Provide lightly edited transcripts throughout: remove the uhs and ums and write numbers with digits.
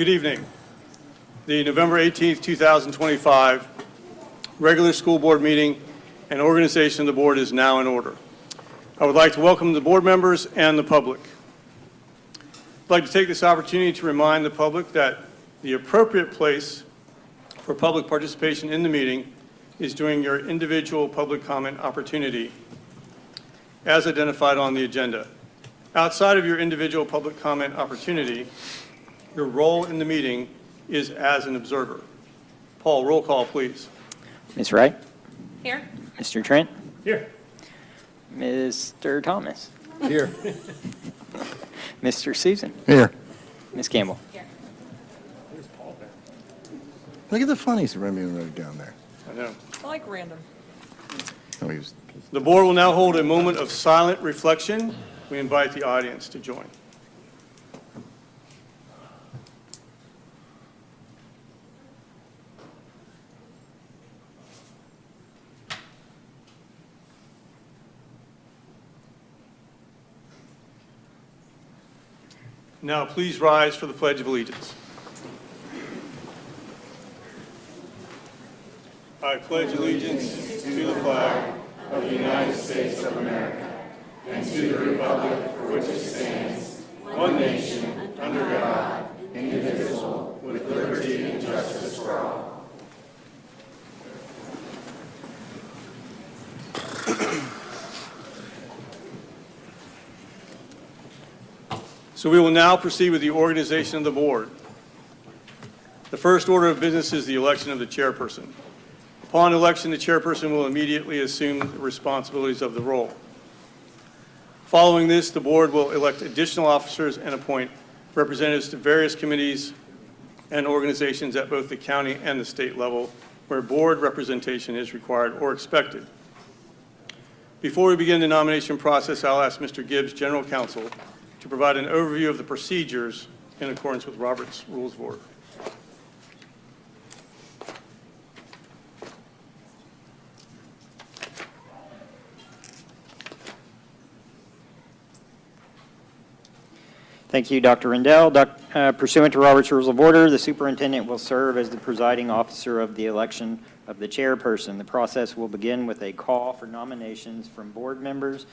Good evening. The November 18th, 2025 regular school board meeting and organization of the board is now in order. I would like to welcome the board members and the public. I'd like to take this opportunity to remind the public that the appropriate place for public participation in the meeting is during your individual public comment opportunity as identified on the agenda. Outside of your individual public comment opportunity, your role in the meeting is as an observer. Paul, roll call, please. Ms. Wright? Here. Mr. Trent? Here. Mr. Thomas? Here. Mr. Susan? Here. Ms. Campbell? Here. Look at the funnies Remy wrote down there. I know. I like random. Oh, he was. The board will now hold a moment of silent reflection. We invite the audience to join. Now, please rise for the Pledge of Allegiance. I pledge allegiance to the flag of the United States of America and to the republic for which it stands, one nation, under God, indivisible, with liberty and justice for all. So we will now proceed with the organization of the board. The first order of business is the election of the chairperson. Upon election, the chairperson will immediately assume the responsibilities of the role. Following this, the board will elect additional officers and appoint representatives to various committees and organizations at both the county and the state level where board representation is required or expected. Before we begin the nomination process, I'll ask Mr. Gibbs, General Counsel, to provide an overview of the procedures in accordance with Robert's Rules of Order. Thank you, Dr. Rendell. Pursuant to Robert's Rules of Order, the superintendent will serve as the presiding officer of the election of the chairperson. The process will begin with a call for nominations from board members.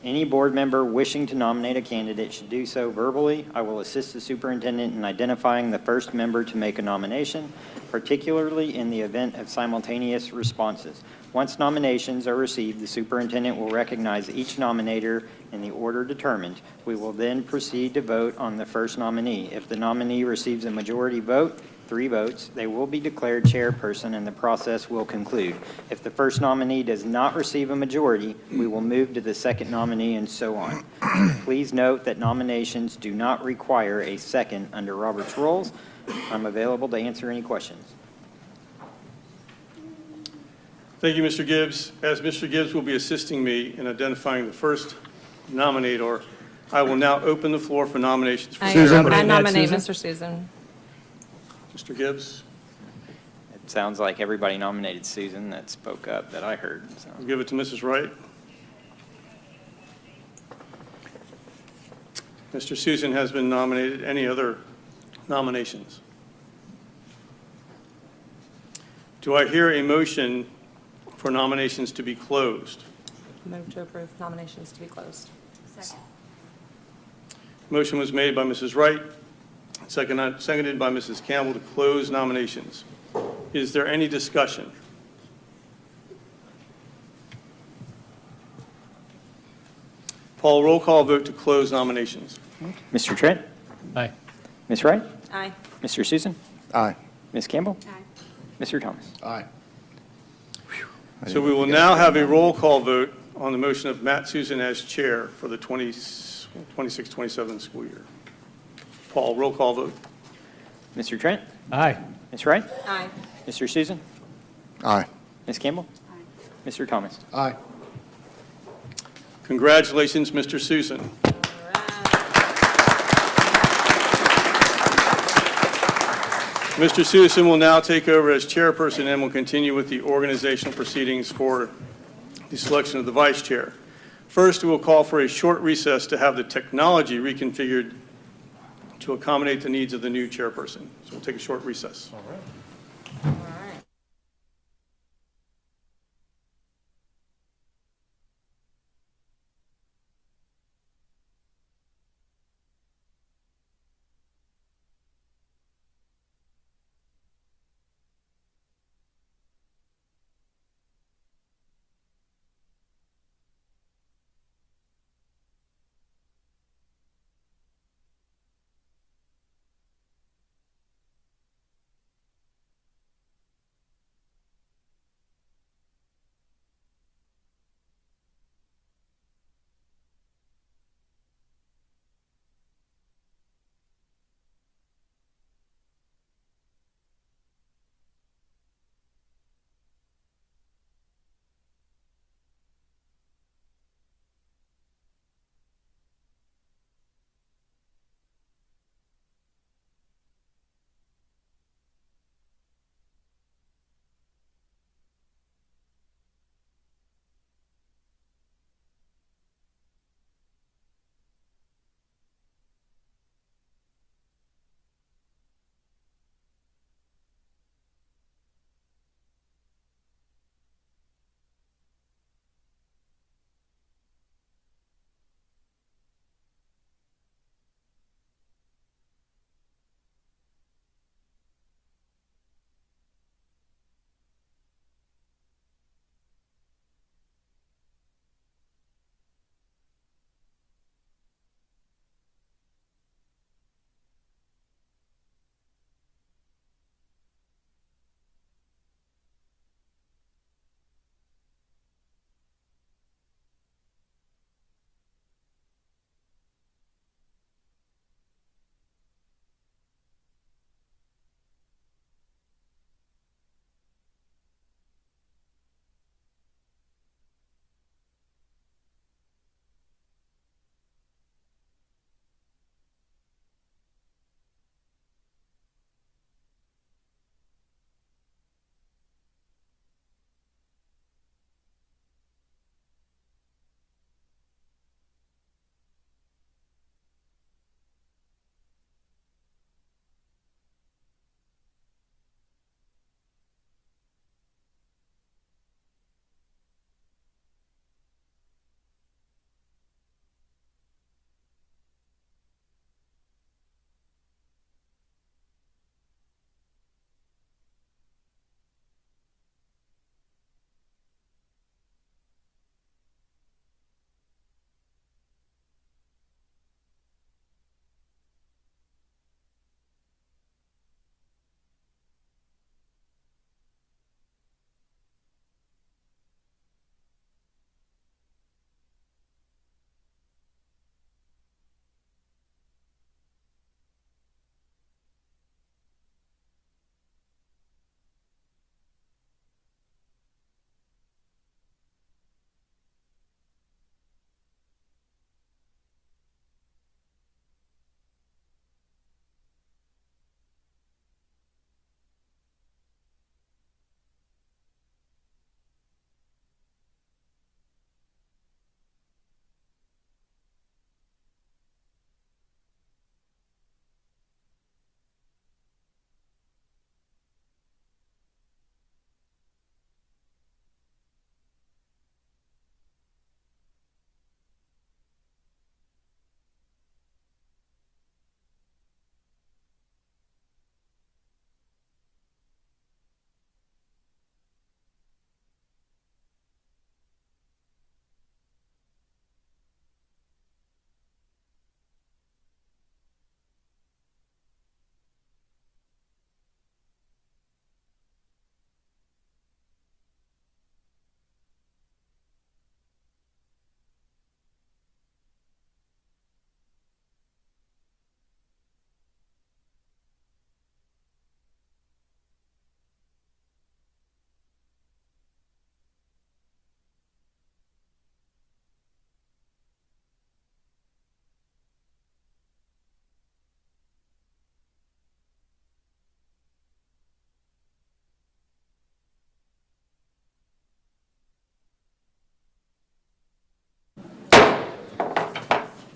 Any board member wishing to nominate a candidate should do so verbally. I will assist the superintendent in identifying the first member to make a nomination, particularly in the event of simultaneous responses. Once nominations are received, the superintendent will recognize each nominator in the order determined. We will then proceed to vote on the first nominee. If the nominee receives a majority vote, 3 votes, they will be declared chairperson and the process will conclude. If the first nominee does not receive a majority, we will move to the second nominee and so on. Please note that nominations do not require a second under Robert's Rules. I'm available to answer any questions. Thank you, Mr. Gibbs. As Mr. Gibbs will be assisting me in identifying the first nominator, I will now open the floor for nominations for Susan. I chairperson. nominate Mr. Susan. Mr. Gibbs, It sounds like everybody nominated Susan that spoke up that I heard. So. I'll give it to Mrs. Wright. Mr. Susan has been nominated. Any other nominations? Do I hear a motion for nominations to be closed? Move to approve nominations to be closed. Second. Motion was made by Mrs. Wright, seconded by Mrs. Campbell to close nominations. Is there any discussion? Paul, roll call vote to close nominations. Mr. Trent? Aye. Ms. Wright? Aye. Mr. Susan? Aye. Ms. Campbell? Aye. Mr. Thomas? Aye. So we will now have a roll call vote on the motion of Matt Susan as chair for the 26-27 school year. Paul, roll call vote. Mr. Trent? Aye. Ms. Wright? Aye. Mr. Susan? Aye. Ms. Campbell? Mr. Thomas? Aye. Congratulations, Mr. Susan. Mr. Susan will now take over as chairperson and will continue with the organizational proceedings for the selection of the vice chair. First, we will call for a short recess to have the technology reconfigured to accommodate the needs of the new chairperson. So we'll take a short recess. All right. All right.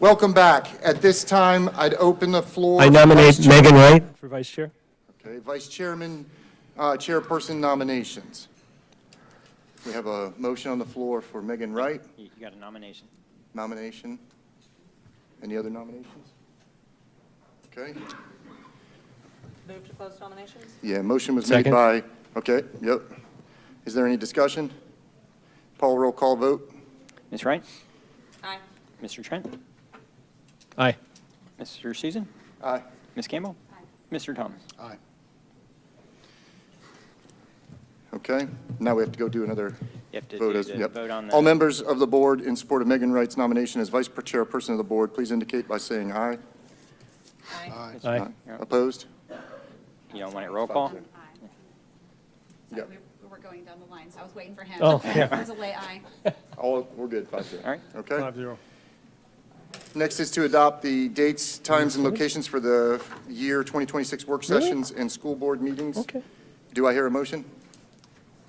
Welcome back. At this time, I'd open the floor. I for nominate Vice Chair. Megan Wright for Vice Chair. Okay, Vice Chairman, Chairperson nominations. We have a motion on the floor for Megan Wright, You got a nomination. nomination. Any other nominations? Okay, Move to close nominations? yeah, motion was made Second. by, okay, yep. Is there any discussion? Paul, roll call vote. Ms. Wright? Aye. Mr. Trent? Aye. Mr. Susan? Aye. Ms. Campbell? Mr. Thomas? Aye. Okay, now we have to go do another You have to vote. do As the yep. vote on the. All members of the board in support of Megan Wright's nomination as Vice Chairperson of the board, please indicate by saying aye. Aye. Aye. Opposed? You don't want it roll call? Sorry, Yep. we were going down the line, so I was waiting for him. Oh, yeah. There's a lay aye. All, we're good, 5-0. All right. Okay. 5-0. Next is to adopt the dates, times, and locations for the year 2026 work sessions and school board meetings. Okay. Do I hear a motion?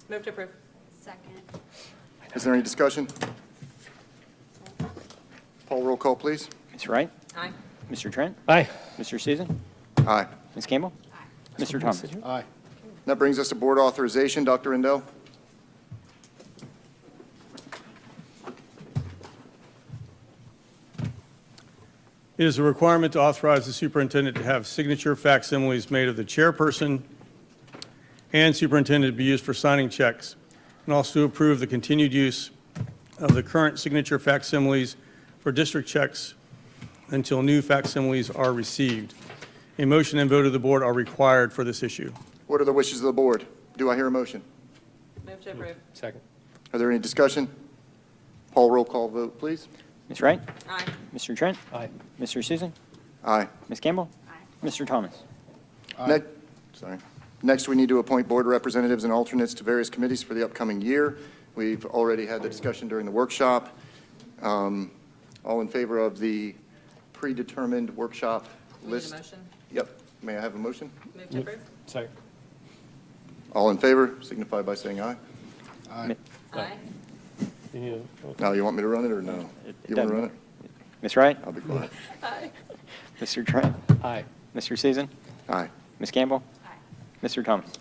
Move to approve? Second. Is there any discussion? Paul, roll call, please. Ms. Wright? Aye. Mr. Trent? Aye. Mr. Susan? Aye. Ms. Campbell? Mr. Thomas? Aye. That brings us to board authorization. Dr. Rendell? It is a requirement to authorize the superintendent to have signature facsimiles made of the chairperson and superintendent to be used for signing checks, and also to approve the continued use of the current signature facsimiles for district checks until new facsimiles are received. A motion and vote of the board are required for this issue. What are the wishes of the board? Do I hear a motion? Move to approve? Second. Are there any discussion? Paul, roll call vote, please. Ms. Wright? Aye. Mr. Trent? Aye. Mr. Susan? Aye. Ms. Campbell? Aye. Mr. Thomas? Next, we need to appoint board representatives and alternates to various committees for the upcoming year. We've already had the discussion during the workshop. All in favor of the predetermined workshop We need a list? motion? Yep. May I have a motion? Move to approve? Second. All in favor, signify by saying aye. Mi- Aye. You need a, Now, you want me to run it or no? It You want to doesn't- run it? Ms. Wright? I'll be quiet. Aye. Mr. Trent? aye. Mr. Susan? Aye. Ms. Campbell? Aye. Mr. Thomas?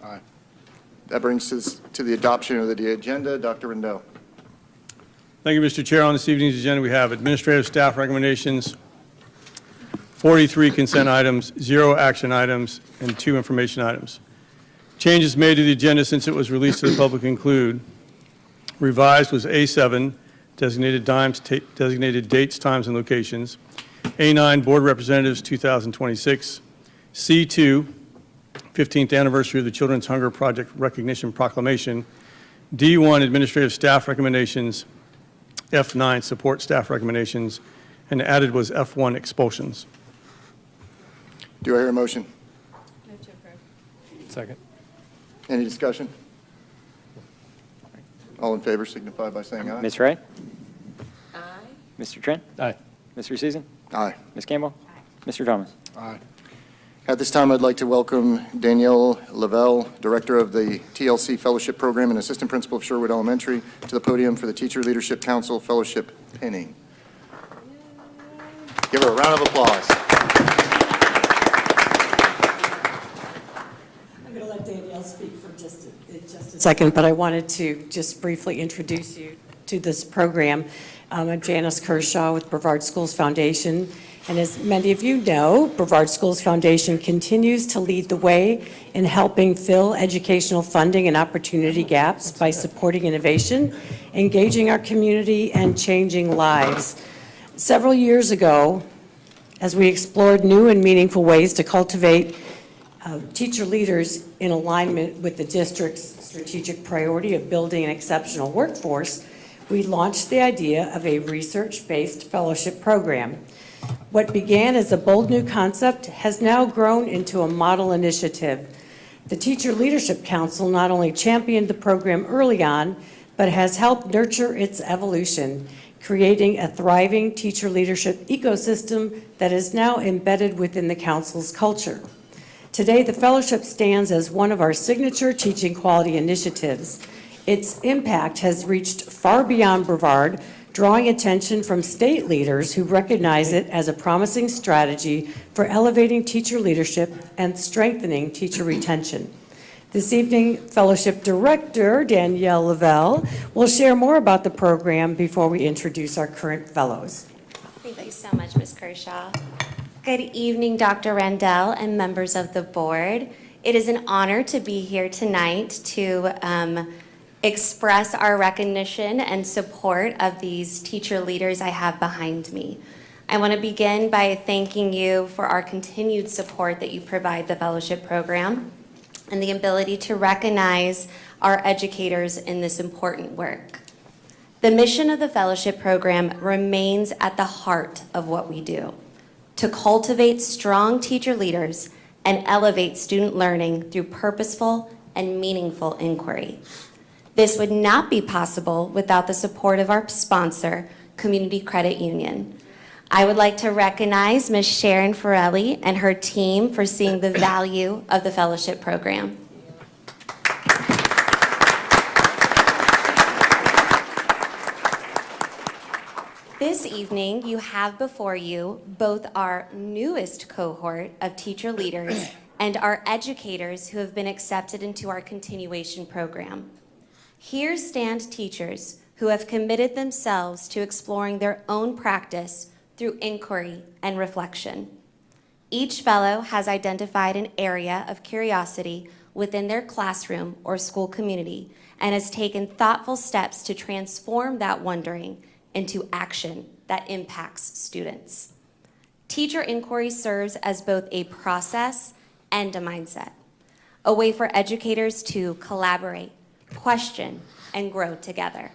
That brings us to the adoption of the agenda. Dr. Rendell. Thank you, Mr. Chair. On this evening's agenda, we have administrative staff recommendations, 43 consent items, 0 action items, and 2 information items. Changes made to the agenda since it was released to the public include: revised was A7, designated dates, times, and locations; A9, board representatives 2026; C2, 15th anniversary of the Children's Hunger Project recognition proclamation; D1, administrative staff recommendations; F9, support staff recommendations; and added was F1, expulsions. Do I hear a motion? Move to approve. Second. Any discussion? All in favor, signify by saying aye. Ms. Wright? Aye. Mr. Trent? Aye. Mr. Susan? Aye. Ms. Campbell? Aye. Mr. Thomas? At this time, I'd like to welcome Danielle Lavelle, Director of the TLC Fellowship Program and Assistant Principal of Sherwood Elementary, to the podium for the Teacher Leadership Council Fellowship pinning. Give her a round of applause. I'm going to let Danielle speak for just a second, but I wanted to just briefly introduce you to this program. I'm Janice Kershaw with Brevard Schools Foundation, and as many of you know, Brevard Schools Foundation continues to lead the way in helping fill educational funding and opportunity gaps by supporting innovation, engaging our community, and changing lives. Several years ago, as we explored new and meaningful ways to cultivate teacher leaders in alignment with the district's strategic priority of building an exceptional workforce, we launched the idea of a research-based fellowship program. What began as a bold new concept has now grown into a model initiative. The Teacher Leadership Council not only championed the program early on, but has helped nurture its evolution, creating a thriving teacher leadership ecosystem that is now embedded within the council's culture. Today, the fellowship stands as one of our signature teaching quality initiatives. Its impact has reached far beyond Brevard drawing attention from state leaders who recognize it as a promising strategy for elevating teacher leadership and strengthening teacher retention. This evening, Fellowship Director Danielle Lavelle will share more about the program before we introduce our current fellows. Thank you so much, Ms. Kershaw. Good evening, Dr. Randall and members of the board. It is an honor to be here tonight to express our recognition and support of these teacher leaders I have behind me. I want to begin by thanking you for our continued support that you provide the fellowship program and the ability to recognize our educators in this important work. The mission of the fellowship program remains at the heart of what we do, to cultivate strong teacher leaders and elevate student learning through purposeful and meaningful inquiry. This would not be possible without the support of our sponsor, Community Credit Union. I would like to recognize Ms. Sharon Forelli and her team for seeing the value of the fellowship program. This evening, you have before you both our newest cohort of teacher leaders and our educators who have been accepted into our continuation program. Here stand teachers who have committed themselves to exploring their own practice through inquiry and reflection. Each fellow has identified an area of curiosity within their classroom or school community and has taken thoughtful steps to transform that wondering into action that impacts students. Teacher inquiry serves as both a process and a mindset, a way for educators to collaborate, question, and grow together.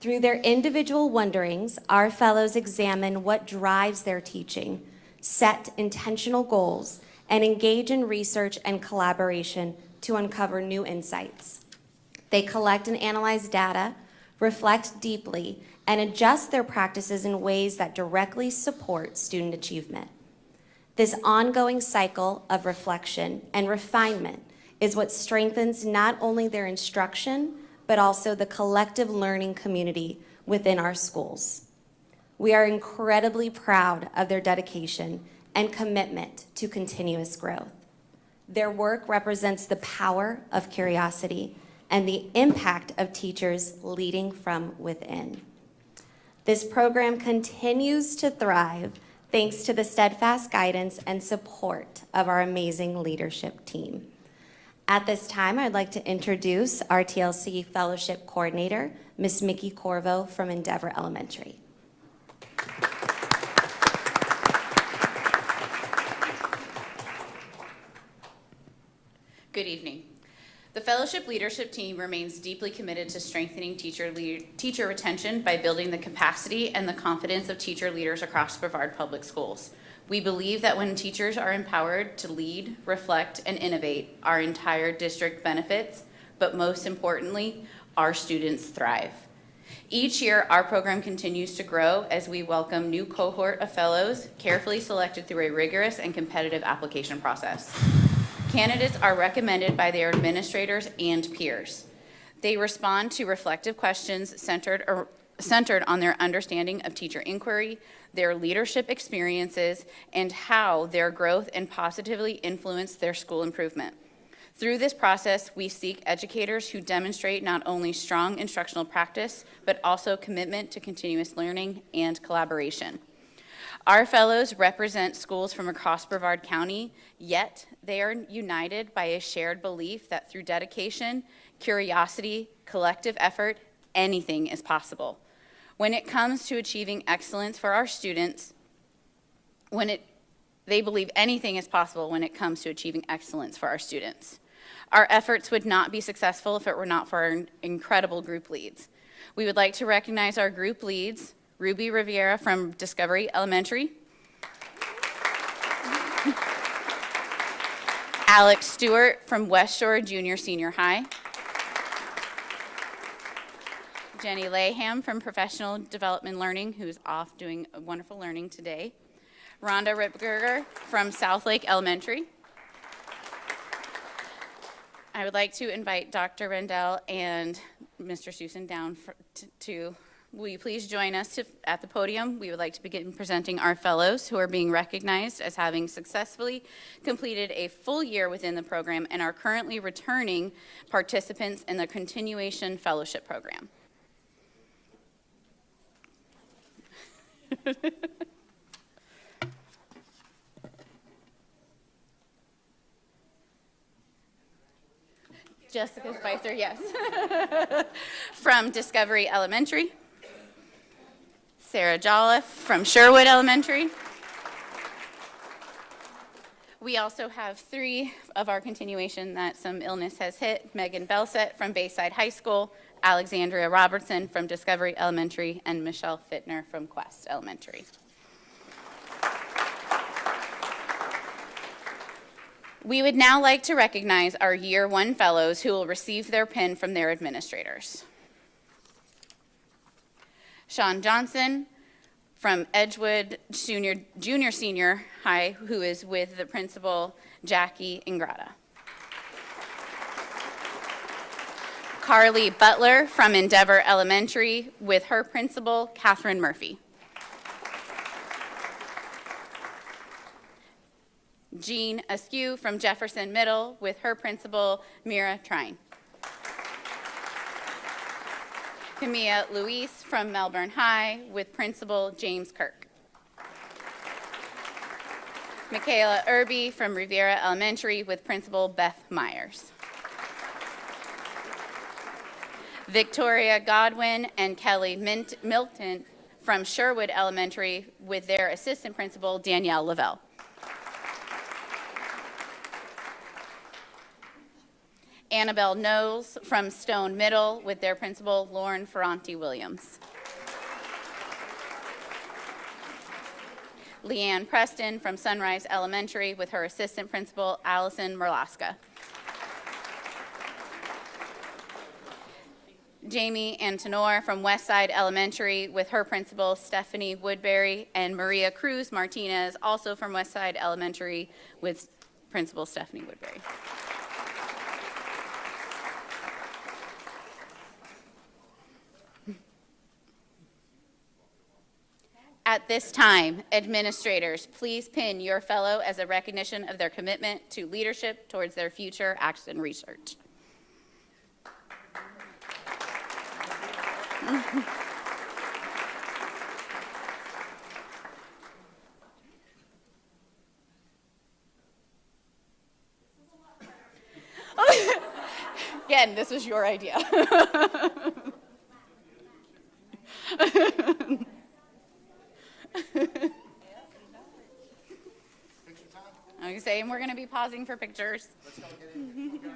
Through their individual wonderings, our fellows examine what drives their teaching, set intentional goals, and engage in research and collaboration to uncover new insights. They collect and analyze data, reflect deeply, and adjust their practices in ways that directly support student achievement. This ongoing cycle of reflection and refinement is what strengthens not only their instruction, but also the collective learning community within our schools. We are incredibly proud of their dedication and commitment to continuous growth. Their work represents the power of curiosity and the impact of teachers leading from within. This program continues to thrive thanks to the steadfast guidance and support of our amazing leadership team. At this time, I'd like to introduce our TLC Fellowship Coordinator, Ms. Mickey Corvo from Endeavor Elementary. Good evening. The Fellowship Leadership Team remains deeply committed to strengthening teacher retention by building the capacity and the confidence of teacher leaders across Brevard Public Schools. We believe that when teachers are empowered to lead, reflect, and innovate, our entire district benefits, but most importantly, our students thrive. Each year, our program continues to grow as we welcome new cohort of fellows, carefully selected through a rigorous and competitive application process. Candidates are recommended by their administrators and peers. They respond to reflective questions centered on their understanding of teacher inquiry, their leadership experiences, and how their growth and positively influence their school improvement. Through this process, we seek educators who demonstrate not only strong instructional practice, but also commitment to continuous learning and collaboration. Our fellows represent schools from across Brevard County, yet they are united by a shared belief that through dedication, curiosity, collective effort, anything is possible. When it comes to achieving excellence for our students, they believe anything is possible when it comes to achieving excellence for our students. Our efforts would not be successful if it were not for our incredible group leads. We would like to recognize our group leads, Ruby Riviera from Discovery Elementary, Alex Stewart from West Shore Junior Senior High, Jenny Layham from Professional Development Learning, who's off doing wonderful learning today, Rhonda Ripberger from Southlake Elementary. I would like to invite Dr. Rendell and Mr. Susan down to will you please join us at the podium? We would like to begin presenting our fellows who are being recognized as having successfully completed a full year within the program and are currently returning participants in the Continuation Fellowship Program. Jessica Spicer, yes. From Discovery Elementary. Sarah Jolliffe from Sherwood Elementary. We also have 3 of our continuation that some illness has hit. Megan Belsett from Bayside High School, Alexandria Robertson from Discovery Elementary, and Michelle Fittner from Quest Elementary. We would now like to recognize our Year 1 fellows who will receive their pin from their administrators. Sean Johnson from Edgewood Junior Senior High, who is with the principal, Jackie Ingrata. Carly Butler from Endeavor Elementary with her principal, Catherine Murphy. Jean Askew from Jefferson Middle with her principal, Mira Trine. Camilla Luis from Melbourne High with principal, James Kirk. Michaela Irby from Riviera Elementary with principal, Beth Myers. Victoria Godwin and Kelly Milton from Sherwood Elementary with their assistant principal, Danielle Lavelle. Annabelle Knowles from Stone Middle with their principal, Lauren Ferranti Williams. Leanne Preston from Sunrise Elementary with her assistant principal, Allison Merlaska. Jamie Antonor from Westside Elementary with her principal, Stephanie Woodbury, and Maria Cruz Martinez, also from Westside Elementary with principal, Stephanie Woodbury. At this time, administrators, please pin your fellow as a recognition of their commitment to leadership towards their future action research. Again, this was your idea. I'm saying we're going to be pausing for pictures. Let's go get in. Let's go.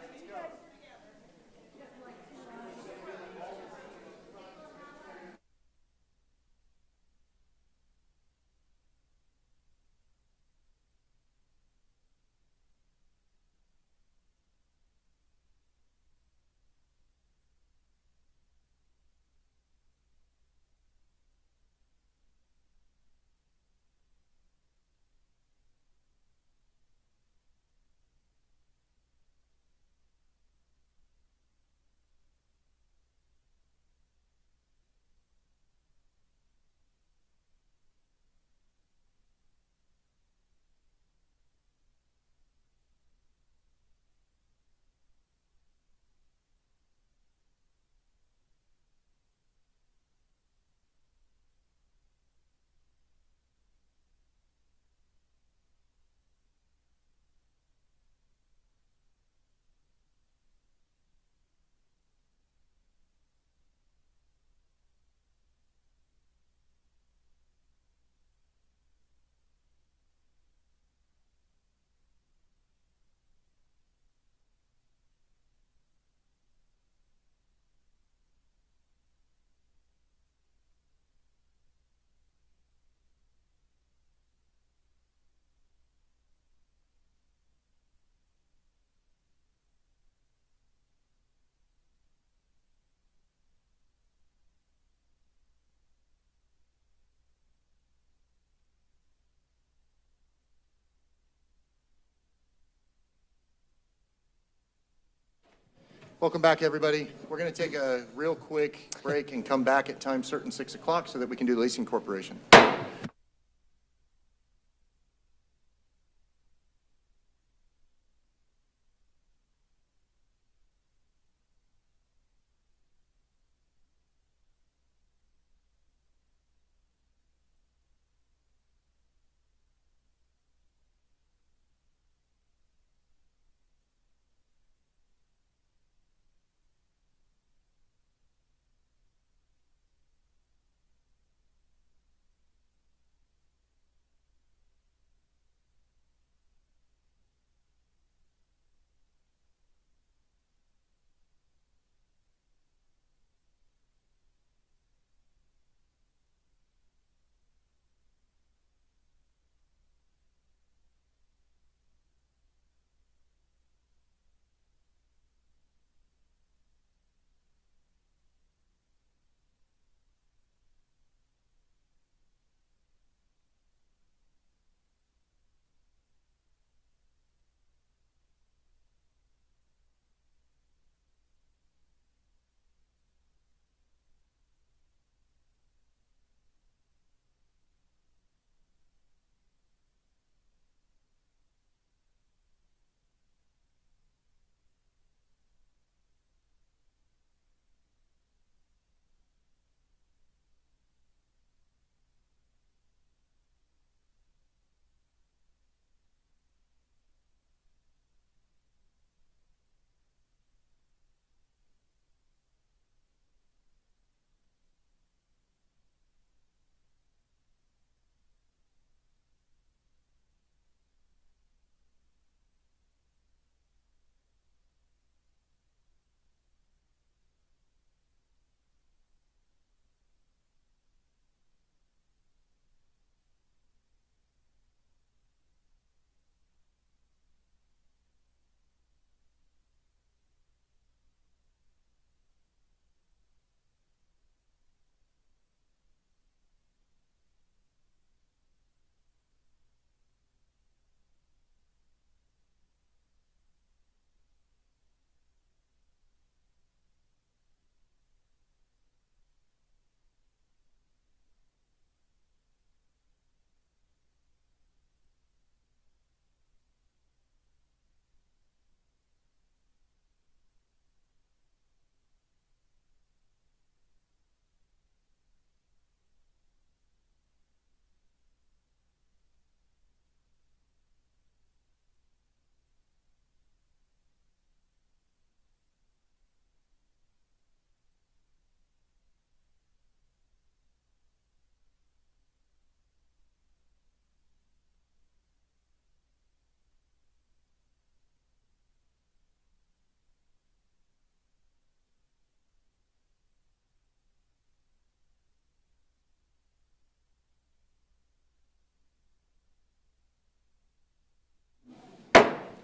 Welcome back, everybody. We're going to take a real quick break and come back at time certain 6 o'clock so that we can do leasing corporation.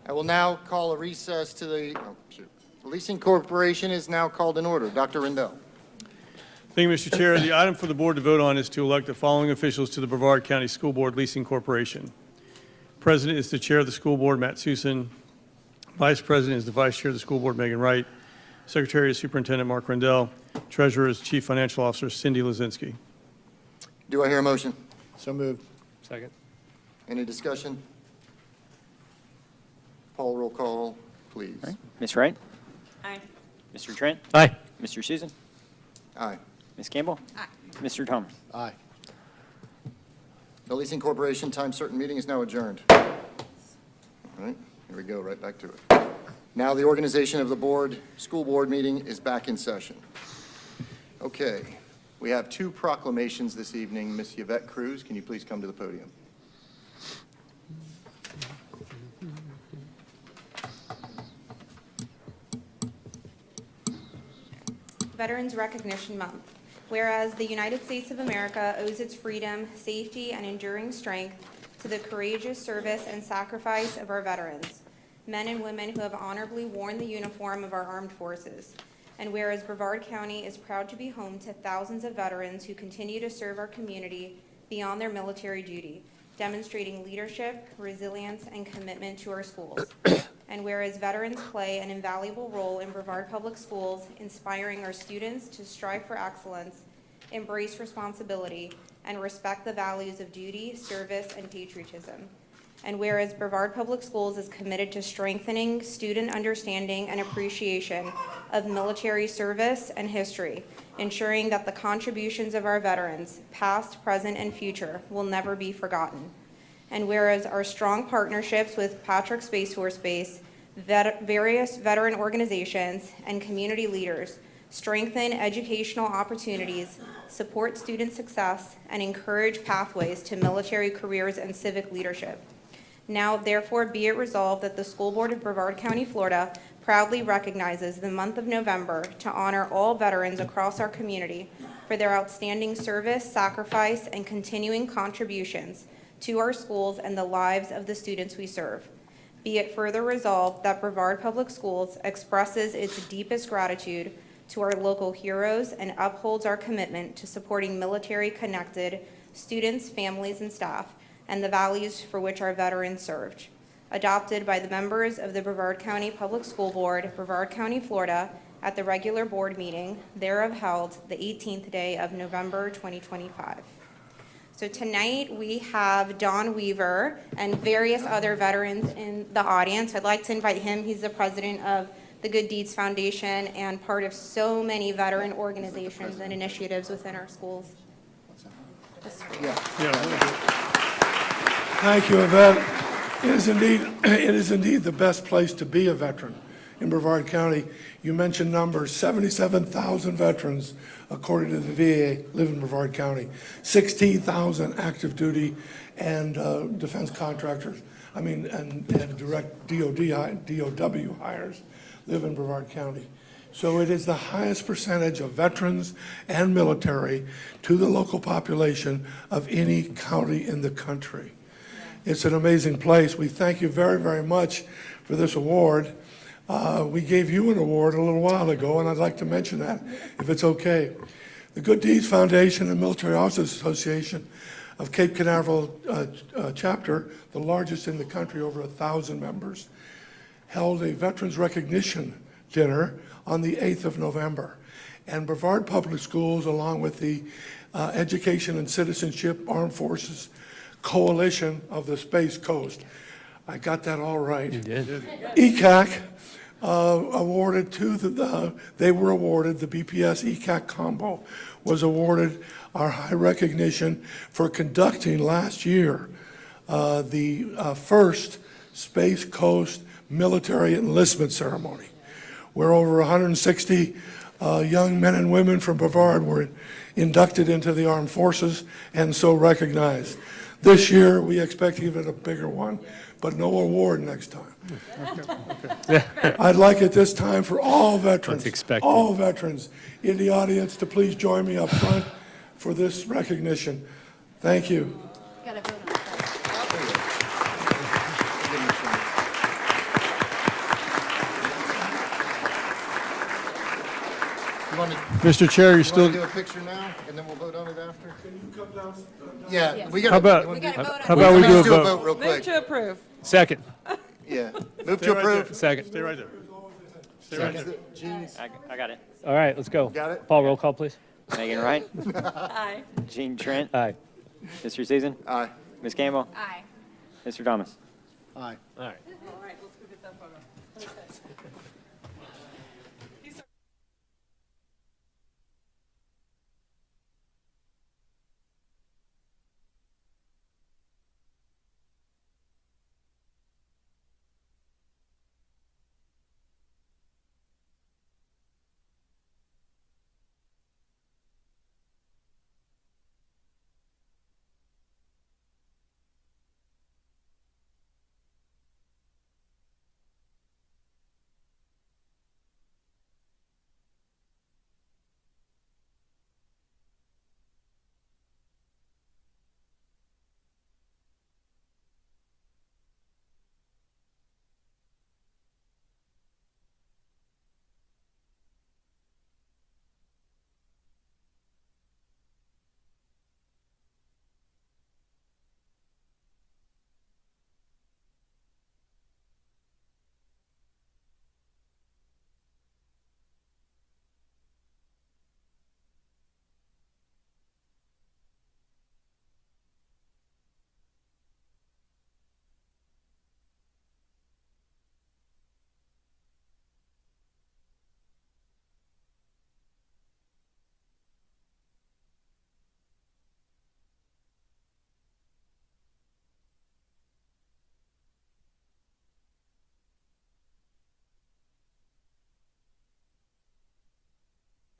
I will now call a recess to the Leasing Corporation is now called in order. Dr. Rendell. Thank you, Mr. Chair. The item for the board to vote on is to elect the following officials to the Brevard County School Board Leasing Corporation. President is the Chair of the School Board, Matt Susan. Vice President is the Vice Chair of the School Board, Megan Wright. Secretary is Superintendent Mark Rendell. Treasurer is Chief Financial Officer Cindy Lazinski. Do I hear a motion? So moved. Second. Any discussion? Paul, roll call, please. All right. Ms. Wright? Aye. Mr. Trent? Aye. Mr. Susan? Aye. Ms. Campbell? Aye. Mr. Thomas? Aye. The Leasing Corporation time certain meeting is now adjourned. All right, here we go, right back to it. Now the organization of the board, school board meeting is back in session. Okay, we have two proclamations this evening. Ms. Yvette Cruz, can you please come to the podium? Veterans Recognition Month. Whereas the United States of America owes its freedom, safety, and enduring strength to the courageous service and sacrifice of our veterans, men and women who have honorably worn the uniform of our armed forces. And whereas Brevard County is proud to be home to thousands of veterans who continue to serve our community beyond their military duty, demonstrating leadership, resilience, and commitment to our schools. And whereas veterans play an invaluable role in Brevard Public Schools, inspiring our students to strive for excellence, embrace responsibility, and respect the values of duty, service, and patriotism. And whereas Brevard Public Schools is committed to strengthening student understanding and appreciation of military service and history, ensuring that the contributions of our veterans, past, present, and future, will never be forgotten. And whereas our strong partnerships with Patrick Space Force Base, various veteran organizations, and community leaders strengthen educational opportunities, support student success, and encourage pathways to military careers and civic leadership. Now, therefore, be it resolved that the School Board of Brevard County, Florida proudly recognizes the month of November to honor all veterans across our community for their outstanding service, sacrifice, and continuing contributions to our schools and the lives of the students we serve. Be it further resolved that Brevard Public Schools expresses its deepest gratitude to our local heroes and upholds our commitment to supporting military-connected students, families, and staff, and the values for which our veterans served. Adopted by the members of the Brevard County Public School Board, Brevard County, Florida, at the regular board meeting thereof held the 18th day of November 2025. So tonight, we have Don Weaver and various other veterans in the audience. I'd like to invite him. He's the president of the Good Deeds Foundation and part of so many veteran organizations and initiatives within our schools. Thank you, Yvette. It is indeed the best place to be a veteran in Brevard County. You mentioned numbers, 77,000 veterans, according to the VA, live in Brevard County. 16,000 active duty and defense contractors, and direct DOW hires live in Brevard County. So it is the highest percentage of veterans and military to the local population of any county in the country. It's an amazing place. We thank you very, very much for this award. We gave you an award a little while ago, and I'd like to mention that, if it's okay. The Good Deeds Foundation and Military Officers Association of Cape Canaveral chapter, the largest in the country, over 1,000 members, held a Veterans Recognition Dinner on the 8th of November. And Brevard Public Schools, along with the Education and Citizenship Armed Forces Coalition of the Space Coast, I got that all right. You did. ECAC awarded they were awarded, the BPS ECAC combo was awarded our high recognition for conducting last year the first Space Coast military enlistment ceremony, where over 160 young men and women from Brevard were inducted into the armed forces and so recognized. This year, we expect even a bigger one, but no award next time. I'd like at this time for all veterans, all veterans in the audience to please join me up front for this recognition. Thank you. Gotta vote on that. Mr. Chair, you're still, Do a picture now, and then we'll vote on it after? Can you come down? Yeah, we got. how about, We gotta vote on how about we do a Let's do a vote? vote real Move quick. to approve. Second, Yeah, move Stay to right there. approve. second. Stay right there. Stay right there. Jean's, I got it. All right, let's go. Got it? Paul, roll call, please. Megan Wright, Aye. Gene Trent, Aye. Mr. Season, aye. Ms. Campbell, Aye. Mr. Thomas. Aye. All right. All right, let's go get that photo.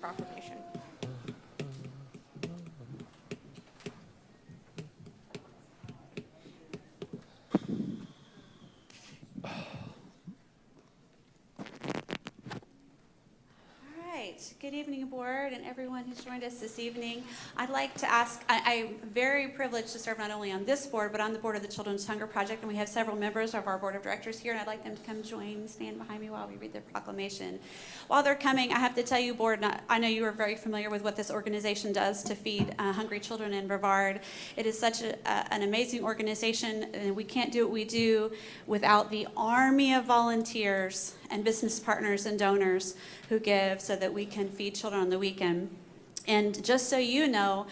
proclamation. All right. Good evening, board, and everyone who's joined us this evening. I'd like to ask, I'm very privileged to serve not only on this board, but on the board of the Children's Hunger Project, and we have several members of our board of directors here, and I'd like them to come stand behind me while we read the proclamation. While they're coming, I have to tell you, board, I know you are very familiar with what this organization does to feed hungry children in Brevard. It is such an amazing organization, and we can't do what we do without the army of volunteers and business partners and donors who give so that we can feed children on the weekend. And just so you know,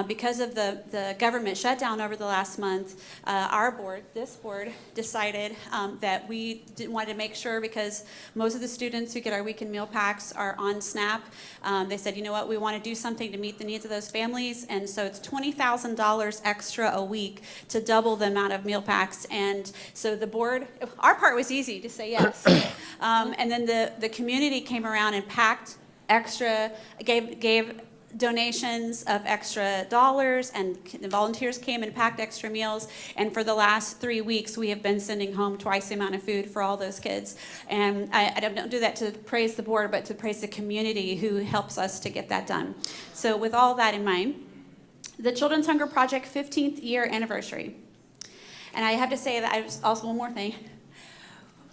because of the government shutdown over the last month, our board, this board, decided that we wanted to make sure, because most of the students who get our weekend meal packs are on SNAP. They said, you know what, we want to do something to meet the needs of those families, and so it's $20,000 extra a week to double the amount of meal packs. And so the board, our part was easy to say yes. And then the community came around and packed extra, gave donations of extra dollars, and the volunteers came and packed extra meals. And for the last 3 weeks, we have been sending home twice the amount of food for all those kids. And I don't do that to praise the board, but to praise the community who helps us to get that done. So with all that in mind, the Children's Hunger Project 15th year anniversary. And I have to say that I was also one more thing.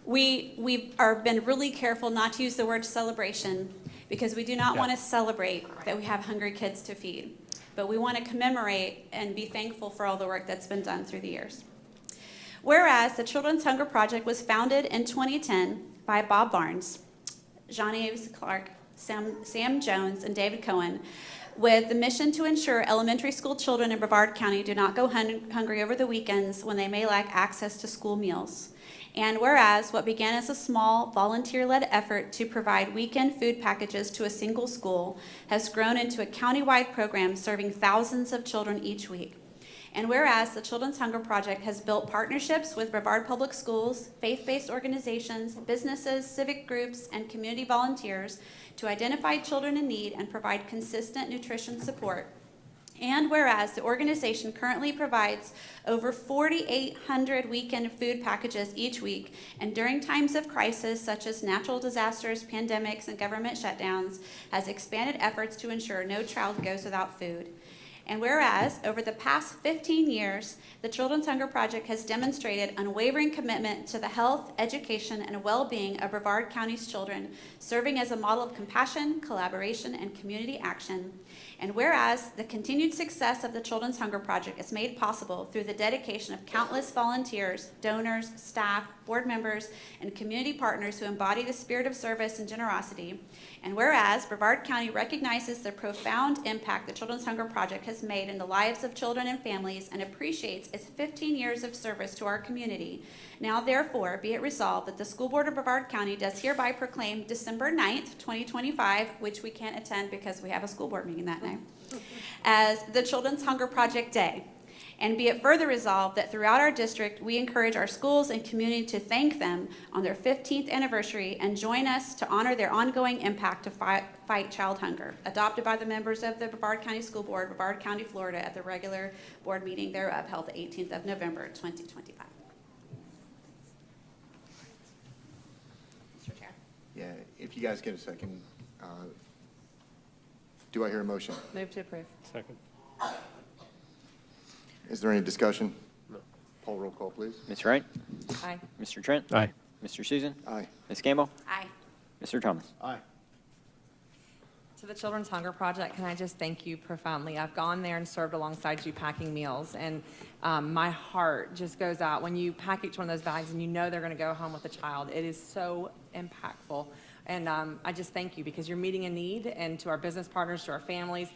We've been really careful not to use the word celebration, because we do not want to celebrate that we have hungry kids to feed, but we want to commemorate and be thankful for all the work that's been done through the years. Whereas the Children's Hunger Project was founded in 2010 by Bob Barnes, Jean-Yves Clark, Sam Jones, and David Cohen, with the mission to ensure elementary school children in Brevard County do not go hungry over the weekends when they may lack access to school meals. And whereas what began as a small volunteer-led effort to provide weekend food packages to a single school has grown into a countywide program serving thousands of children each week. And whereas the Children's Hunger Project has built partnerships with Brevard Public Schools, faith-based organizations, businesses, civic groups, and community volunteers to identify children in need and provide consistent nutrition support. And whereas the organization currently provides over 4,800 weekend food packages each week, and during times of crisis such as natural disasters, pandemics, and government shutdowns, has expanded efforts to ensure no child goes without food. And whereas, over the past 15 years, the Children's Hunger Project has demonstrated unwavering commitment to the health, education, and well-being of Brevard County's children, serving as a model of compassion, collaboration, and community action. And whereas the continued success of the Children's Hunger Project is made possible through the dedication of countless volunteers, donors, staff, board members, and community partners who embody the spirit of service and generosity. And whereas Brevard County recognizes the profound impact the Children's Hunger Project has made in the lives of children and families and appreciates its 15 years of service to our community, now therefore be it resolved that the School Board of Brevard County does hereby proclaim December 9th, 2025, which we can't attend because we have a school board meeting that night, as the Children's Hunger Project Day. And be it further resolved that throughout our district, we encourage our schools and community to thank them on their 15th anniversary and join us to honor their ongoing impact to fight child hunger, adopted by the members of the Brevard County School Board, Brevard County, Florida, at the regular board meeting thereof held the 18th of November, 2025. Mr. Chair. Yeah, if you guys get a second, do I hear a motion? Move to approve. Second. Is there any discussion? No. Poll roll call, please. Ms. Wright? Aye. Mr. Trent? Aye. Mr. Susan? Aye. Ms. Campbell? Aye. Mr. Thomas? Aye. To the Children's Hunger Project, can I just thank you profoundly? I've gone there and served alongside you packing meals, and my heart just goes out when you pack each one of those bags and you know they're going to go home with a child. It is so impactful. And I just thank you because you're meeting a need, and to our business partners, to our families.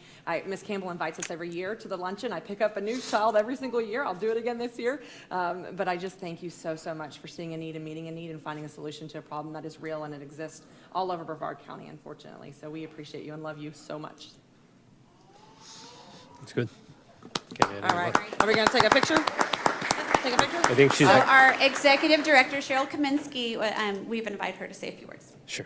Ms. Campbell invites us every year to the luncheon. I pick up a new child every single year. I'll do it again this year. But I just thank you so, so much for seeing a need and meeting a need and finding a solution to a problem that is real and it exists all over Brevard County, unfortunately. So we appreciate you and love you so much. That's good. All right. Are we going to take a picture? Take a picture? I think she's, So our Executive Director, Cheryl Kaminsky, we've invited her to say a few words. sure.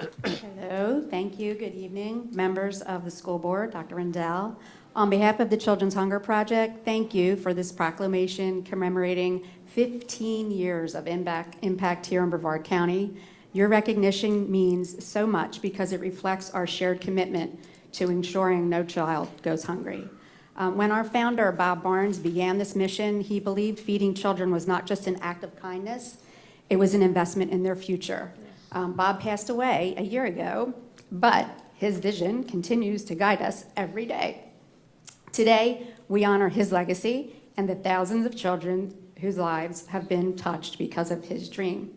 Hello, thank you, good evening, members of the school board, Dr. Rendell. On behalf of the Children's Hunger Project, thank you for this proclamation commemorating 15 years of impact here in Brevard County. Your recognition means so much because it reflects our shared commitment to ensuring no child goes hungry. When our founder, Bob Barnes, began this mission, he believed feeding children was not just an act of kindness, it was an investment in their future. Bob passed away a year ago, but his vision continues to guide us every day. Today, we honor his legacy and the thousands of children whose lives have been touched because of his dream.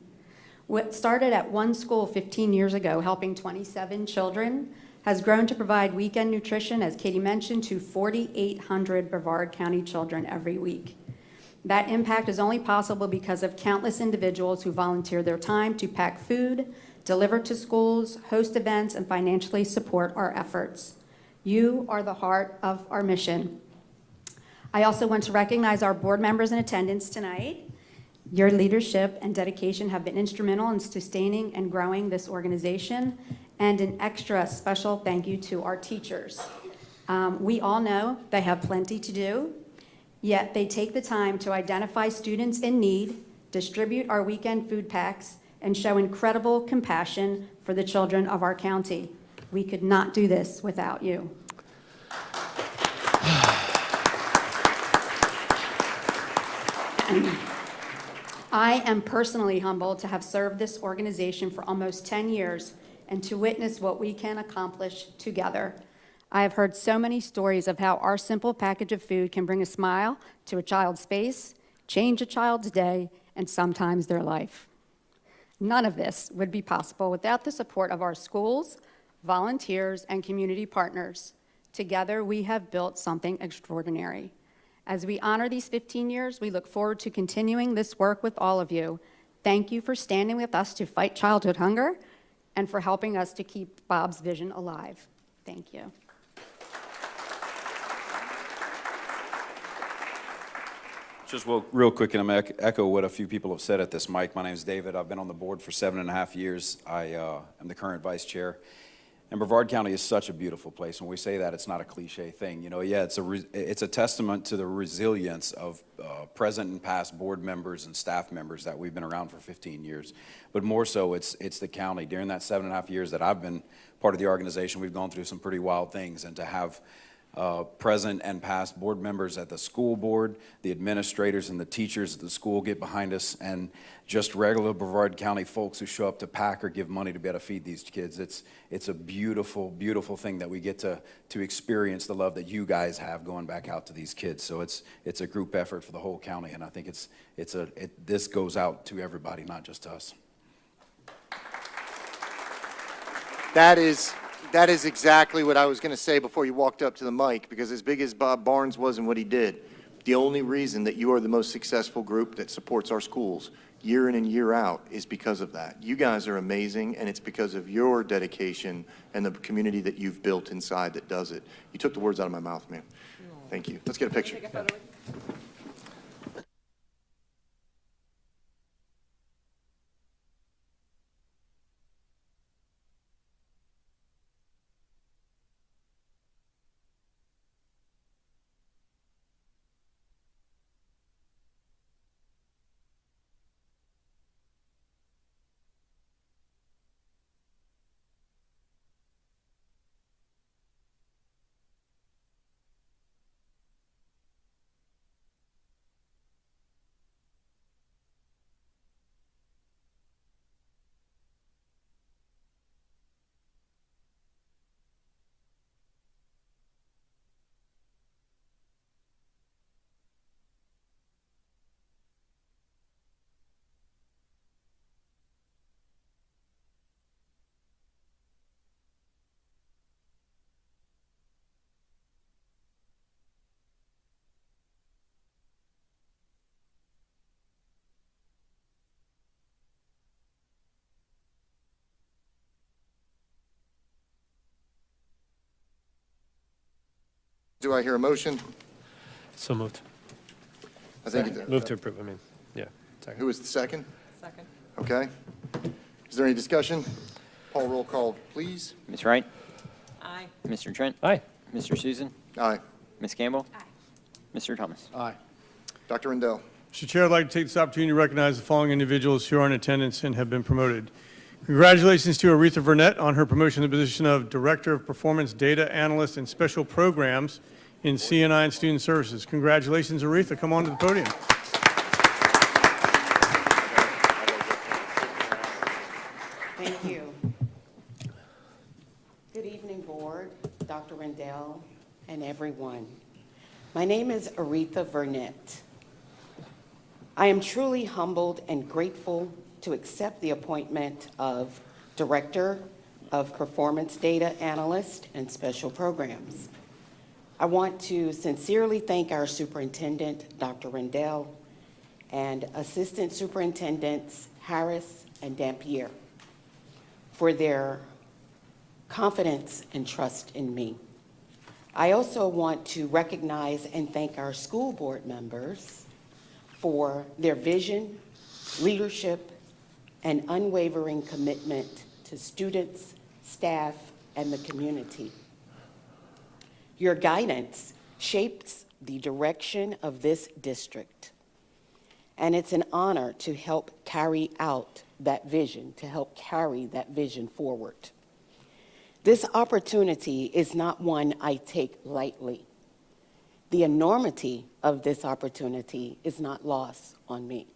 What started at one school 15 years ago, helping 27 children, has grown to provide weekend nutrition, as Katie mentioned, to 4,800 Brevard County children every week. That impact is only possible because of countless individuals who volunteer their time to pack food, deliver to schools, host events, and financially support our efforts. You are the heart of our mission. I also want to recognize our board members in attendance tonight. Your leadership and dedication have been instrumental in sustaining and growing this organization, and an extra special thank you to our teachers. We all know they have plenty to do, yet they take the time to identify students in need, distribute our weekend food packs, and show incredible compassion for the children of our county. We could not do this without you. I am personally humbled to have served this organization for almost 10 years and to witness what we can accomplish together. I have heard so many stories of how our simple package of food can bring a smile to a child's face, change a child's day, and sometimes their life. None of this would be possible without the support of our schools, volunteers, and community partners. Together, we have built something extraordinary. As we honor these 15 years, we look forward to continuing this work with all of you. Thank you for standing with us to fight childhood hunger and for helping us to keep Bob's vision alive. Thank you. Just real quick, and I'm going to echo what a few people have said at this mic. My name is David. I've been on the board for 7.5 years. I am the current vice chair. And Brevard County is such a beautiful place. When we say that, it's not a cliche thing. You know, yeah, it's a testament to the resilience of present and past board members and staff members that we've been around for 15 years. But more so, it's the county. During that 7.5 years that I've been part of the organization, we've gone through some pretty wild things. And to have present and past board members at the school board, the administrators and the teachers at the school get behind us, and just regular Brevard County folks who show up to pack or give money to be able to feed these kids. It's a beautiful, beautiful thing that we get to experience the love that you guys have going back out to these kids. So it's a group effort for the whole county, and I think this goes out to everybody, not just to us. That is exactly what I was going to say before you walked up to the mic, because as big as Bob Barnes was and what he did, the only reason that you are the most successful group that supports our schools year in and year out is because of that. You guys are amazing, and it's because of your dedication and the community that you've built inside that does it. You took the words out of my mouth, man. Thank you. Let's get a picture. Do I hear a motion? So moved. I think Move to approve, Who was the second? Second. Okay. Is there any discussion? Paul, roll call, please. Ms. Wright? Aye. Mr. Trent? Aye. Mr. Susan? Aye. Ms. Campbell? Mr. Thomas? Aye. Dr. Rendell. Mr. Chair, I'd like to take this opportunity to recognize the following individuals who are in attendance and have been promoted. Congratulations to Aretha Burnett on her promotion to the position of Director of Performance Data Analyst and Special Programs in CNI and Student Services. Congratulations, Aretha. Come on to the podium. Thank you. Good evening, Board, Dr. Rendell, and everyone. My name is Aretha Burnett. I am truly humbled and grateful to accept the appointment of Director of Performance Data Analyst and Special Programs. I want to sincerely thank our Superintendent, Dr. Rendell, and Assistant Superintendents Harris and Dampier for their confidence and trust in me. I also want to recognize and thank our school board members for their vision, leadership, and unwavering commitment to students, staff, and the community. Your guidance shapes the direction of this district, and it's an honor to help carry out that vision, to help carry that vision forward. This opportunity is not one I take lightly. The enormity of this opportunity is not lost on me.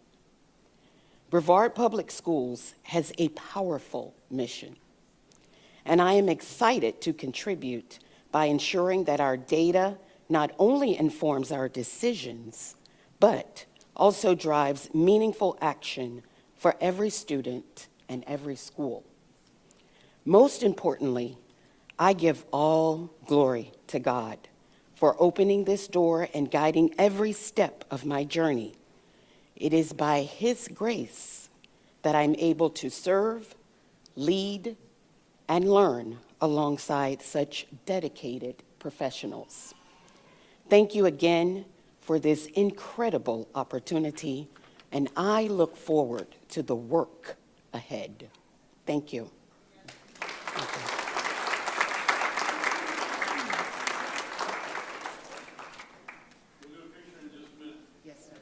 Brevard Public Schools has a powerful mission, and I am excited to contribute by ensuring that our data not only informs our decisions, but also drives meaningful action for every student and every school. Most importantly, I give all glory to God for opening this door and guiding every step of my journey. It is by His grace that I'm able to serve, lead, and learn alongside such dedicated professionals. Thank you again for this incredible opportunity, and I look forward to the work ahead. Thank you. Yes, sir.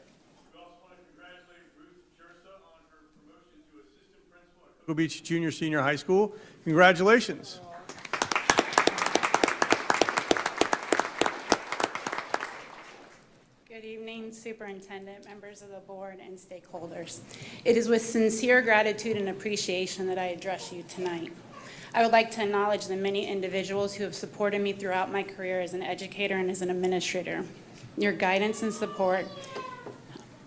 We also want to congratulate Ruth Jersa on her promotion to Assistant Principal at Cocoa Beach Junior Senior High School. Congratulations. Good evening, Superintendent, members of the board, and stakeholders. It is with sincere gratitude and appreciation that I address you tonight. I would like to acknowledge the many individuals who have supported me throughout my career as an educator and as an administrator. Your guidance and support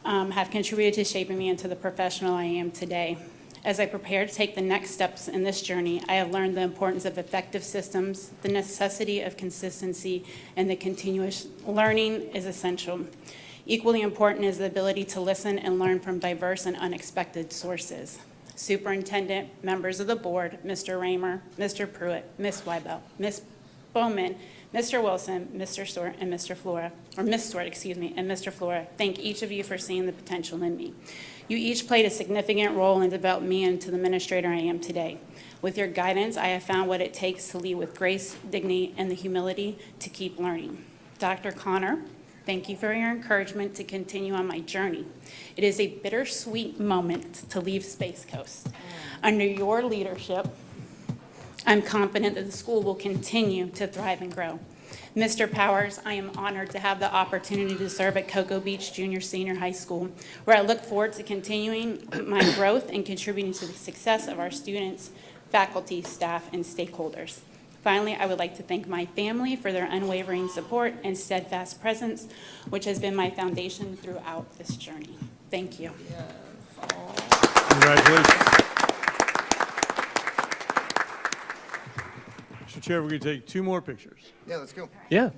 have contributed to shaping me into the professional I am today. As I prepare to take the next steps in this journey, I have learned the importance of effective systems, the necessity of consistency, and the continuous learning is essential. Equally important is the ability to listen and learn from diverse and unexpected sources. Superintendent, members of the board, Mr. Raymer, Mr. Pruitt, Ms. Weibel, Ms. Bowman, Mr. Wilson, Mr. Stewart, and Mr. Flora, or Ms. Stewart, excuse me, and Mr. Flora, thank each of you for seeing the potential in me. You each played a significant role in developing me into the administrator I am today. With your guidance, I have found what it takes to lead with grace, dignity, and the humility to keep learning. Dr. Connor, thank you for your encouragement to continue on my journey. It is a bittersweet moment to leave Space Coast. Under your leadership, I'm confident that the school will continue to thrive and grow. Mr. Powers, I am honored to have the opportunity to serve at Cocoa Beach Junior Senior High School, where I look forward to continuing my growth and contributing to the success of our students, faculty, staff, and stakeholders. Finally, I would like to thank my family for their unwavering support and steadfast presence, which has been my foundation throughout this journey. Thank you. Congratulations. Mr. Chair, we're going to take two more pictures. Yeah, let's go. Yeah.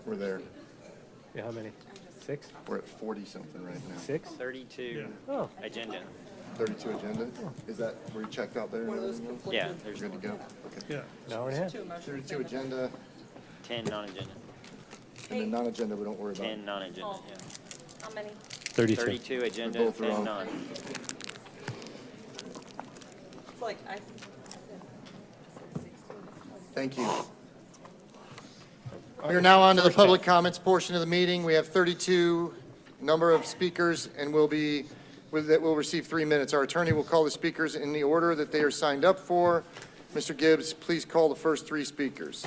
We're there. Yeah, how many? 6? We're at 40-something right now. 6? 32 Oh. agenda. 32 agenda? Is that where you checked out there? Yeah, there's Good to go? Okay. Yeah. An hour and a half. 32 agenda, 10 non-agenda. and then non-agenda we don't worry about. 10 non-agenda, yeah. How many? 32. 32 agenda, both 10 wrong. non. Thank you. We are now on to the public comments portion of the meeting. We have 32 number of speakers, and we'll receive 3 minutes. Our attorney will call the speakers in the order that they are signed up for. Mr. Gibbs, please call the first 3 speakers.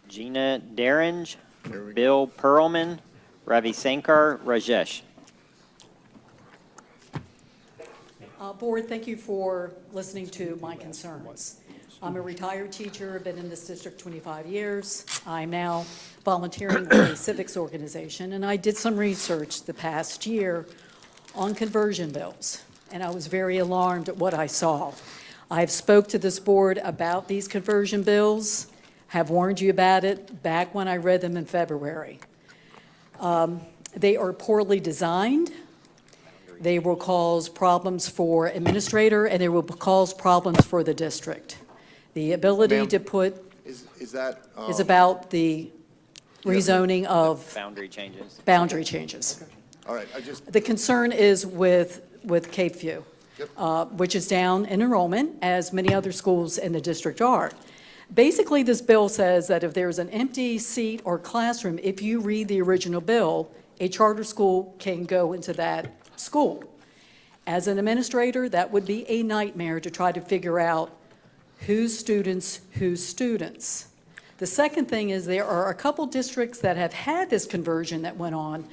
Gina Darange, There we go. Bill Pearlman, Ravi Sankar, Rajesh. Board, thank you for listening to my concerns. I'm a retired teacher, I've been in this district 25 years. I'm now volunteering with a civics organization, and I did some research the past year on conversion bills, and I was very alarmed at what I saw. I've spoke to this board about these conversion bills, have warned you about it back when I read them in February. They are poorly designed. They will cause problems for administrator, and they will cause problems for the district. The ability Ma'am, to put Is that? is about the rezoning of Boundary changes. boundary changes. All right, I just, The concern is with Cape View, Yep. which is down in enrollment, as many other schools in the district are. Basically, this bill says that if there's an empty seat or classroom, if you read the original bill, a charter school can go into that school. As an administrator, that would be a nightmare to try to figure out whose students. The second thing is there are a couple districts that have had this conversion that went on,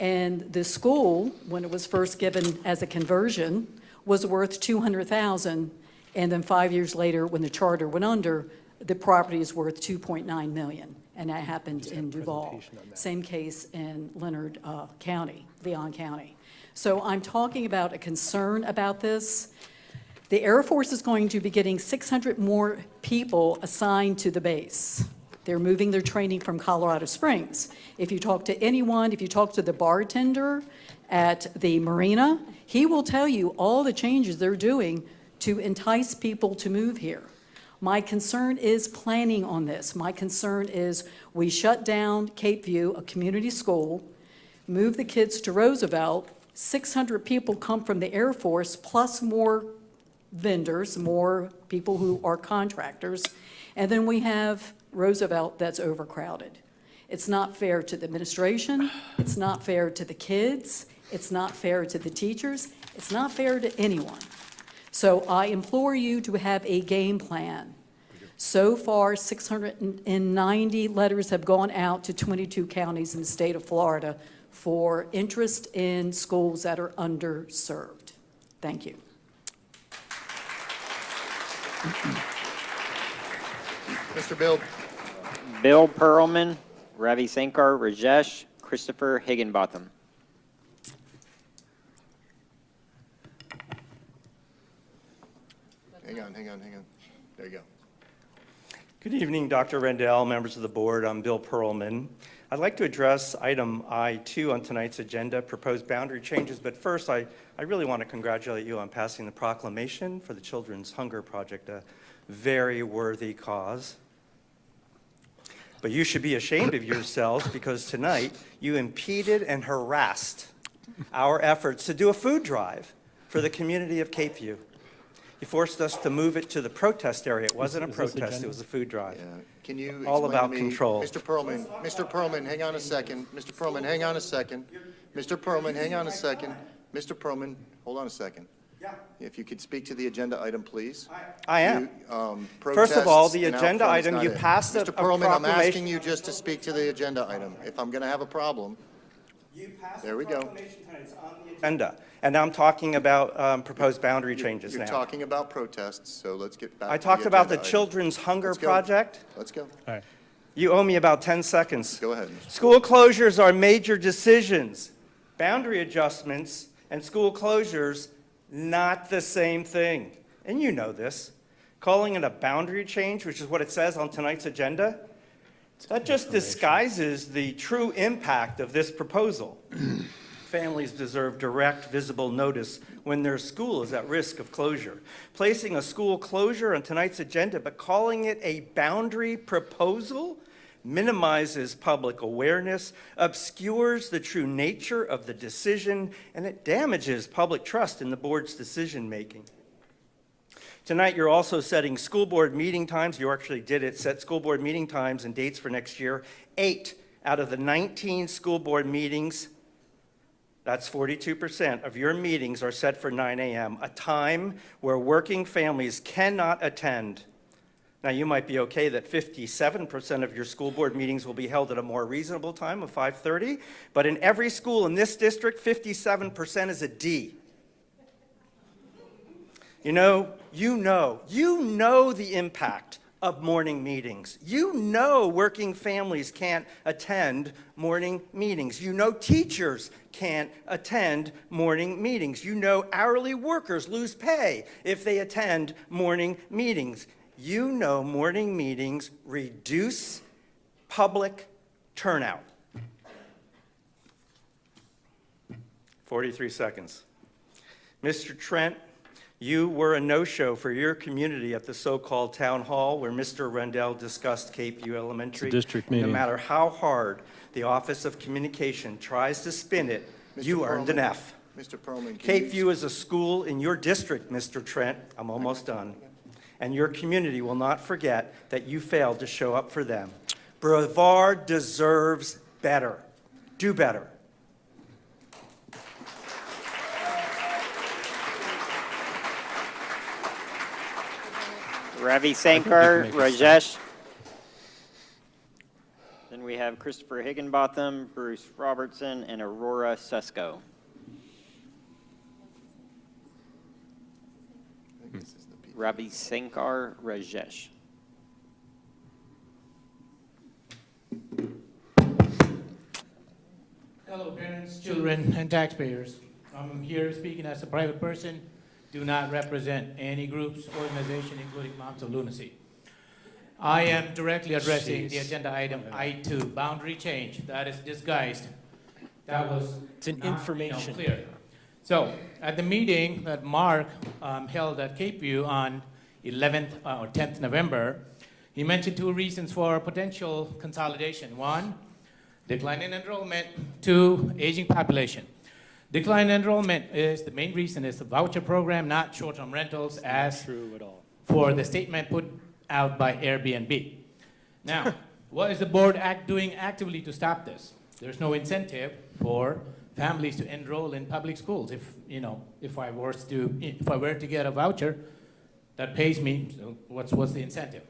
and the school, when it was first given as a conversion, was worth $200,000, and then 5 years later, when the charter went under, the property is worth $2.9 million, and that happened in Duval. Same case in Leonard County, Leon County. So I'm talking about a concern about this. The Air Force is going to be getting 600 more people assigned to the base. They're moving their training from Colorado Springs. If you talk to anyone, if you talk to the bartender at the marina, he will tell you all the changes they're doing to entice people to move here. My concern is planning on this. My concern is we shut down Cape View, a community school, move the kids to Roosevelt, 600 people come from the Air Force, plus more vendors, more people who are contractors, and then we have Roosevelt that's overcrowded. It's not fair to the administration, it's not fair to the kids, it's not fair to the teachers, it's not fair to anyone. So I implore you to have a game plan. So far, 690 letters have gone out to 22 counties in the state of Florida for interest in schools that are underserved. Thank you. Mr. Bill, Bill Pearlman, Ravi Sankar, Rajesh, Christopher Higginbotham. hang on. There you go. Good evening, Dr. Rendell, members of the board. I'm Bill Pearlman. I'd like to address item I-2 on tonight's agenda, proposed boundary changes. But first, I really want to congratulate you on passing the proclamation for the Children's Hunger Project, a very worthy cause. But you should be ashamed of yourselves because tonight you impeded and harassed our efforts to do a food drive for the community of Cape View. You forced us to move it to the protest area. It wasn't a protest, it was a food drive. Yeah. Can you All explain about to me- control. Mr. Perlman, hang on a second. Mr. Perlman, hang on a second. Mr. Perlman, hang on a second. Mr. Perlman, hold on a second. Yeah. If you could speak to the agenda item, please. I am. Protests First of all, the and out agenda front is item, not you it. passed a Mr. Perlman, I'm proclamation. asking you just to speak to the agenda item. If I'm going to have a problem, there we go. Agenda. And I'm talking about proposed boundary changes You're now. talking about protests, so let's get back to the I talked about the agenda item. Children's Hunger Let's go. Project. Let's go. All right. You owe me about 10 seconds. Go ahead. School closures are major decisions. Boundary adjustments and school closures, not the same thing. And you know this. Calling it a boundary change, which is what it says on tonight's agenda, That just disguises the true impact of this proposal. Families deserve direct, visible notice when their school is at risk of closure. Placing a school closure on tonight's agenda, but calling it a boundary proposal, minimizes public awareness, obscures the true nature of the decision, and it damages public trust in the board's decision-making. Tonight, you're also setting school board meeting times. You actually did it, set school board meeting times and dates for next year. 8 out of the 19 school board meetings, that's 42% of your meetings, are set for 9 a.m., a time where working families cannot attend. Now, you might be okay that 57% of your school board meetings will be held at a more reasonable time of 5:30, but in every school in this district, 57% is a D. You know the impact of morning meetings. You know working families can't attend morning meetings. You know teachers can't attend morning meetings. You know hourly workers lose pay if they attend morning meetings. You know morning meetings reduce public turnout. 43 seconds. Mr. Trent, you were a no-show for your community at the so-called town hall where Mr. Rendell discussed Cape View Elementary. It's a district meeting. No matter how hard the Office of Communication tries to spin it, you earned an F. Mr. Perlman, Cape View is a school in your district, Mr. Trent. I'm almost done. And your community will not forget that you failed to show up for them. Brevard deserves better. Do better. Ravi Sankar, Rajesh. Then we have Christopher Higginbotham, Bruce Robertson, and Aurora Sesko. Ravi Sankar, Rajesh. Hello, parents, children, and taxpayers. I'm here speaking as a private person, do not represent any groups, organization, including Moms of Lunacy. I am directly addressing the agenda item I2, boundary change. That is disguised. That was It's an not, information. clear. So, at the meeting that Mark held at Cape View on 11th or 10th November, he mentioned 2 reasons for potential consolidation. 1, decline in enrollment. 2, aging population. Decline in enrollment is, the main reason is the voucher program, not short-term rentals, as True at all. for the statement put out by Airbnb. Now, what is the board doing actively to stop this? There's no incentive for families to enroll in public schools. If I were to get a voucher that pays me, so what's the incentive?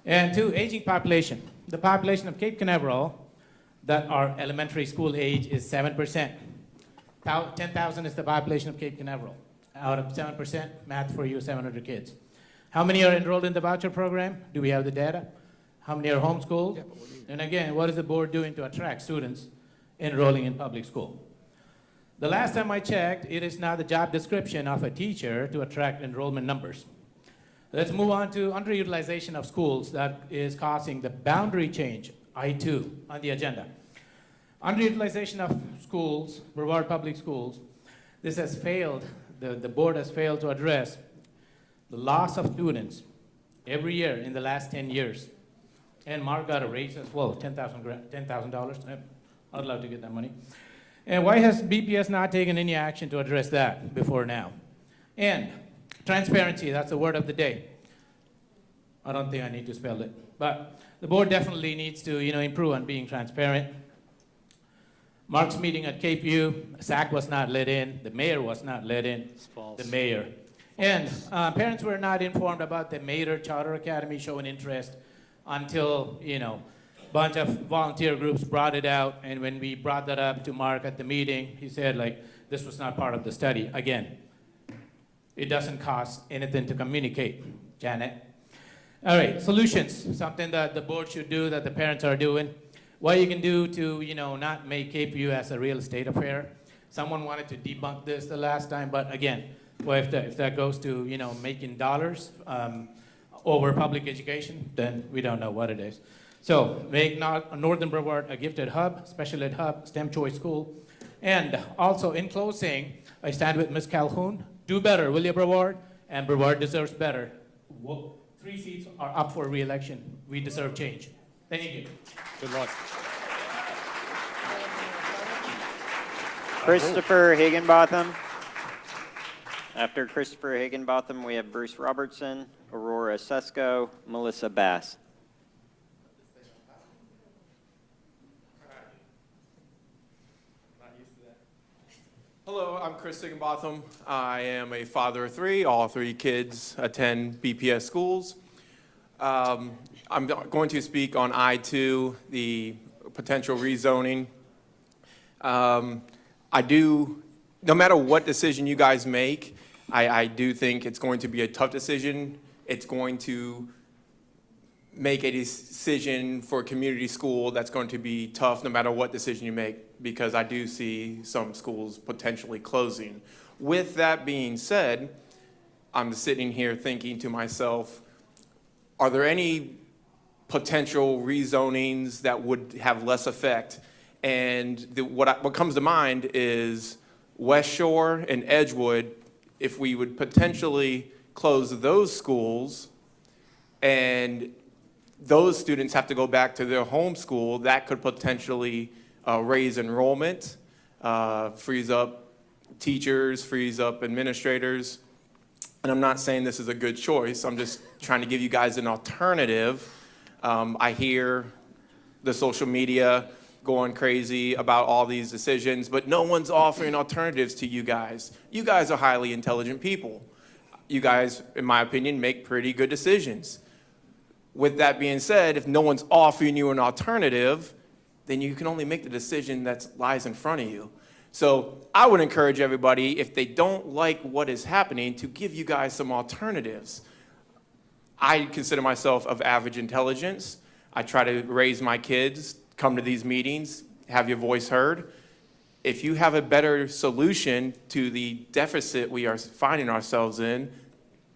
And 2, aging population. The population of Cape Canaveral that are elementary school age is 7%. 10,000 is the population of Cape Canaveral. Out of 7%, math for you, 700 kids. How many are enrolled in the voucher program? Do we have the data? How many are homeschooled? And again, what is the board doing to attract students enrolling in public school? The last time I checked, it is not the job description of a teacher to attract enrollment numbers. Let's move on to underutilization of schools that is causing the boundary change, I2, on the agenda. Underutilization of schools, Brevard Public Schools, this has failed, the board has failed to address the loss of students every year in the last 10 years. And Mark got a raise as well, $10,000. I'd love to get that money. And why has BPS not taken any action to address that before now? And transparency, that's the word of the day. I don't think I need to spell it, but the board definitely needs to, improve on being transparent. Mark's meeting at Cape View, SAC was not let in, the mayor was not let in, the mayor. And parents were not informed about the Mater Charter Academy showing interest until, a bunch of volunteer groups brought it out, and when we brought that up to Mark at the meeting, he said, this was not part of the study. Again, it doesn't cost anything to communicate, Janet. All right, solutions, something that the board should do that the parents are doing. What you can do to, not make Cape View as a real estate affair. Someone wanted to debunk this the last time, but again, well, if that goes to, making dollars over public education, then we don't know what it is. So make Northern Brevard a gifted hub, special ed hub, STEM choice school. And also in closing, I stand with Ms. Calhoun. Do better, will you, Brevard? And Brevard deserves better. 3 seats are up for re-election. We deserve change. Thank you. Good luck. Christopher Higginbotham. After Christopher Higginbotham, we have Bruce Robertson, Aurora Sesko, Melissa Bass. Hello, I'm Chris Higginbotham. I am a father of 3. All 3 kids attend BPS schools. I'm going to speak on I-2, the potential rezoning. No matter what decision you guys make, I do think it's going to be a tough decision. It's going to make a decision for a community school that's going to be tough no matter what decision you make, because I do see some schools potentially closing. With that being said, I'm sitting here thinking to myself, are there any potential rezonings that would have less effect? And what comes to mind is West Shore and Edgewood. If we would potentially close those schools and those students have to go back to their home school, that could potentially raise enrollment, frees up teachers, frees up administrators. And I'm not saying this is a good choice. I'm just trying to give you guys an alternative. I hear the social media going crazy about all these decisions, but no one's offering alternatives to you guys. You guys are highly intelligent people. You guys, in my opinion, make pretty good decisions. With that being said, if no one's offering you an alternative, then you can only make the decision that lies in front of you. So I would encourage everybody, if they don't like what is happening, to give you guys some alternatives. I consider myself of average intelligence. I try to raise my kids, come to these meetings, have your voice heard. If you have a better solution to the deficit we are finding ourselves in,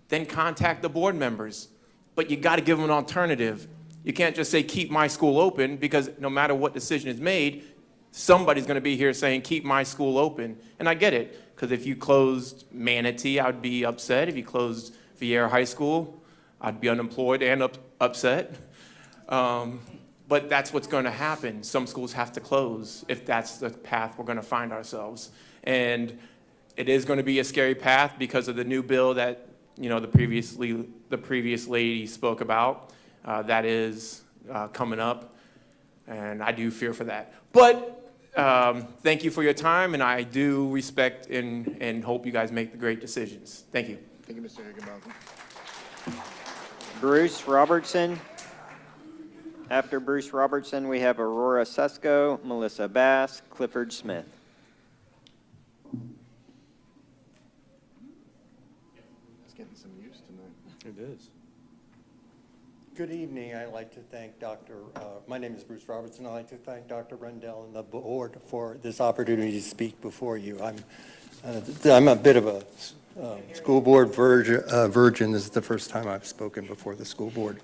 then contact the board members. But you got to give them an alternative. You can't just say, keep my school open, because no matter what decision is made, somebody's going to be here saying, keep my school open. And I get it, because if you closed Manatee, I'd be upset. If you closed Vieira High School, I'd be unemployed and upset. But that's what's going to happen. Some schools have to close if that's the path we're going to find ourselves. And it is going to be a scary path because of the new bill that the previous lady spoke about. That is coming up, and I do fear for that. But thank you for your time, and I do respect and hope you guys make the great decisions. Thank you. Thank you, Mr. Higginbotham. Bruce Robertson. After Bruce Robertson, we have Aurora Sesko, Melissa Bass, Clifford Smith. It's getting some use tonight. It is. Good evening. I'd like to thank my name is Bruce Robertson. I'd like to thank Dr. Rendell and the board for this opportunity to speak before you. I'm a bit of a school board virgin. This is the first time I've spoken before the school board.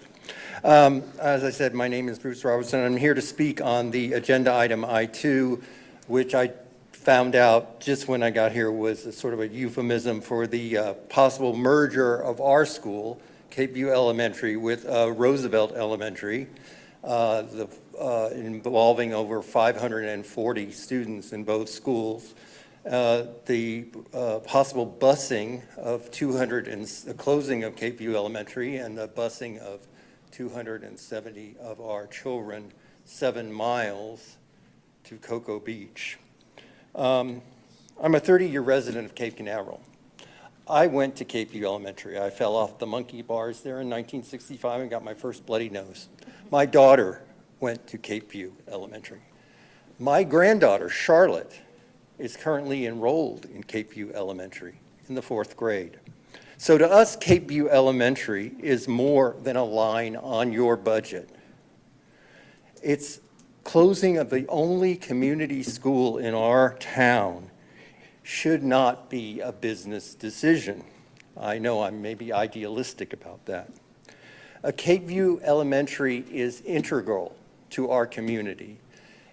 As I said, my name is Bruce Robertson. I'm here to speak on the agenda item I-2, which I found out just when I got here was a sort of a euphemism for the possible merger of our school, Cape View Elementary, with Roosevelt Elementary, involving over 540 students in both schools. The possible busing of the closing of Cape View Elementary and the busing of 270 of our children 7 miles to Cocoa Beach. I'm a 30-year resident of Cape Canaveral. I went to Cape View Elementary. I fell off the monkey bars there in 1965 and got my first bloody nose. My daughter went to Cape View Elementary. My granddaughter, Charlotte, is currently enrolled in Cape View Elementary in the 4th grade. So to us, Cape View Elementary is more than a line on your budget. It's closing of the only community school in our town should not be a business decision. I know I'm maybe idealistic about that. Cape View Elementary is integral to our community.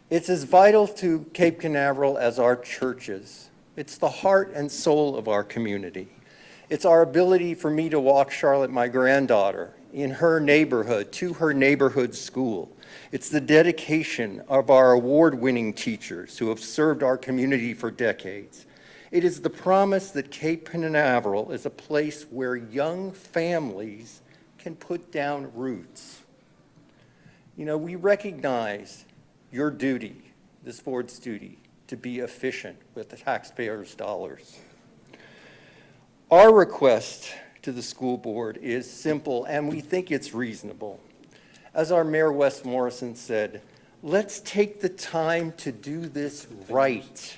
It's as vital to Cape Canaveral as our churches. It's the heart and soul of our community. It's our ability for me to walk Charlotte, my granddaughter, in her neighborhood to her neighborhood school. It's the dedication of our award-winning teachers who have served our community for decades. It is the promise that Cape Canaveral is a place where young families can put down roots. You know, we recognize your duty, this board's duty, to be efficient with the taxpayers' dollars. Our request to the school board is simple, and we think it's reasonable. As our Mayor Wes Morrison said, let's take the time to do this right.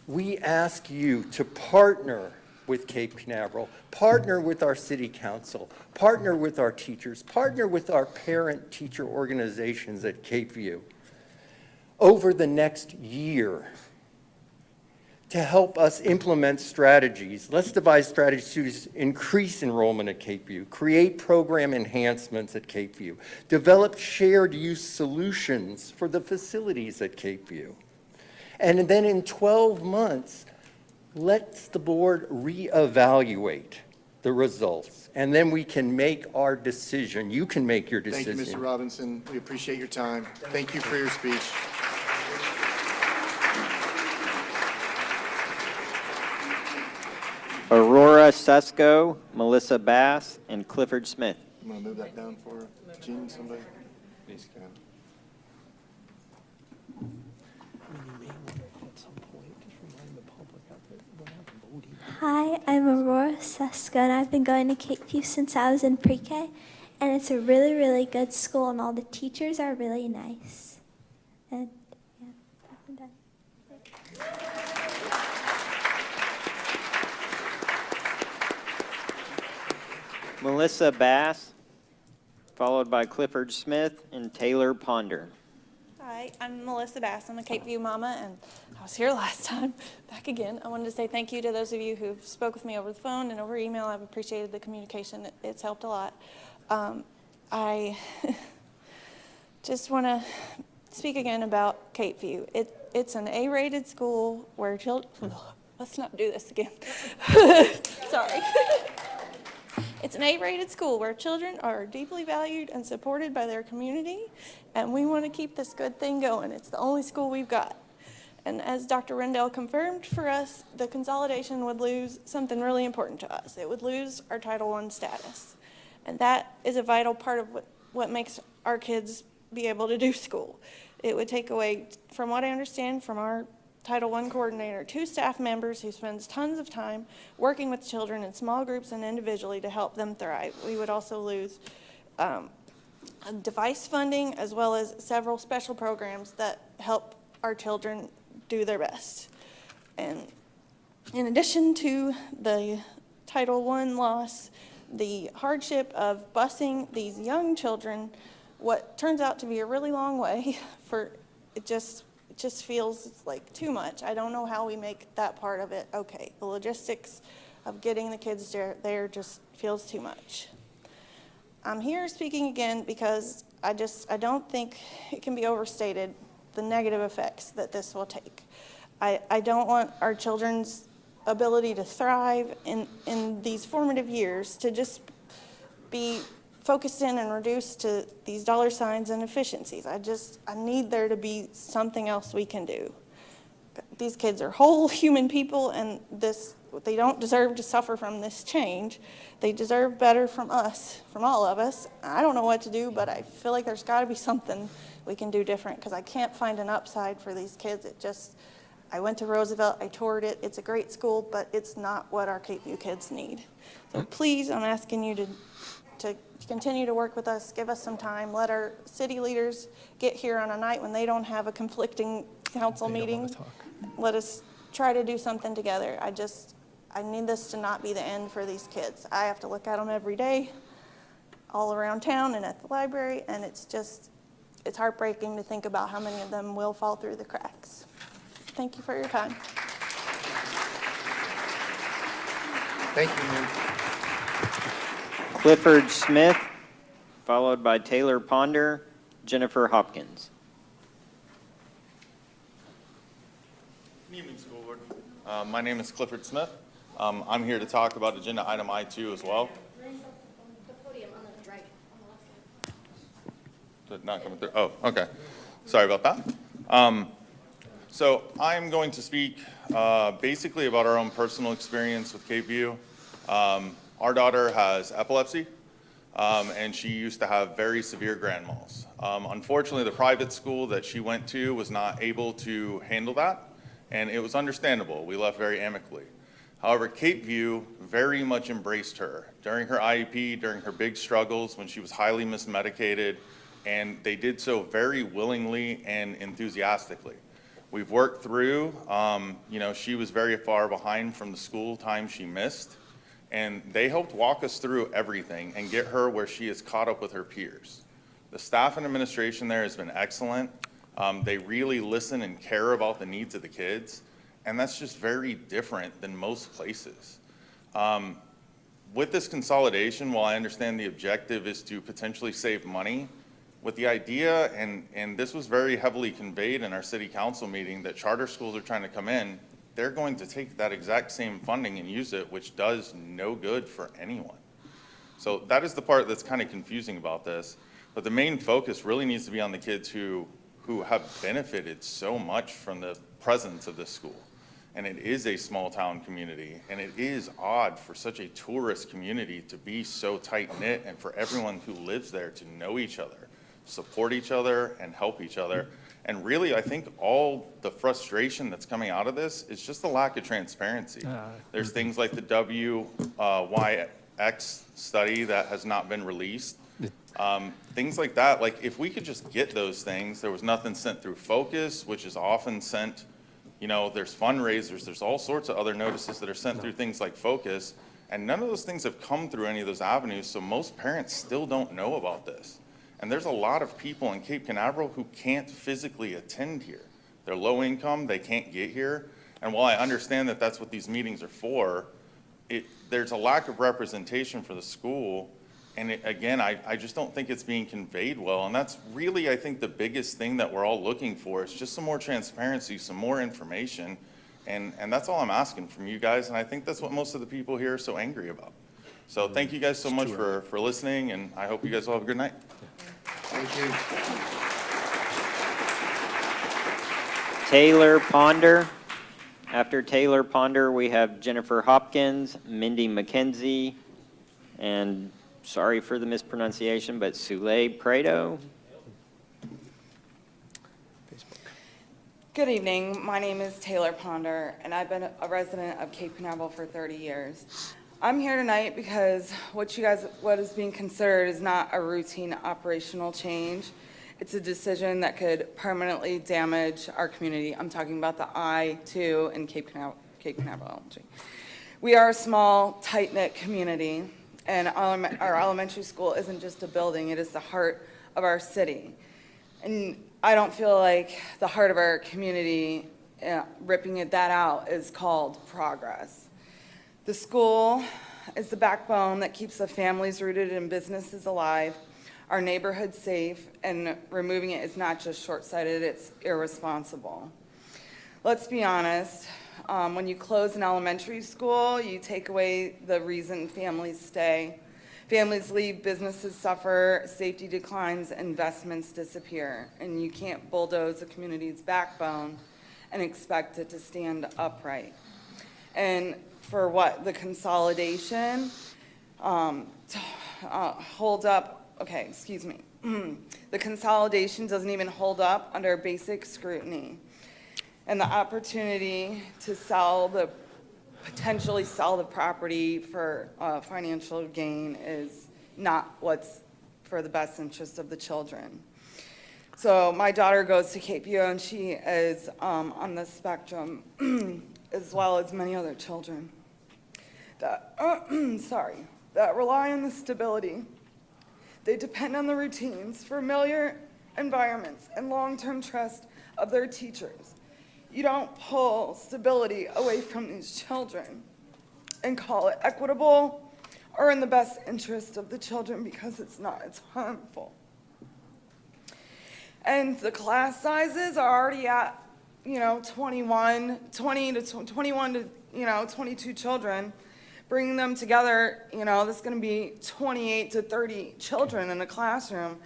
We ask you to partner with Cape Canaveral, partner with our city council, partner with our teachers, partner with our parent-teacher organizations at Cape View over the next year to help us implement strategies. Let's devise strategies to increase enrollment at Cape View, create program enhancements at Cape View, develop shared use solutions for the facilities at Cape View. And then in 12 months, let's the board reevaluate the results, and then we can make our decision. You can make your decision. Thank you, Mr. Robinson. We appreciate your time. Thank you for your speech. Aurora Susko, Melissa Bass, and Clifford Smith. I'm going to move that down for Gene, somebody? Hi, I'm Aurora Suska, and I've been going to Cape View since I was in pre-K, and it's a really, really good school, and all the teachers are really nice. And yeah, I'm done. Melissa Bass, followed by Clifford Smith and Taylor Ponder. Hi, I'm Melissa Bass. I'm a Cape View mama, and I was here last time. Back again. I wanted to say thank you to those of you who spoke with me over the phone and over email. I've appreciated the communication. It's helped a lot. I just want to speak again about Cape View. It's an A-rated school where children... Let's not do this again. Sorry. It's an A-rated school where children are deeply valued and supported by their community, and we want to keep this good thing going. It's the only school we've got. And as Dr. Rendell confirmed for us, the consolidation would lose something really important to us. It would lose our Title I status. And that is a vital part of what makes our kids be able to do school. It would take away, from what I understand, from our Title I coordinator, 2 staff members who spends tons of time working with children in small groups and individually to help them thrive. We would also lose device funding as well as several special programs that help our children do their best. And in addition to the Title I loss, the hardship of busing these young children, what turns out to be a really long way for it just feels like too much. I don't know how we make that part of it okay. The logistics of getting the kids there just feels too much. I'm here speaking again because I don't think it can be overstated the negative effects that this will take. I don't want our children's ability to thrive in these formative years to just be focused in and reduced to these dollar signs and efficiencies. I need there to be something else we can do. These kids are whole human people, and they don't deserve to suffer from this change. They deserve better from us, from all of us. I don't know what to do, but I feel like there's got to be something we can do different, because I can't find an upside for these kids. I went to Roosevelt, I toured it. It's a great school, but it's not what our Cape View kids need. So please, I'm asking you to continue to work with us, give us some time, let our city leaders get here on a night when they don't have a conflicting council meeting. Let us try to do something together. I need this to not be the end for these kids. I have to look at them every day, all around town and at the library, and it's heartbreaking to think about how many of them will fall through the cracks. Thank you for your time. Thank you, ma'am. Clifford Smith, followed by Taylor Ponder, Jennifer Hopkins. Good evening, School Board. My name is Clifford Smith. I'm here to talk about agenda item I2 as well. Is it not coming through? Oh, okay. Sorry about that. So I'm going to speak basically about our own personal experience with Cape View. Our daughter has epilepsy, and she used to have very severe grand mal. Unfortunately, the private school that she went to was not able to handle that, and it was understandable. We left very amicably. However, Cape View very much embraced her during her IEP, during her big struggles when she was highly mismedicated, and they did so very willingly and enthusiastically. We've worked through, she was very far behind from the school time she missed, and they helped walk us through everything and get her where she is caught up with her peers. The staff and administration there has been excellent. They really listen and care about the needs of the kids, and that's just very different than most places. With this consolidation, while I understand the objective is to potentially save money, with the idea, and this was very heavily conveyed in our city council meeting, that charter schools are trying to come in, they're going to take that exact same funding and use it, which does no good for anyone. So that is the part that's kind of confusing about this. But the main focus really needs to be on the kids who have benefited so much from the presence of this school. And it is a small town community, and it is odd for such a tourist community to be so tight knit and for everyone who lives there to know each other, support each other, and help each other. And really, I think all the frustration that's coming out of this is just the lack of transparency. There's things like the WYX study that has not been released. Things like that, like if we could just get those things, there was nothing sent through Focus, which is often sent, there's fundraisers, there's all sorts of other notices that are sent through things like Focus, and none of those things have come through any of those avenues, so most parents still don't know about this. And there's a lot of people in Cape Canaveral who can't physically attend here. They're low income, they can't get here. And while I understand that that's what these meetings are for, there's a lack of representation for the school. And again, I just don't think it's being conveyed well. And that's really, I think, the biggest thing that we're all looking for is just some more transparency, some more information. And that's all I'm asking from you guys. And I think that's what most of the people here are so angry about. So thank you guys so much for listening, and I hope you guys all have a good night. Thank you. Taylor Ponder. After Taylor Ponder, we have Jennifer Hopkins, Mindy McKenzie, and sorry for the mispronunciation, but Sule Prado. Good evening. My name is Taylor Ponder, and I've been a resident of Cape Canaveral for 30 years. I'm here tonight because what is being considered is not a routine operational change. It's a decision that could permanently damage our community. I'm talking about the I-2 in Cape Canaveral Elementary. We are a small, tight-knit community, and our elementary school isn't just a building, it is the heart of our city. And I don't feel like the heart of our community, ripping that out, is called progress. The school is the backbone that keeps the families rooted and businesses alive, our neighborhoods safe, and removing it is not just short-sighted, it's irresponsible. Let's be honest, when you close an elementary school, you take away the reason families stay. Families leave, businesses suffer, safety declines, investments disappear, and you can't bulldoze a community's backbone and expect it to stand upright. And for what? The consolidation to hold up, okay, excuse me. The consolidation doesn't even hold up under basic scrutiny. And the opportunity to potentially sell the property for financial gain is not what's for the best interest of the children. So my daughter goes to Cape View, and she is on the spectrum, as well as many other children that, that rely on the stability. They depend on the routines, familiar environments, and long-term trust of their teachers. You don't pull stability away from these children and call it equitable or in the best interest of the children because it's not, it's harmful. And the class sizes are already at, 21 to, 22 children. Bringing them together, there's going to be 28 to 30 children in a classroom.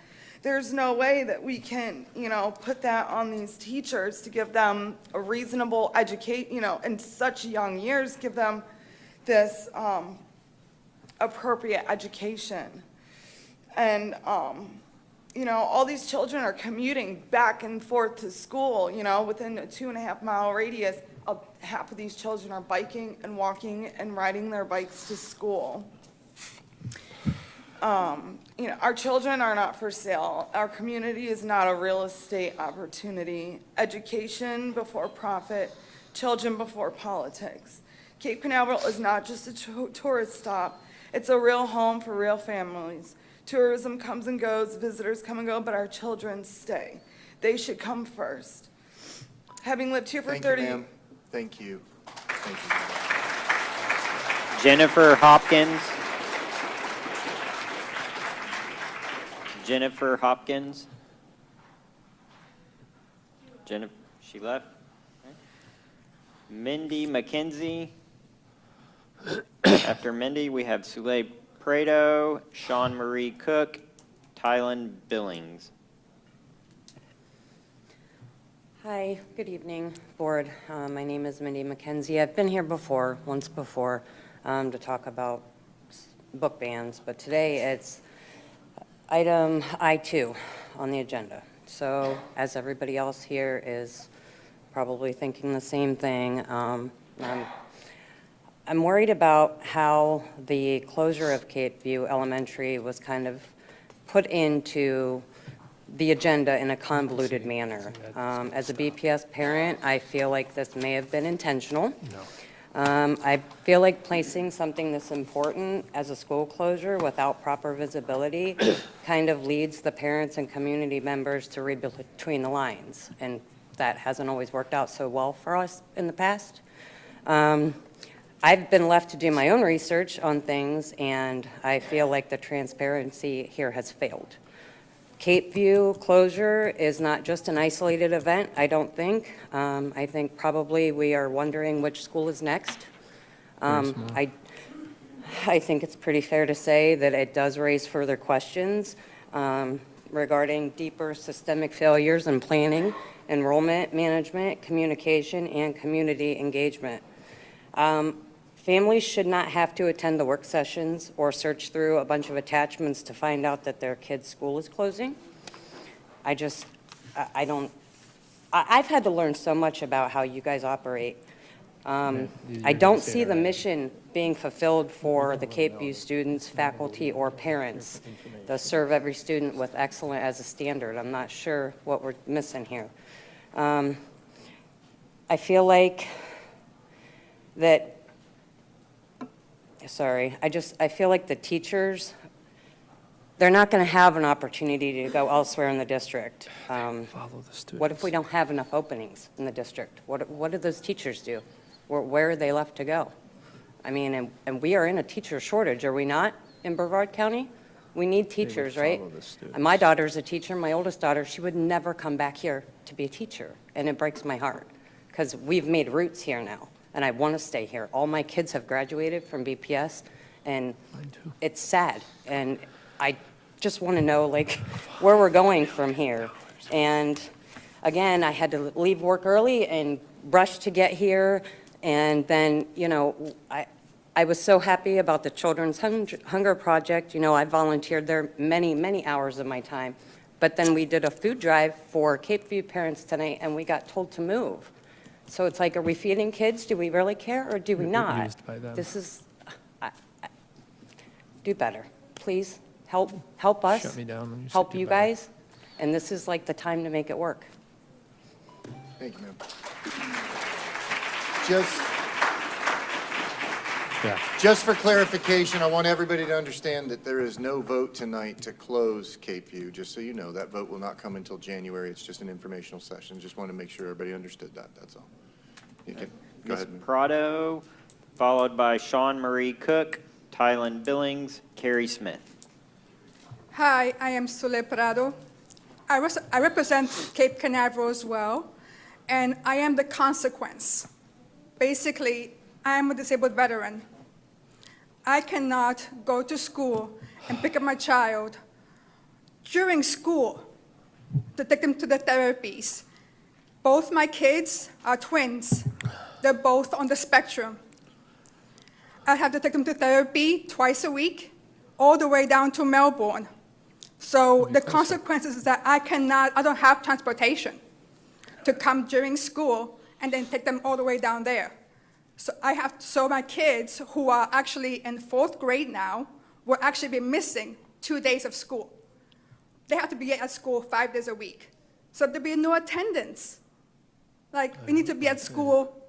There's no way that we can, put that on these teachers to give them a reasonable in such young years, give them this appropriate education. And, all these children are commuting back and forth to school, within a 2.5-mile radius. Half of these children are biking and walking and riding their bikes to school. Our children are not for sale. Our community is not a real estate opportunity. Education before profit, children before politics. Cape Canaveral is not just a tourist stop. It's a real home for real families. Tourism comes and goes, visitors come and go, but our children stay. They should come first. Having lived here for 30 years. Thank you. Thank you. Jennifer Hopkins. Jennifer Hopkins. Jennifer, she left. Okay. Mindy McKenzie. After Mindy, we have Sule Prado, Sean Marie Cook, Tylen Billings. Hi, good evening, board. My name is Mindy McKenzie. I've been here once before, to talk about book bans, but today it's item I2 on the agenda. So as everybody else here is probably thinking the same thing, I'm worried about how the closure of Cape View Elementary was kind of put into the agenda in a convoluted manner. As a BPS parent, I feel like this may have been intentional. I feel like placing something this important as a school closure without proper visibility kind of leads the parents and community members to read between the lines, and that hasn't always worked out so well for us in the past. I've been left to do my own research on things, and I feel like the transparency here has failed. Cape View closure is not just an isolated event, I don't think. I think probably we are wondering which school is next. I think it's pretty fair to say that it does raise further questions regarding deeper systemic failures in planning, enrollment management, communication, and community engagement. Families should not have to attend the work sessions or search through a bunch of attachments to find out that their kid's school is closing. I've had to learn so much about how you guys operate. I don't see the mission being fulfilled for the Cape View students, faculty, or parents to serve every student with excellent as a standard. I'm not sure what we're missing here. I feel like that I feel like the teachers, they're not going to have an opportunity to go elsewhere in the district. What if we don't have enough openings in the district? What do those teachers do? Where are they left to go? I mean, and we are in a teacher shortage, are we not, in Brevard County? We need teachers, right? And my daughter's a teacher. My oldest daughter, she would never come back here to be a teacher, and it breaks my heart because we've made roots here now. And I want to stay here. All my kids have graduated from BPS, and it's sad. And I just want to know, like, where we're going from here. And again, I had to leave work early and rush to get here. And then, I was so happy about the Children's Hunger Project. I volunteered there many, many hours of my time. But then we did a food drive for Cape View parents tonight, and we got told to move. So it's like, are we feeding kids? Do we really care, or do we not? This is, do better. Please, help us. Shut me down when you help say you do better. guys, and this is like the time to make it work. Thank you, ma'am. Just for clarification, I want everybody to understand that there is no vote tonight to close Cape View, just so you know. That vote will not come until January. It's just an informational session. Just want to make sure everybody understood that, that's all. You can, go Ms. ahead. Prado, followed by Sean Marie Cook, Tylen Billings, Carrie Smith. Hi, I am Sule Prado. I represent Cape Canaveral as well, and I am the consequence. Basically, I am a disabled veteran. I cannot go to school and pick up my child during school to take them to the therapies. Both my kids are twins. They're both on the spectrum. I have to take them to therapy twice a week, all the way down to Melbourne. So the consequences is that I don't have transportation to come during school and then take them all the way down there. So my kids, who are actually in 4th grade now, will actually be missing 2 days of school. They have to be at school 5 days a week. So there'll be no attendance. Like, we need to be at school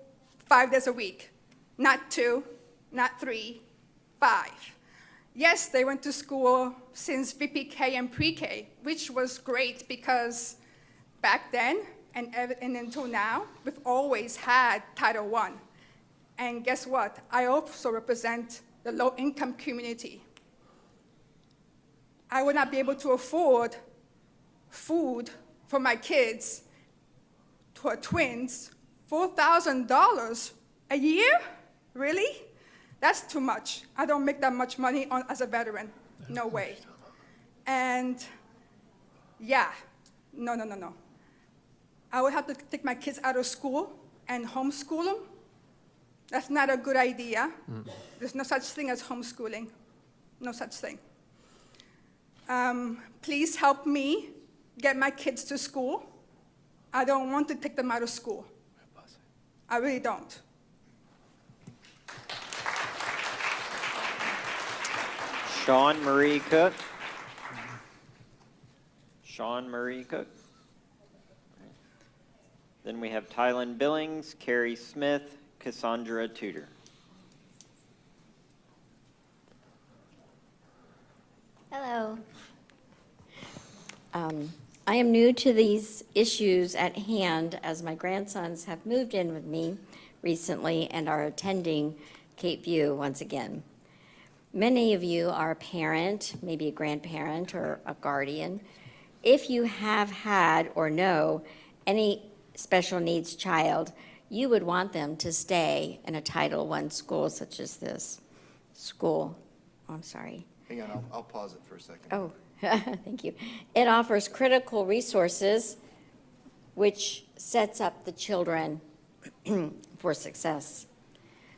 5 days a week, not 2, not 3, 5. Yes, they went to school since VPK and pre-K, which was great because back then and until now, we've always had Title I. And guess what? I also represent the low-income community. I would not be able to afford food for my kids, who are twins, $4,000 a year? Really? That's too much. I don't make that much money as a veteran. No way. And yeah, no. I would have to take my kids out of school and homeschool them. That's not a good idea. There's no such thing as homeschooling. No such thing. Please help me get my kids to school. I don't want to take them out of school. I really don't. Sean Marie Cook. Sean Marie Cook. Then we have Tylen Billings, Carrie Smith, Cassandra Tudor. Hello. I am new to these issues at hand as my grandsons have moved in with me recently and are attending Cape View once again. Many of you are a parent, maybe a grandparent or a guardian. If you have had or know any special needs child, you would want them to stay in a Title I school such as this school. Oh, I'm sorry. Hang on, I'll pause it for a second. Oh, thank you. It offers critical resources which sets up the children for success.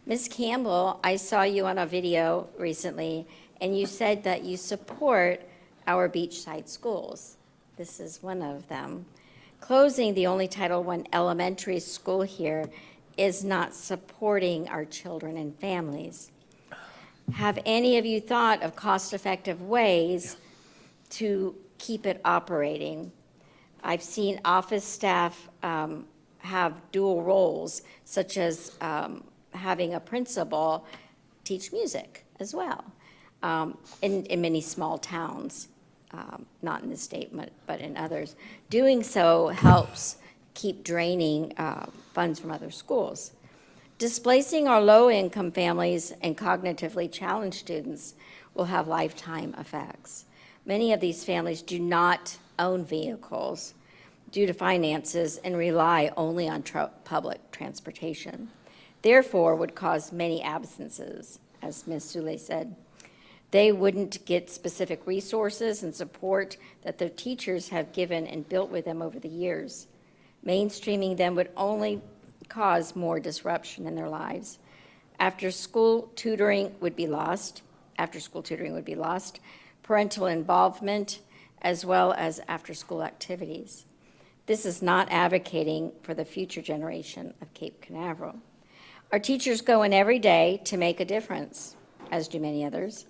Ms. Campbell, I saw you on a video recently, and you said that you support our beachside schools. This is one of them. Closing the only Title I elementary school here is not supporting our children and families. Have any of you thought of cost-effective ways to keep it operating? I've seen office staff have dual roles, such as having a principal teach music as well in many small towns, not in the state, but in others. Doing so helps keep draining funds from other schools. Displacing our low-income families and cognitively challenged students will have lifetime effects. Many of these families do not own vehicles due to finances and rely only on public transportation. Therefore, would cause many absences, as Ms. Sule said. They wouldn't get specific resources and support that their teachers have given and built with them over the years. Mainstreaming them would only cause more disruption in their lives. After-school tutoring would be lost. Parental involvement, as well as after-school activities. This is not advocating for the future generation of Cape Canaveral. Our teachers go in every day to make a difference, as do many others.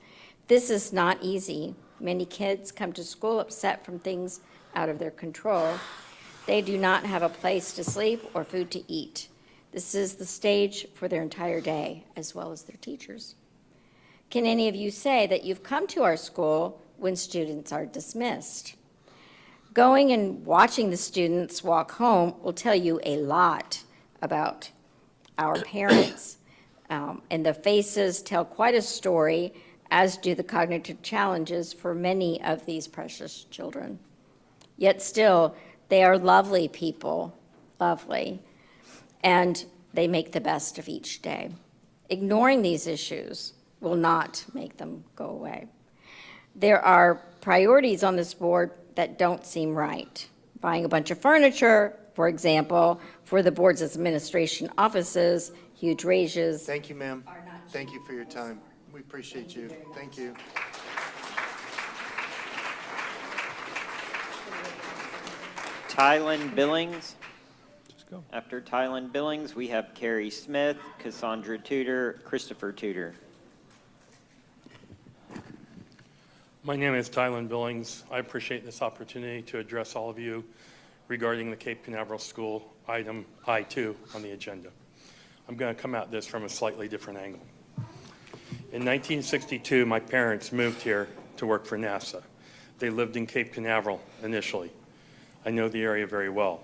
This is not easy. Many kids come to school upset from things out of their control. They do not have a place to sleep or food to eat. This is the stage for their entire day, as well as their teachers. Can any of you say that you've come to our school when students are dismissed? Going and watching the students walk home will tell you a lot about our parents, and the faces tell quite a story as do the cognitive challenges for many of these precious children. Yet still, they are lovely people, lovely, and they make the best of each day. Ignoring these issues will not make them go away. There are priorities on this board that don't seem right. Buying a bunch of furniture, for example, for the board's administration offices, huge raises. Thank you, ma'am. Thank you for your time. We appreciate you. Thank you. Tylen Billings. After Tylen Billings, we have Carrie Smith, Cassandra Tudor, Christopher Tudor. My name is Tylen Billings. I appreciate this opportunity to address all of you regarding the Cape Canaveral School item I-2 on the agenda. I'm going to come at this from a slightly different angle. In 1962, my parents moved here to work for NASA. They lived in Cape Canaveral initially. I know the area very well.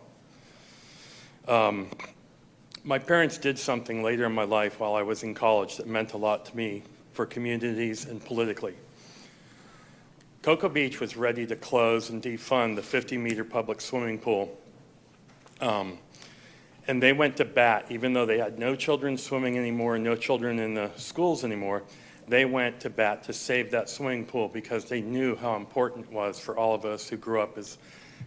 My parents did something later in my life while I was in college that meant a lot to me for communities and politically. Cocoa Beach was ready to close and defund the 50-meter public swimming pool. And they went to bat, even though they had no children swimming anymore, no children in the schools anymore, they went to bat to save that swimming pool because they knew how important it was for all of us who grew up as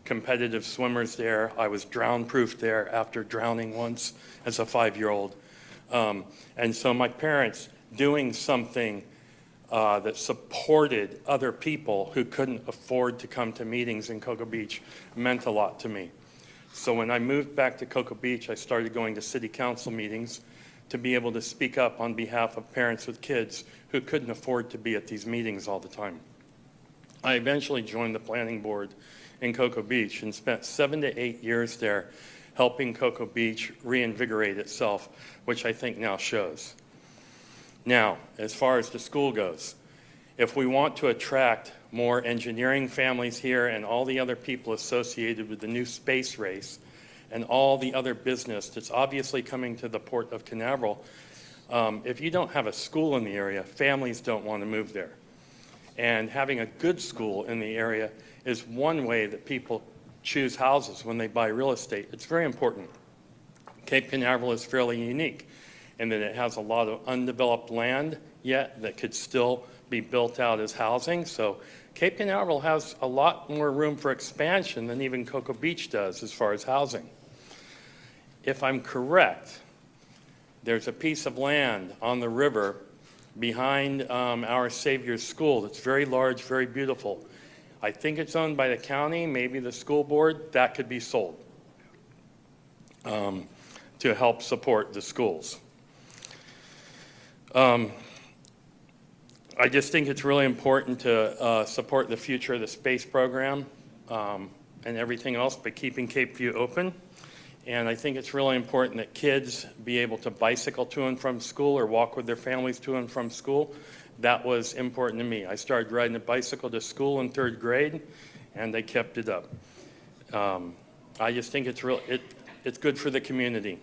competitive swimmers there. I was drown-proof there after drowning once as a 5-year-old. And so my parents doing something that supported other people who couldn't afford to come to meetings in Cocoa Beach meant a lot to me. So when I moved back to Cocoa Beach, I started going to city council meetings to be able to speak up on behalf of parents with kids who couldn't afford to be at these meetings all the time. I eventually joined the planning board in Cocoa Beach and spent 7 to 8 years there helping Cocoa Beach reinvigorate itself, which I think now shows. Now, as far as the school goes, if we want to attract more engineering families here and all the other people associated with the new space race and all the other business that's obviously coming to the Port of Canaveral, if you don't have a school in the area, families don't want to move there. And having a good school in the area is one way that people choose houses when they buy real estate. It's very important. Cape Canaveral is fairly unique in that it has a lot of undeveloped land yet that could still be built out as housing. So Cape Canaveral has a lot more room for expansion than even Cocoa Beach does as far as housing. If I'm correct, there's a piece of land on the river behind Our Savior's School that's very large, very beautiful. I think it's owned by the county, maybe the school board. That could be sold to help support the schools. I just think it's really important to support the future of the space program and everything else, but keeping Cape View open. And I think it's really important that kids be able to bicycle to and from school or walk with their families to and from school. That was important to me. I started riding a bicycle to school in 3rd grade, and they kept it up. I just think it's good for the community.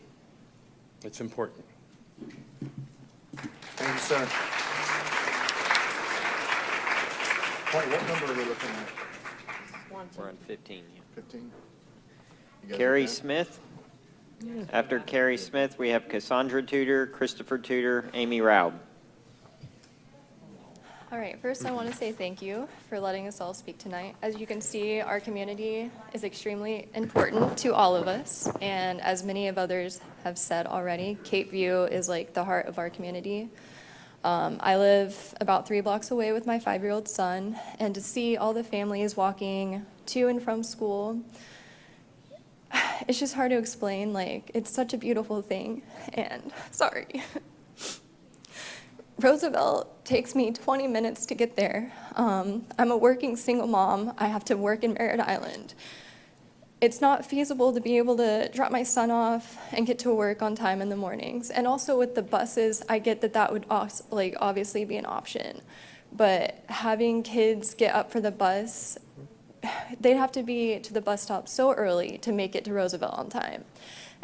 It's important. Thank you, sir. What number are we looking at? We're on 15. 15? Carrie Smith. After Carrie Smith, we have Cassandra Tudor, Christopher Tudor, Amy Raub. All right, first I want to say thank you for letting us all speak tonight. As you can see, our community is extremely important to all of us, and as many of others have said already, Cape View is like the heart of our community. I live about 3 blocks away with my 5-year-old son, and to see all the families walking to and from school, it's just hard to explain. Like, it's such a beautiful thing, and sorry. Roosevelt takes me 20 minutes to get there. I'm a working single mom. I have to work in Merritt Island. It's not feasible to be able to drop my son off and get to work on time in the mornings. And also with the buses, I get that that would obviously be an option. But having kids get up for the bus, they'd have to be to the bus stop so early to make it to Roosevelt on time.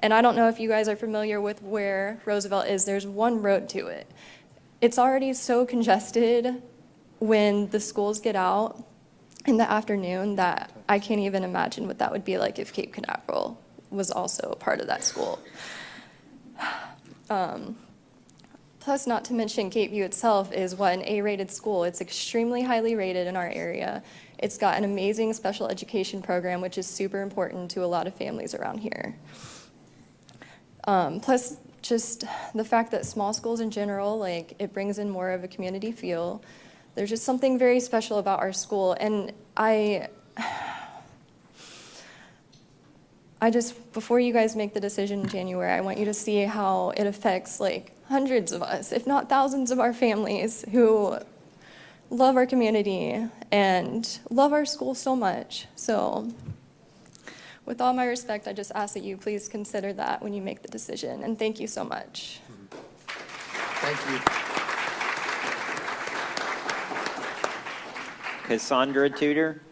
And I don't know if you guys are familiar with where Roosevelt is. There's one road to it. It's already so congested when the schools get out in the afternoon, that I can't even imagine what that would be like if Cape Canaveral was also a part of that school. Plus, not to mention, Cape View itself is an A-rated school. It's extremely highly rated in our area. It's got an amazing special education program, which is super important to a lot of families around here. Plus, just the fact that small schools in general, like, it brings in more of a community feel. There's just something very special about our school, and I just, before you guys make the decision in January, I want you to see how it affects, like, hundreds of us, if not thousands of our families who love our community and love our school so much. So with all my respect, I just ask that you please consider that when you make the decision, and thank you so much. Thank you. Cassandra Tudor.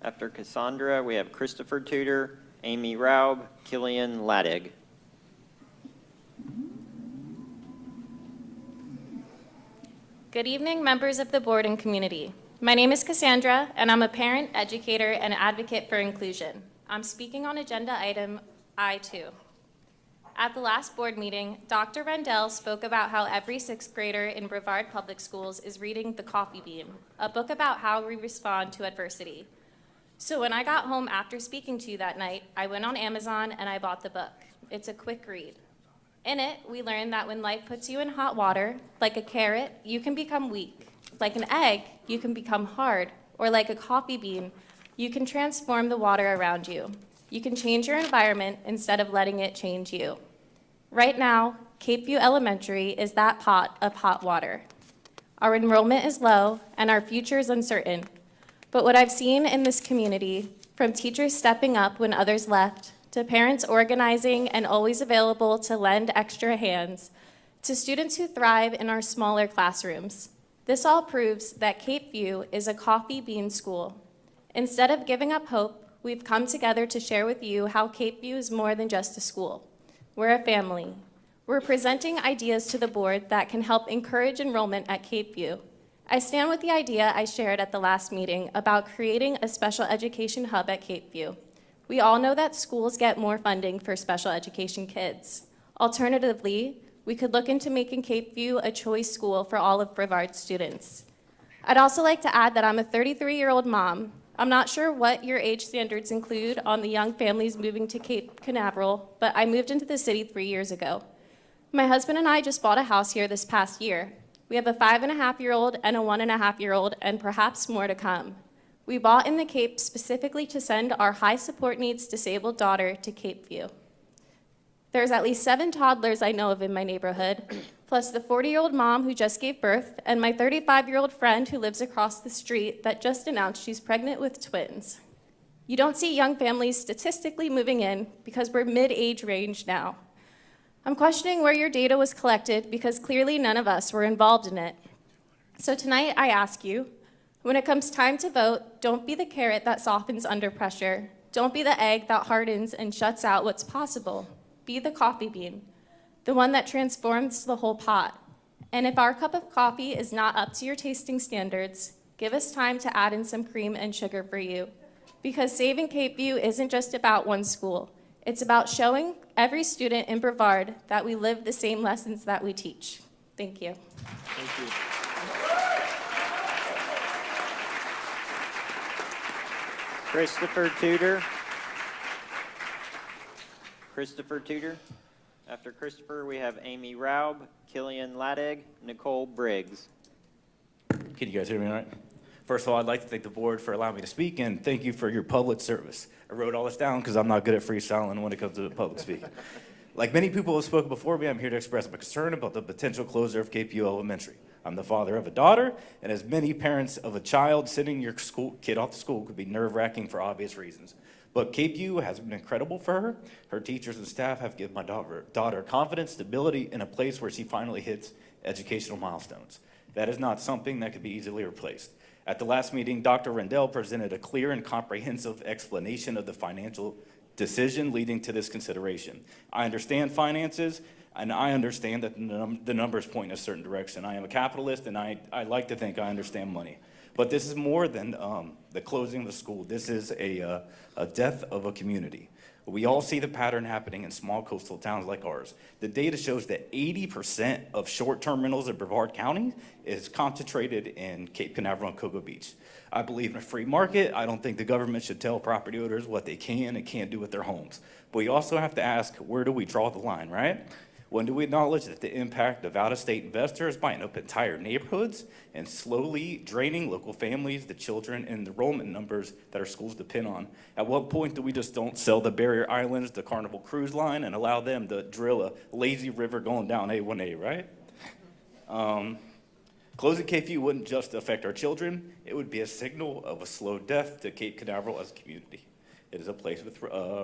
After Cassandra, we have Christopher Tudor, Amy Raub, Killian Laddig. Good evening, members of the board and community. My name is Cassandra, and I'm a parent, educator, and advocate for inclusion. I'm speaking on agenda item I2. At the last board meeting, Dr. Rendell spoke about how every sixth grader in Brevard Public Schools is reading The Coffee Bean, a book about how we respond to adversity. So when I got home after speaking to you that night, I went on Amazon and I bought the book. It's a quick read. In it, we learn that when life puts you in hot water, like a carrot, you can become weak. Like an egg, you can become hard. Or like a coffee bean, you can transform the water around you. You can change your environment instead of letting it change you. Right now, Cape View Elementary is that pot of hot water. Our enrollment is low and our future is uncertain. But what I've seen in this community, from teachers stepping up when others left, to parents organizing and always available to lend extra hands, to students who thrive in our smaller classrooms. This all proves that Cape View is a coffee bean school. Instead of giving up hope, we've come together to share with you how Cape View is more than just a school. We're a family. We're presenting ideas to the board that can help encourage enrollment at Cape View. I stand with the idea I shared at the last meeting about creating a special education hub at Cape View. We all know that schools get more funding for special education kids. Alternatively, we could look into making Cape View a choice school for all of Brevard students. I'd also like to add that I'm a 33-year-old mom. I'm not sure what your age standards include on the young families moving to Cape Canaveral, but I moved into the city 3 years ago. My husband and I just bought a house here this past year. We have a 5.5-year-old and a 1.5-year-old, and perhaps more to come. We bought in the Cape specifically to send our high support needs disabled daughter to Cape View. There's at least 7 toddlers I know of in my neighborhood, plus the 40-year-old mom who just gave birth, and my 35-year-old friend who lives across the street that just announced she's pregnant with twins. You don't see young families statistically moving in because we're mid-age range now. I'm questioning where your data was collected because clearly none of us were involved in it. So tonight I ask you, when it comes time to vote, don't be the carrot that softens under pressure. Don't be the egg that hardens and shuts out what's possible. Be the coffee bean, the one that transforms the whole pot. And if our cup of coffee is not up to your tasting standards, give us time to add in some cream and sugar for you. Because saving Cape View isn't just about one school. It's about showing every student in Brevard that we live the same lessons that we teach. Thank you. Thank you. Christopher Tudor. Christopher Tudor. After Christopher, we have Amy Raub, Killian Laddig, Nicole Briggs. Can you guys hear me all right? First of all, I'd like to thank the board for allowing me to speak, and thank you for your public service. I wrote all this down because I'm not good at freestyling when it comes to public speaking. Like many people who have spoken before me, I'm here to express my concern about the potential closure of Cape View Elementary. I'm the father of a daughter, and as many parents of a child, sending your kid off to school could be nerve-wracking for obvious reasons. But Cape View has been incredible for her. Her teachers and staff have given my daughter confidence, stability, and a place where she finally hits educational milestones. That is not something that could be easily replaced. At the last meeting, Dr. Rendell presented a clear and comprehensive explanation of the financial decision leading to this consideration. I understand finances, And I understand that the numbers point in a certain direction. I am a capitalist, and I like to think I understand money. But this is more than the closing of the school. This is a death of a community. We all see the pattern happening in small coastal towns like ours. The data shows that 80% of short-term rentals in Brevard County is concentrated in Cape Canaveral and Cocoa Beach. I believe in a free market. I don't think the government should tell property owners what they can and can't do with their homes. But we also have to ask, where do we draw the line, right? When do we acknowledge that the impact of out-of-state investors buying up entire neighborhoods and slowly draining local families, the children, and the enrollment numbers that our schools depend on? At what point do we just don't sell the barrier islands to Carnival Cruise Line and allow them to drill a lazy river going down A1A, right? Closing KFU wouldn't just affect our children. It would be a signal of a slow death to Cape Canaveral as a community. It is a place with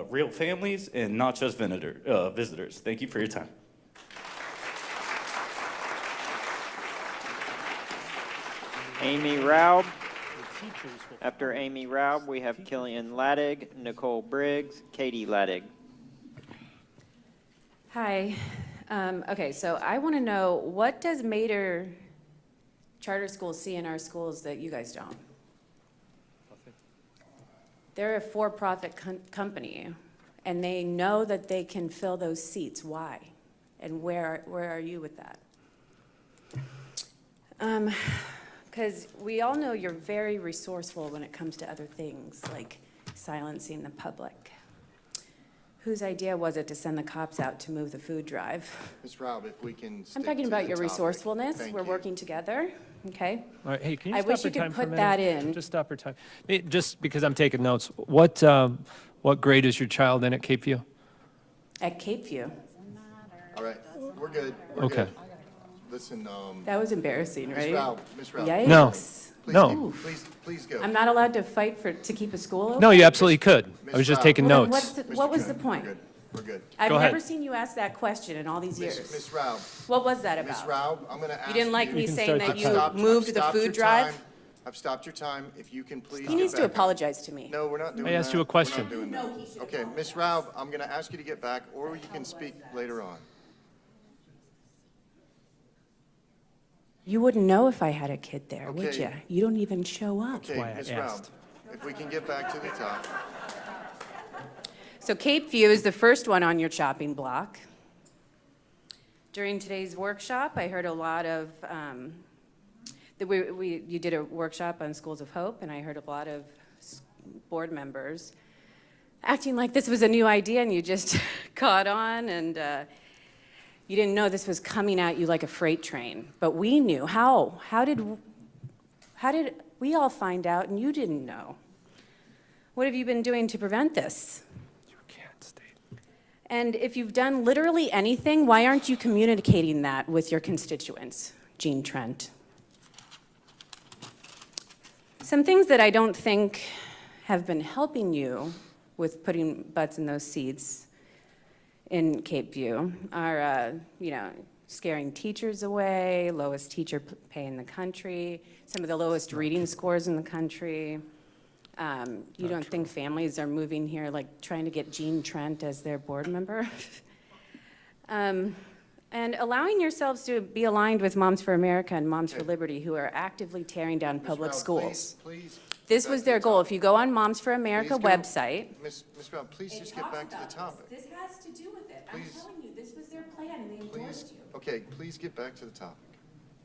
real families and not just visitors. Thank you for your time. Amy Raub. After Amy Raub, we have Killian Laddig, Nicole Briggs, Katie Laddig. Hi. Okay, so I want to know, what does Mater Charter Schools see in our schools that you guys don't? They're a for-profit company, and they know that they can fill those seats. Why? And where are you with that? Because we all know you're very resourceful when it comes to other things, like silencing the public. Whose idea was it to send the cops out to move the food drive? Ms. Raub, if we can I'm stick talking to about the your topic. resourcefulness. Thank We're you. working together, okay? All right, hey, can you I stop wish her you could time for a put minute? that in. Just stop her time. Just because I'm taking notes, what grade is your child in at Cape View? At Cape View. All right, we're good. We're Okay. good. Listen, That was embarrassing, right? Ms. Raub. Yikes. No. Please, No. Please go. I'm not allowed to fight to keep a school open? No, you absolutely could. I was Ms. just Raub. taking Well, then notes. what was the point? We're good. We're good. I've Go ahead. never seen you ask that question in all these years. Ms. Raub. What was that Ms. about? Raub, I'm going to ask You didn't like me You can saying start that the you time. moved the stopped your food drive? time. I've stopped your time. If you can please He get needs to back. apologize to me. No, we're not doing that. I asked you a question. We're not doing that. Okay, Ms. Raub, I'm going to ask you to get back, or you can speak later on. You wouldn't know if I had a kid there, would Okay. you? You don't even show up. Okay, why I Ms. Raub, asked. if we can get back to the topic. So Cape View is the first one on your chopping block. During today's workshop, I heard a lot of, you did a workshop on Schools of Hope, and I heard a lot of board members acting like this was a new idea and you just caught on, and you didn't know this was coming at you like a freight train. But we knew. How did we all find out and you didn't know? What have you been doing to prevent this? And if you've done literally anything, why aren't you communicating that with your constituents, Jean Trent? Some things that I don't think have been helping you with putting butts in those seats in Cape View are, scaring teachers away, lowest teacher pay in the country, some of the lowest reading scores in the country. You don't think families are moving here, like trying to get Jean Trent as their board member? And allowing yourselves to be aligned with Moms for America and Moms for Liberty, who are actively tearing down public Raub, schools. Please. This get was back to their the goal. topic. If you go on Moms for America Please go. website. Ms. Raub, please just get back to the topic. This has to do with it. Please. I'm telling you, this was their plan and they Please, endorsed you. okay, please get back to the topic.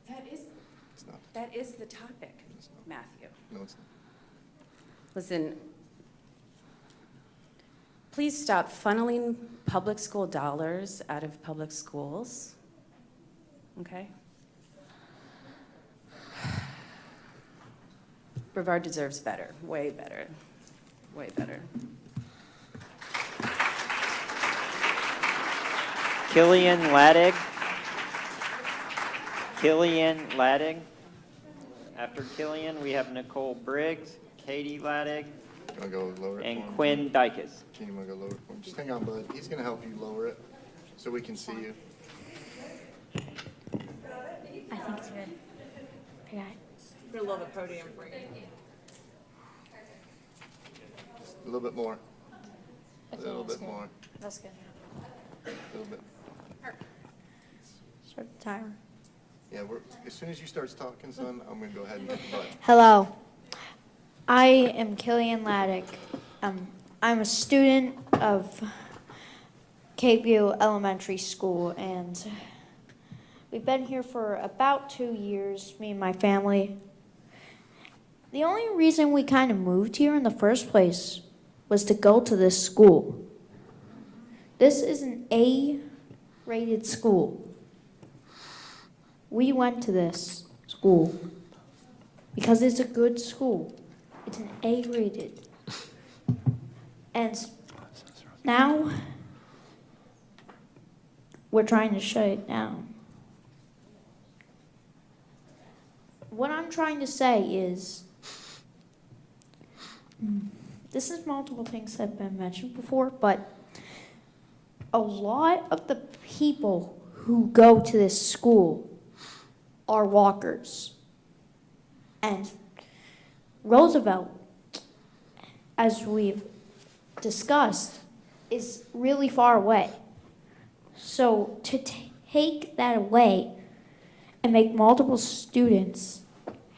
It's not. That is the topic, Matthew. No, it's not. Listen, please stop funneling public school dollars out of public schools, okay? Brevard deserves better, way better, way better. Killian Laddig. Killian Laddig. After Killian, we have Nicole Briggs, Katie Laddig, You want to go lower it for and him? Quinn Dykus. Can you want to go lower it for him? Just hang on, bud. He's going to help you lower it so we can see you. I think it's good. I got it. Put a little bit podium for you. A little bit more. A little bit more. That's good. A little bit. Start the timer. Yeah, as soon as you start talking, son, I'm going to go ahead and hit the button. Hello. I am Killian Laddick. I'm a student of Cape View Elementary School, and we've been here for about 2 years, me and my family. The only reason we kind of moved here in the first place was to go to this school. This is an A-rated school. We went to this school because it's a good school. It's an A-rated. And now we're trying to shut it down. What I'm trying to say is, this is multiple things that have been mentioned before, but a lot of the people who go to this school are walkers. And Roosevelt, as we've discussed, is really far away. So to take that away and make multiple students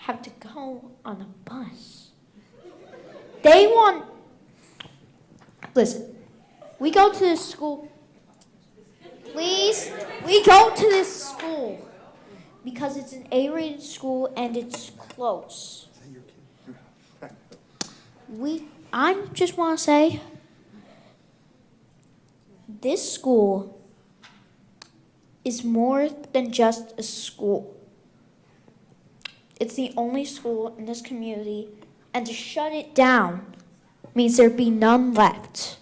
have to go on a bus. Listen, we go to this school, please, we go to this school because it's an A-rated school and it's close. I just want to say, this school is more than just a school. It's the only school in this community, and to shut it down means there'd be none left.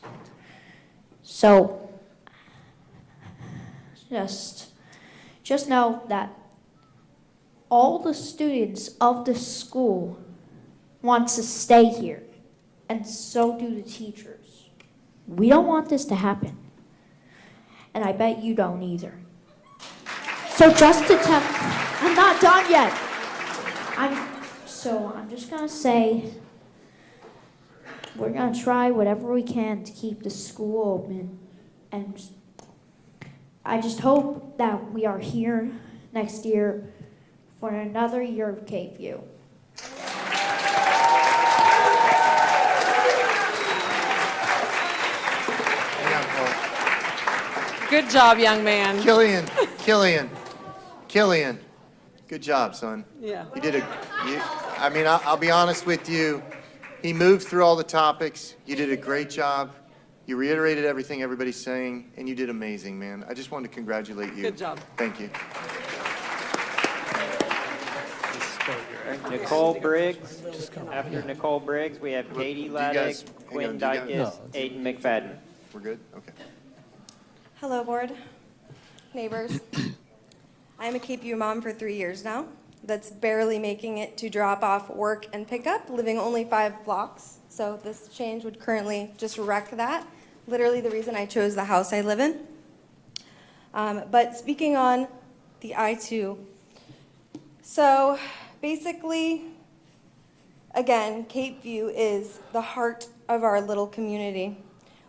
So, just know that all the students of this school want to stay here, and so do the teachers. We don't want this to happen, and I bet you don't either. So just to tell, I'm not done yet. I'm just gonna say, we're gonna try whatever we can to keep the school open, and I just hope that we are here next year for another year of Cape View. Good job, young man. Killian, good job, son. Yeah. You did I'll be honest with you. He moved through all the topics. You did a great job. You reiterated everything everybody's saying, and you did amazing, man. I just wanted to congratulate you. Good job. Thank you. Nicole Briggs. After Nicole Briggs, we have Katie Laddick, Quinn Dykes, Aiden McFadden. We're good? Okay. Hello, board, neighbors. I'm a Cape View mom for 3 years now. That's barely making it to drop off, work, and pick up, living only 5 blocks. So this change would currently just wreck that. Literally the reason I chose the house I live in. But speaking on the I-2, so basically, again, Cape View is the heart of our little community.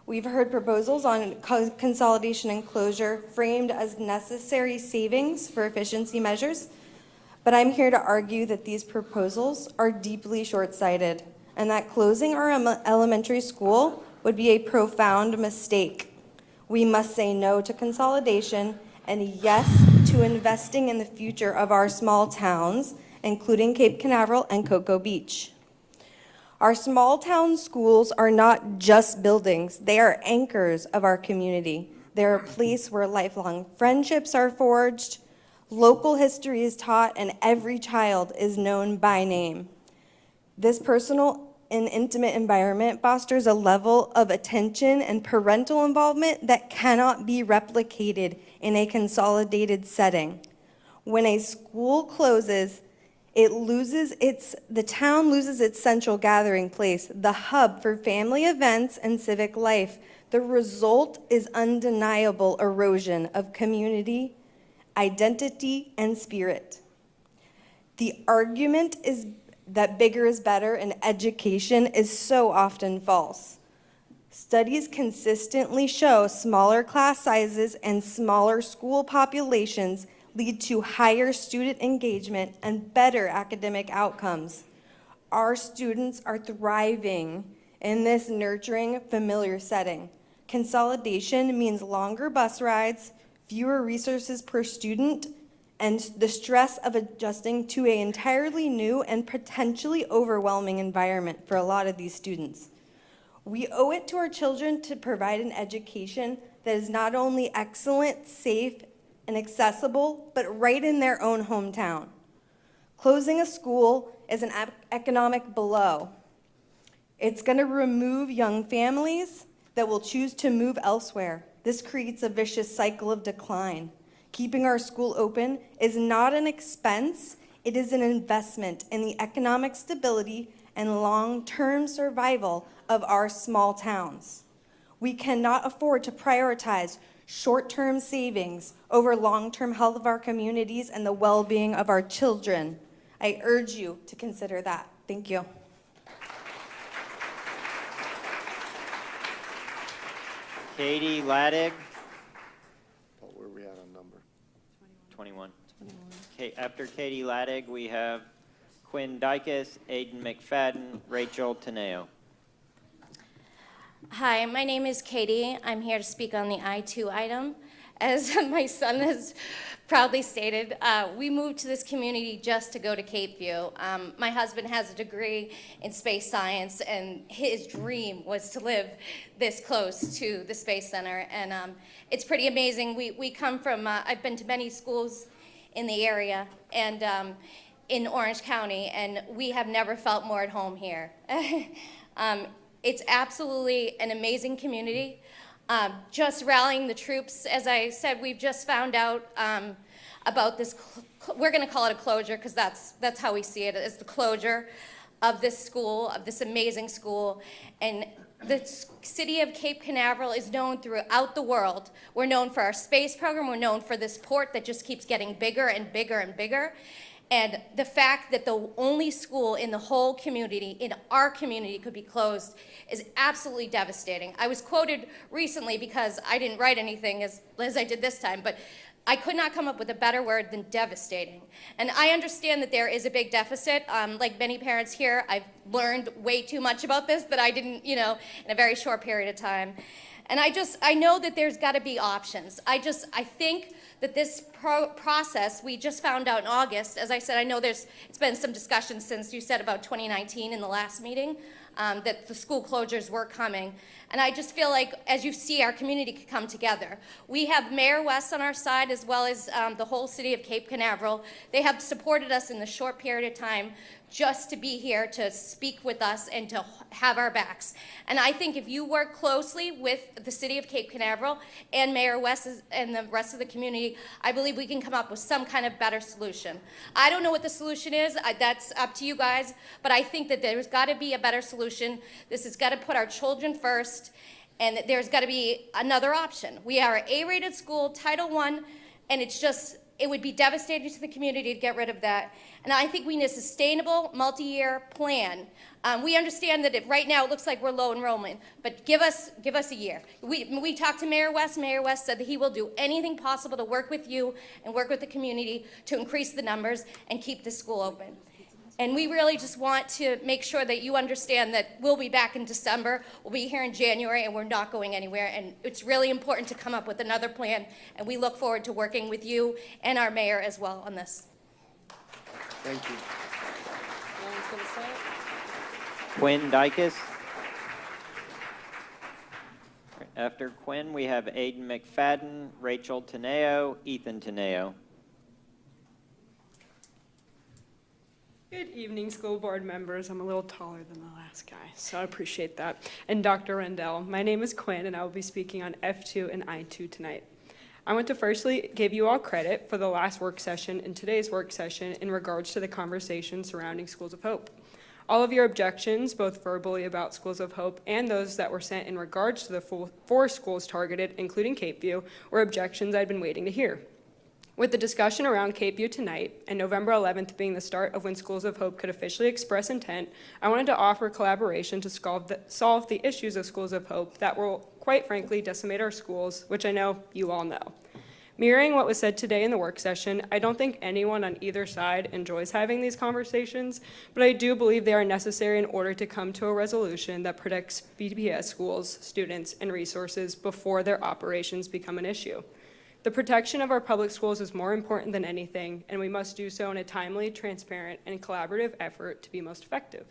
We've heard proposals on consolidation and closure framed as necessary savings for efficiency measures, but I'm here to argue that these proposals are deeply short-sighted and that closing our elementary school would be a profound mistake. We must say no to consolidation and yes to investing in the future of our small towns, including Cape Canaveral and Cocoa Beach. Our small town schools are not just buildings, they are anchors of our community. They're a place where lifelong friendships are forged, local history is taught, and every child is known by name. This personal and intimate environment fosters a level of attention and parental involvement that cannot be replicated in a consolidated setting. When a school closes, the town loses its central gathering place, the hub for family events and civic life. The result is undeniable erosion of community, identity, and spirit. The argument is that bigger is better in education is so often false. Studies consistently show smaller class sizes and smaller school populations lead to higher student engagement and better academic outcomes. Our students are thriving in this nurturing, familiar setting. Consolidation means longer bus rides, fewer resources per student, and the stress of adjusting to an entirely new and potentially overwhelming environment for a lot of these students. We owe it to our children to provide an education that is not only excellent, safe, and accessible, but right in their own hometown. Closing a school is an economic blow. It's going to remove young families that will choose to move elsewhere. This creates a vicious cycle of decline. Keeping our school open is not an expense, it is an investment in the economic stability and long-term survival of our small towns. We cannot afford to prioritize short-term savings over long-term health of our communities and the well-being of our children. I urge you to consider that. Thank you. Katie Laddig. Where are we at on number? 21. Okay, after Katie Laddig, we have Quinn Dykus, Aiden McFadden, Rachel Teneo. Hi, my name is Katie. I'm here to speak on the I-2 item. As my son has proudly stated, we moved to this community just to go to Cape View. My husband has a degree in space science, and his dream was to live this close to the Space Center. And it's pretty amazing. We come from, I've been to many schools in the area and in Orange County, and we have never felt more at home here. It's absolutely an amazing community. Just rallying the troops, as I said, we've just found out about this, we're gonna call it a closure because that's how we see it, as the closure of this school, of this amazing school. And the city of Cape Canaveral is known throughout the world. We're known for our space program, we're known for this port that just keeps getting bigger and bigger and bigger. And the fact that the only school in the whole community, in our community, could be closed is absolutely devastating. I was quoted recently because I didn't write anything as I did this time, but I could not come up with a better word than devastating. And I understand that there is a big deficit. Like many parents here, I've learned way too much about this that I didn't, in a very short period of time. And I know that there's got to be options. I think that this process, we just found out in August, as I said, I know it's been some discussion since you said about 2019 in the last meeting, that the school closures were coming. And I just feel like, as you see, our community could come together. We have Mayor West on our side, as well as the whole city of Cape Canaveral. They have supported us in the short period of time just to be here to speak with us and to have our backs. And I think if you work closely with the city of Cape Canaveral and Mayor West and the rest of the community, I believe we can come up with some kind of better solution. I don't know what the solution is, that's up to you guys, but I think that there's got to be a better solution. This has got to put our children first, and there's got to be another option. We are an A-rated school, Title I, and it would be devastating to the community to get rid of that. And I think we need a sustainable, multi-year plan. We understand that right now it looks like we're low enrollment, but give us a year. We talked to Mayor West. Mayor West said that he will do anything possible to work with you and work with the community to increase the numbers and keep the school open. And we really just want to make sure that you understand that we'll be back in December, we'll be here in January, and we're not going anywhere. And it's really important to come up with another plan, and we look forward to working with you and our mayor as well on this. Thank you. Quinn Dykus. After Quinn, we have Aiden McFadden, Rachel Teneo, Ethan Teneo. Good evening, school board members. I'm a little taller than the last guy, so I appreciate that. And Dr. Rendell, my name is Quinn, and I will be speaking on F2 and I2 tonight. I want to firstly give you all credit for the last work session and today's work session in regards to the conversation surrounding Schools of Hope. All of your objections, both verbally about Schools of Hope and those that were sent in regards to the 4 schools targeted, including Cape View, were objections I'd been waiting to hear. With the discussion around Cape View tonight, and November 11th being the start of when Schools of Hope could officially express intent, I wanted to offer collaboration to solve the issues of Schools of Hope that will, quite frankly, decimate our schools, which I know you all know. Mirroring what was said today in the work session, I don't think anyone on either side enjoys having these conversations, but I do believe they are necessary in order to come to a resolution that protects BPS schools, students, and resources before their operations become an issue. The protection of our public schools is more important than anything, and we must do so in a timely, transparent, and collaborative effort to be most effective.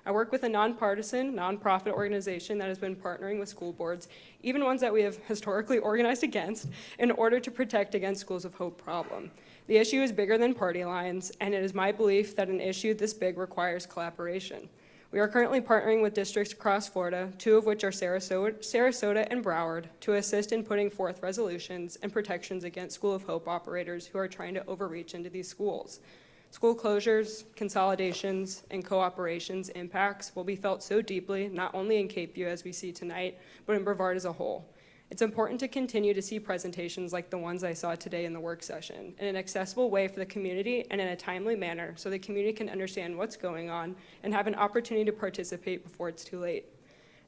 I work with a nonpartisan, nonprofit organization that has been partnering with school boards, even ones that we have historically organized against, in order to protect against Schools of Hope problem. The issue is bigger than party lines, and it is my belief that an issue this big requires collaboration. We are currently partnering with districts across Florida, 2 of which are Sarasota and Broward, to assist in putting forth resolutions and protections against School of Hope operators who are trying to overreach into these schools. School closures, consolidations, and cooperations impacts will be felt so deeply, not only in Cape View as we see tonight, but in Brevard as a whole. It's important to continue to see presentations like the ones I saw today in the work session in an accessible way for the community and in a timely manner so the community can understand what's going on and have an opportunity to participate before it's too late.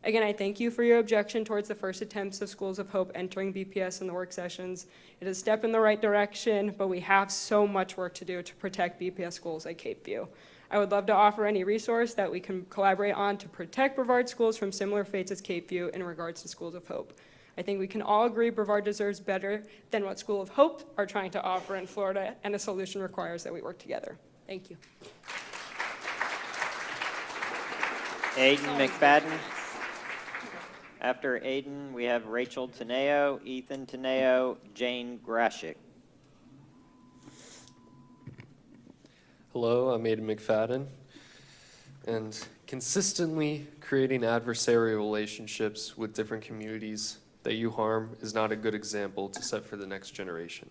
Again, I thank you for your objection towards the first attempts of Schools of Hope entering BPS in the work sessions. It is a step in the right direction, but we have so much work to do to protect BPS schools at Cape View. I would love to offer any resource that we can collaborate on to protect Brevard schools from similar fates as Cape View in regards to Schools of Hope. I think we can all agree Brevard deserves better than what School of Hope are trying to offer in Florida, and a solution requires that we work together. Thank you. Aiden McFadden. After Aiden, we have Rachel Teneo, Ethan Teneo, Jane Grashik. Hello, I'm Aiden McFadden. And consistently creating adversarial relationships with different communities that you harm is not a good example to set for the next generation.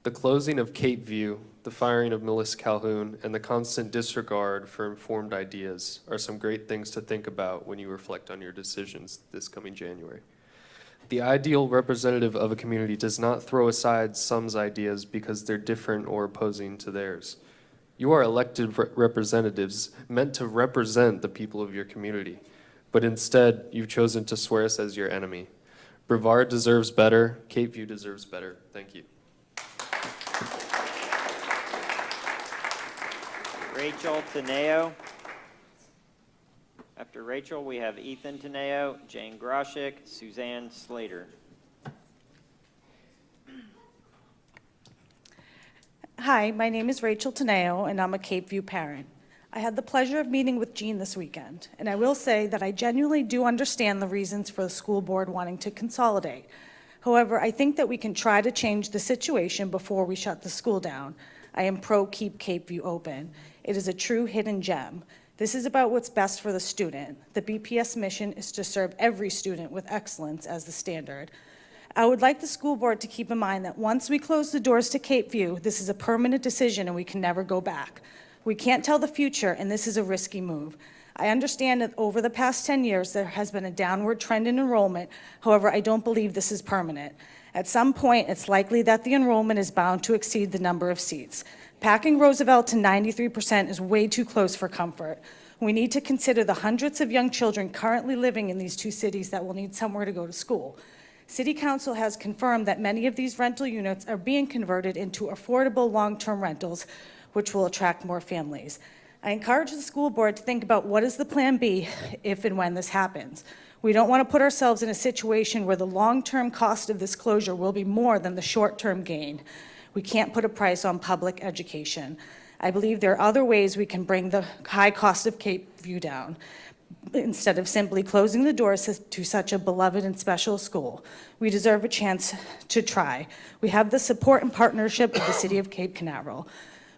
The closing of Cape View, the firing of Melissa Calhoun, and the constant disregard for informed ideas are some great things to think about when you reflect on your decisions this coming January. The ideal representative of a community does not throw aside some's ideas because they're different or opposing to theirs. You are elected representatives meant to represent the people of your community, but instead you've chosen to swear us as your enemy. Brevard deserves better. Cape View deserves better. Thank you. Rachel Teneo. After Rachel, we have Ethan Teneo, Jane Grashik, Suzanne Slater. Hi, my name is Rachel Teneo, and I'm a Cape View parent. I had the pleasure of meeting with Jean this weekend, and I will say that I genuinely do understand the reasons for the school board wanting to consolidate. However, I think that we can try to change the situation before we shut the school down. I am pro Keep Cape View Open. It is a true hidden gem. This is about what's best for the student. The BPS mission is to serve every student with excellence as the standard. I would like the school board to keep in mind that once we close the doors to Cape View, this is a permanent decision and we can never go back. We can't tell the future, and this is a risky move. I understand that over the past 10 years, there has been a downward trend in enrollment. However, I don't believe this is permanent. At some point, it's likely that the enrollment is bound to exceed the number of seats. Packing Roosevelt to 93% is way too close for comfort. We need to consider the hundreds of young children currently living in these 2 cities that will need somewhere to go to school. City Council has confirmed that many of these rental units are being converted into affordable long-term rentals, which will attract more families. I encourage the school board to think about what is the plan B if and when this happens. We don't want to put ourselves in a situation where the long-term cost of this closure will be more than the short-term gain. We can't put a price on public education. I believe there are other ways we can bring the high cost of Cape View down instead of simply closing the doors to such a beloved and special school. We deserve a chance to try. We have the support and partnership of the City of Cape Canaveral.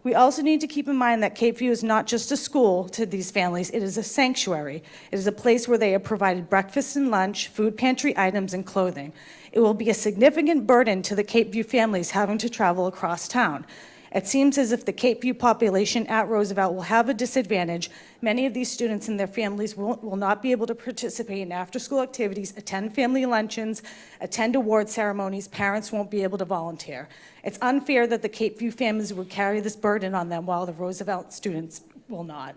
We also need to keep in mind that Cape View is not just a school to these families, it is a sanctuary. It is a place where they are provided breakfast and lunch, food pantry items, and clothing. It will be a significant burden to the Cape View families having to travel across town. It seems as if the Cape View population at Roosevelt will have a disadvantage. Many of these students and their families will not be able to participate in after-school activities, attend family luncheons, attend award ceremonies. Parents won't be able to volunteer. It's unfair that the Cape View families will carry this burden on them while the Roosevelt students will not.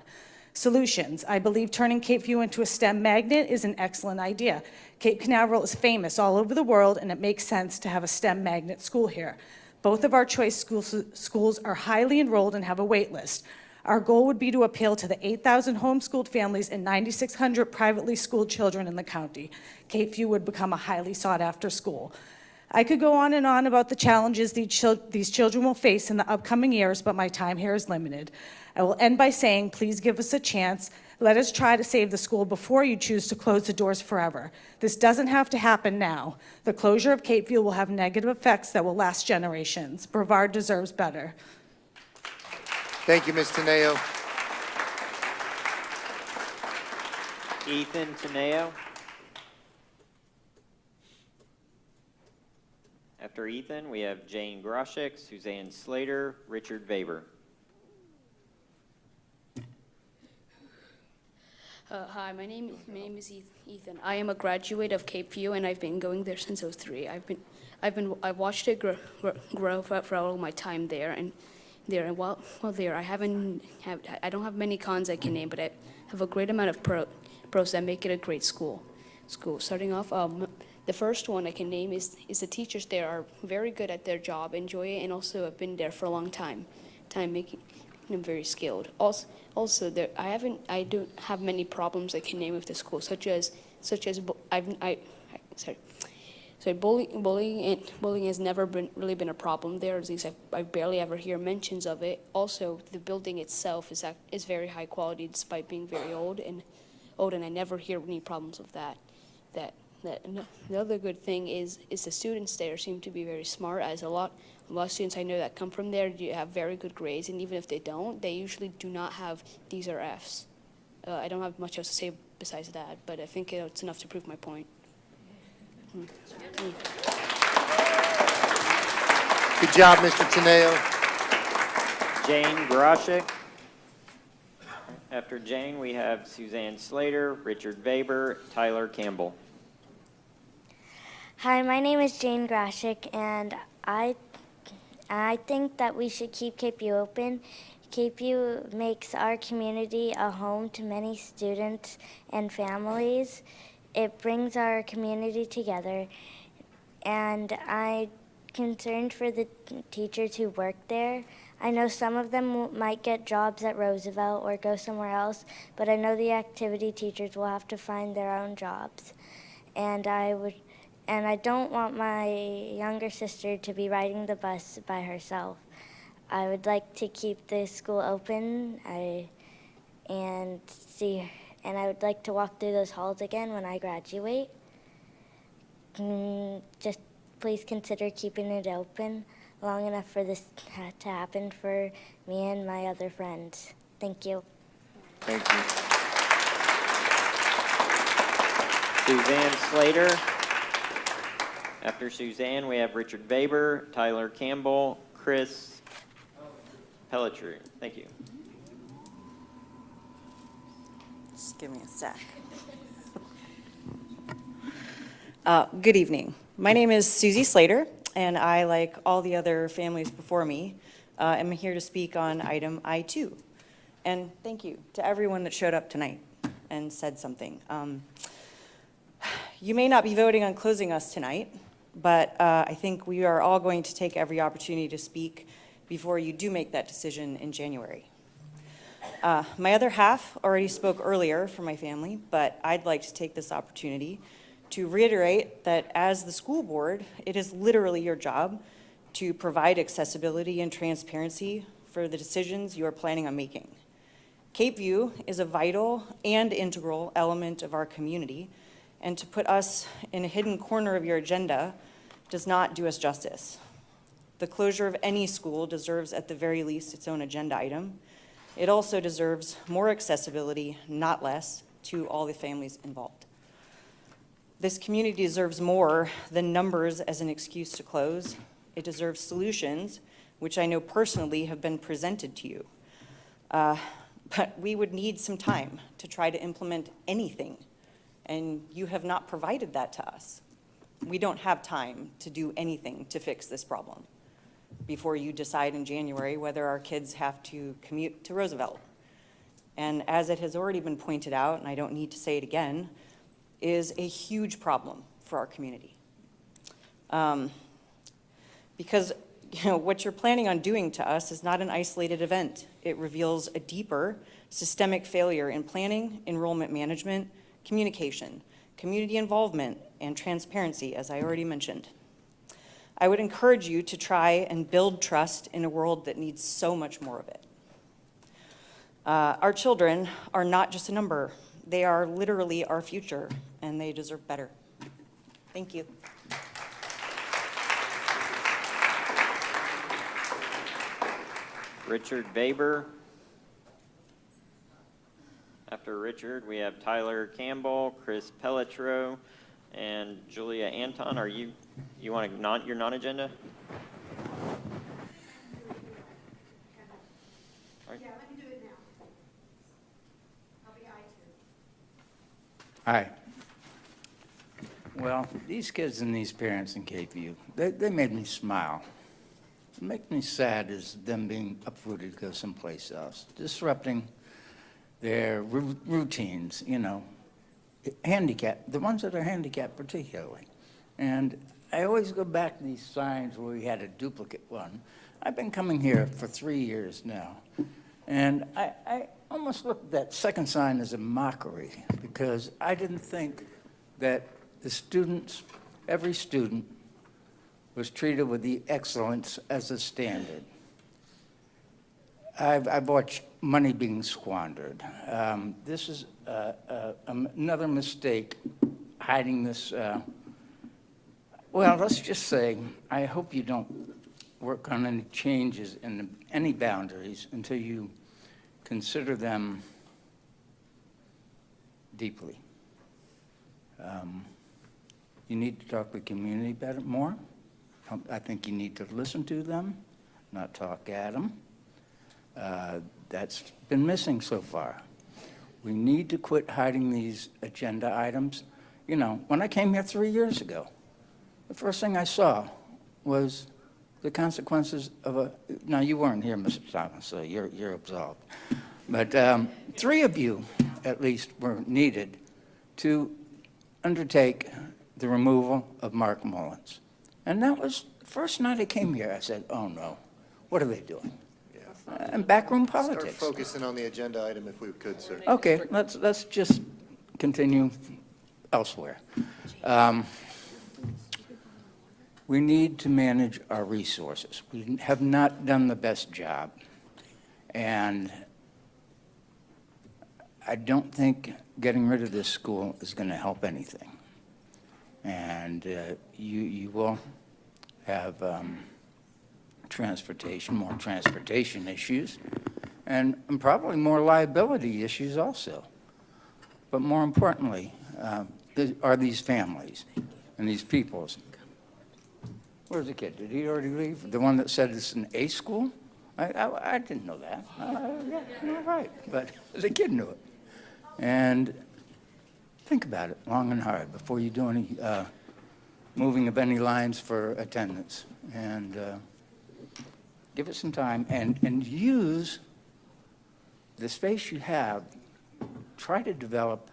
Solutions. I believe turning Cape View into a STEM magnet is an excellent idea. Cape Canaveral is famous all over the world, and it makes sense to have a STEM magnet school here. Both of our choice schools are highly enrolled and have a wait list. Our goal would be to appeal to the 8,000 homeschooled families and 9,600 privately schooled children in the county. Cape View would become a highly sought-after school. I could go on and on about the challenges these children will face in the upcoming years, but my time here is limited. I will end by saying, please give us a chance. Let us try to save the school before you choose to close the doors forever. This doesn't have to happen now. The closure of Cape View will have negative effects that will last generations. Brevard deserves better. Thank you, Ms. Teneo. Ethan Teneo. After Ethan, we have Jane Groshek, Suzanne Slater, Richard Weber. Hi, my name is Ethan. I am a graduate of Cape View, and I've been going there since I was 3. I've watched it grow for all my time there, and while there, I don't have many cons I can name, but I have a great amount of pros that make it a great school. Starting off, the first one I can name is the teachers there are very good at their job, enjoy it, and also have been there for a long time making them very skilled. Also, there I don't have many problems I can name with the school, such as bullying has never really been a problem there. At least I barely ever hear mentions of it. Also, the building itself is very high quality despite being very old, and I never hear any problems with that. The other good thing is the students there seem to be very smart, as a lot of students I know that come from there have very good grades, and even if they don't, they usually do not have D's or F's. I don't have much else to say besides that, but I think it's enough to prove my point. Good job, Mr. Teneo. Jane Groshek. After Jane, we have Suzanne Slater, Richard Weber, Tyler Campbell. Hi, my name is Jane Groshek, and I think that we should keep Cape View open. Cape View makes our community a home to many students and families. It brings our community together, and I'm concerned for the teachers who work there. I know some of them might get jobs at Roosevelt or go somewhere else, but I know the activity teachers will have to find their own jobs. And I don't want my younger sister to be riding the bus by herself. I would like to keep the school open and I would like to walk through those halls again when I graduate. Just please consider keeping it open long enough for this to happen for me and my other friends. Thank you. Thank you. Suzanne Slater. After Suzanne, we have Richard Weber, Tyler Campbell, Chris Pelletry. Thank you. Just give me a sec. Good evening. My name is Susie Slater, and I, like all the other families before me, am here to speak on item I-2. And thank you to everyone that showed up tonight and said something. You may not be voting on closing us tonight, but I think we are all going to take every opportunity to speak before you do make that decision in January. My other half already spoke earlier for my family, but I'd like to take this opportunity to reiterate that as the school board, it is literally your job to provide accessibility and transparency for the decisions you are planning on making. Cape View is a vital and integral element of our community, and to put us in a hidden corner of your agenda does not do us justice. The closure of any school deserves at the very least its own agenda item. It also deserves more accessibility, not less, to all the families involved. This community deserves more than numbers as an excuse to close. It deserves solutions, which I know personally have been presented to you. But we would need some time to try to implement anything, and you have not provided that to us. We don't have time to do anything to fix this problem before you decide in January whether our kids have to commute to Roosevelt. and as it has already been pointed out, and I don't need to say it again, is a huge problem for our community. Because what you're planning on doing to us is not an isolated event. It reveals a deeper systemic failure in planning, enrollment management, communication, community involvement, and transparency, as I already mentioned. I would encourage you to try and build trust in a world that needs so much more of it. Our children are not just a number. They are literally our future, and they deserve better. Thank you. Richard Weber. After Richard, we have Tyler Campbell, Chris Pelletreau, and Julia Anton. Are you want your non-agenda? Hi. Well, these kids and these parents in Cape View, they made me smile. What makes me sad is them being uprooted to go someplace else, disrupting their routines, you know, handicapped, the ones that are handicapped particularly. And I always go back to these signs where we had a duplicate one. I've been coming here for 3 years now, and I almost looked at that second sign as a mockery, because I didn't think that the students, every student, was treated with the excellence as a standard. I've watched money being squandered. This is another mistake, hiding this. Well, let's just say, I hope you don't work on any changes in any boundaries until you consider them deeply. You need to talk to the community better, more. I think you need to listen to them, not talk at them. That's been missing so far. We need to quit hiding these agenda items. You know, when I came here 3 years ago, the first thing I saw was the consequences of a, now you weren't here, Mr. Thomas, so you're absolved. But 3 of you, at least, were needed to undertake the removal of Mark Mullins. And that was the first night I came here, I said, oh no, what are they doing? And backroom politics. Start focusing on the agenda item if we could, sir. Okay, let's just continue elsewhere. We need to manage our resources. We have not done the best job. And I don't think getting rid of this school is going to help anything. And you will have more transportation issues, and probably more liability issues also. But more importantly, are these families and these peoples. Where's the kid? Did he already leave? The one that said it's an A school? I didn't know that. Yeah, right, but the kid knew it. And think about it long and hard before you do any moving of any lines for attendance. And give it some time and use the space you have. Try to develop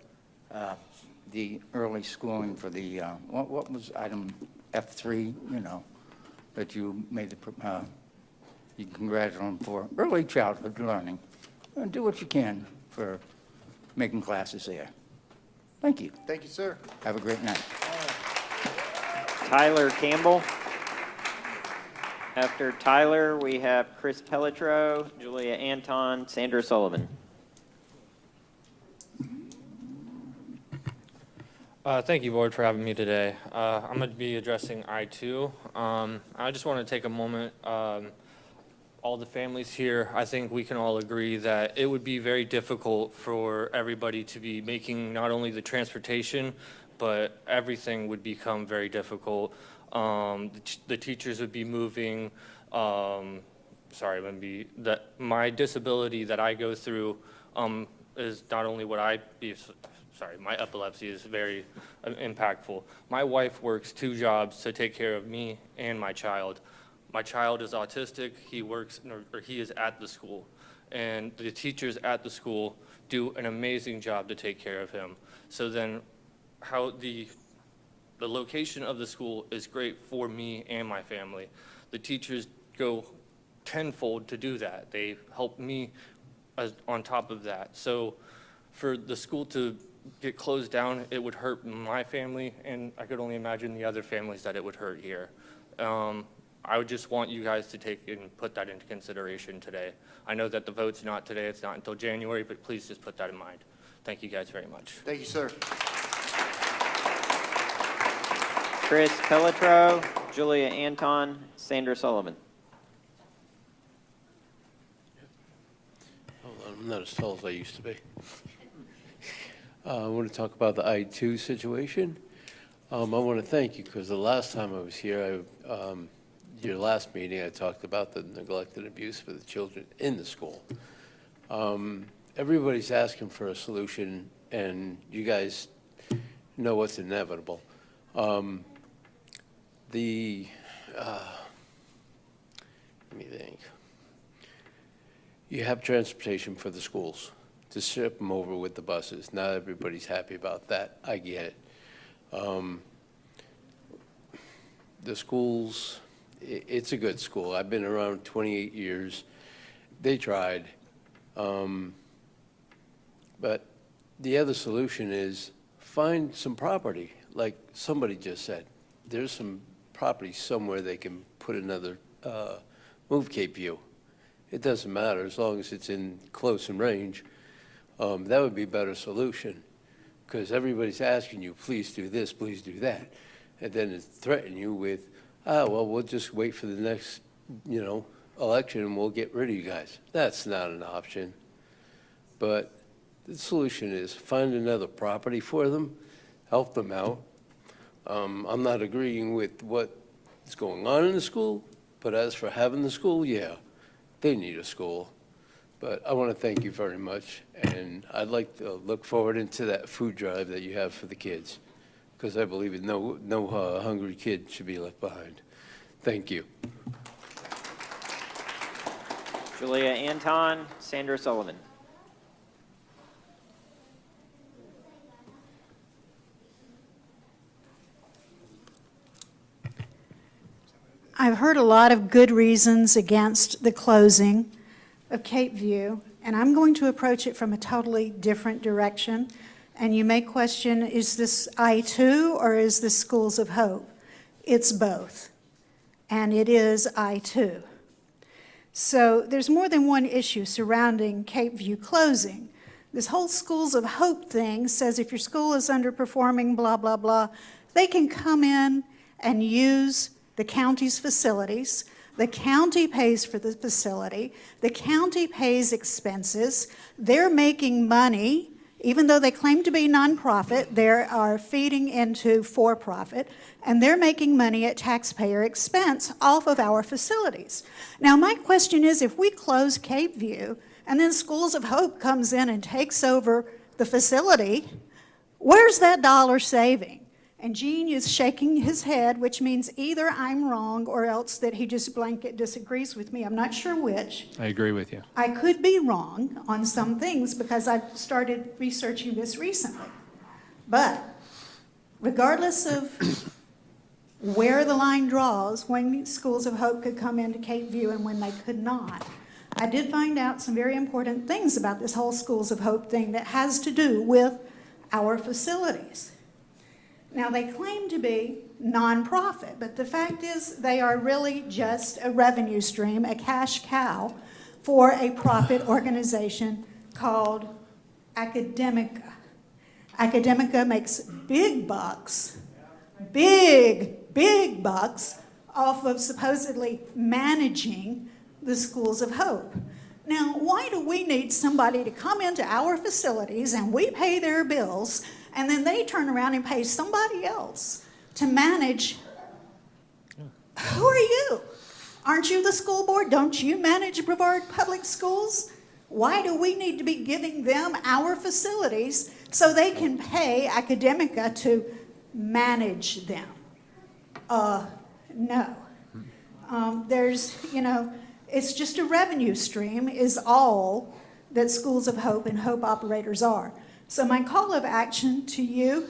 the early schooling for the, what was item F3, you know, that you made the, you congratulate them for early childhood learning. And do what you can for making classes there. Thank you. Thank you, sir. Have a great night. Tyler Campbell. After Tyler, we have Chris Pelletreau, Julia Anton, Sandra Sullivan. Thank you, Board, for having me today. I'm going to be addressing I-2. I just want to take a moment. All the families here, I think we can all agree that it would be very difficult for everybody to be making not only the transportation, but everything would become very difficult. The teachers would be moving. My disability that I go through is not only what my epilepsy is very impactful. My wife works 2 jobs to take care of me and my child. My child is autistic. He works, or he is at the school. and the teachers at the school do an amazing job to take care of him. So then how the location of the school is great for me and my family. The teachers go tenfold to do that. They help me on top of that. So for the school to get closed down, it would hurt my family, and I could only imagine the other families that it would hurt here. I would just want you guys to take and put that into consideration today. I know that the vote's not today, it's not until January, but please just put that in mind. Thank you guys very much. Thank you, sir. Chris Pelletro, Julia Anton, Sandra Sullivan. I'm not as tall as I used to be. I want to talk about the I-2 situation. I want to thank you because the last time I was here, your last meeting, I talked about the neglect and abuse for the children in the school. Everybody's asking for a solution, and you guys know what's inevitable. Let me think. You have transportation for the schools to ship them over with the buses. Not everybody's happy about that. I get it. The schools, it's a good school. I've been around 28 years. They tried. But the other solution is find some property. Like somebody just said, there's some property somewhere they can put another, move Cape View. It doesn't matter as long as it's in close and range. That would be a better solution because everybody's asking you, please do this, please do that. And then it's threatening you with, well, we'll just wait for the next, election and we'll get rid of you guys. That's not an option. But the solution is find another property for them, help them out. I'm not agreeing with what is going on in the school, but as for having the school, yeah, they need a school. But I want to thank you very much, and I'd like to look forward into that food drive that you have for the kids, because I believe that no hungry kid should be left behind. Thank you. Julia Anton, Sandra Sullivan. I've heard a lot of good reasons against the closing of Cape View, and I'm going to approach it from a totally different direction. And you may question, is this I-2 or is this Schools of Hope? It's both, and it is I-2. So there's more than one issue surrounding Cape View closing. This whole Schools of Hope thing says if your school is underperforming, blah, blah, blah, they can come in and use the county's facilities. The county pays for the facility. The county pays expenses. They're making money. Even though they claim to be nonprofit, they are feeding into for-profit, and they're making money at taxpayer expense off of our facilities. Now, my question is, if we close Cape View and then Schools of Hope comes in and takes over the facility, where's that dollar saving? And Gene is shaking his head, which means either I'm wrong or else that he just blanket disagrees with me. I'm not sure which. I agree with you. I could be wrong on some things because I've started researching this recently. But regardless of where the line draws, when Schools of Hope could come into Cape View and when they could not, I did find out some very important things about this whole Schools of Hope thing that has to do with our facilities. Now, they claim to be nonprofit, but the fact is they are really just a revenue stream, a cash cow for a profit organization called Academica. Academica makes big bucks, big bucks off of supposedly managing the Schools of Hope. Now, why do we need somebody to come into our facilities and we pay their bills and then they turn around and pay somebody else to manage? Who are you? Aren't you the school board? Don't you manage Brevard Public Schools? Why do we need to be giving them our facilities so they can pay Academica to manage them? No. There's, It's just a revenue stream is all that Schools of Hope and Hope operators are. So my call of action to you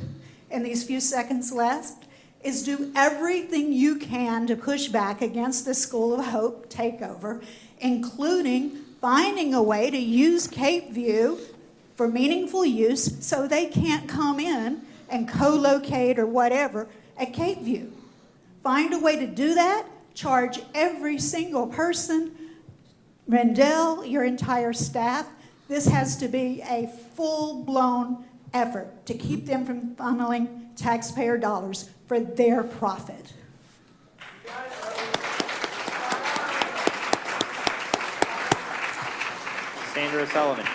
in these few seconds left is do everything you can to push back against the School of Hope takeover, including finding a way to use Cape View for meaningful use so they can't come in and co-locate or whatever at Cape View. Find a way to do that, charge every single person, Rendell, your entire staff. This has to be a full-blown effort to keep them from funneling taxpayer dollars for their profit. Sandra Sullivan.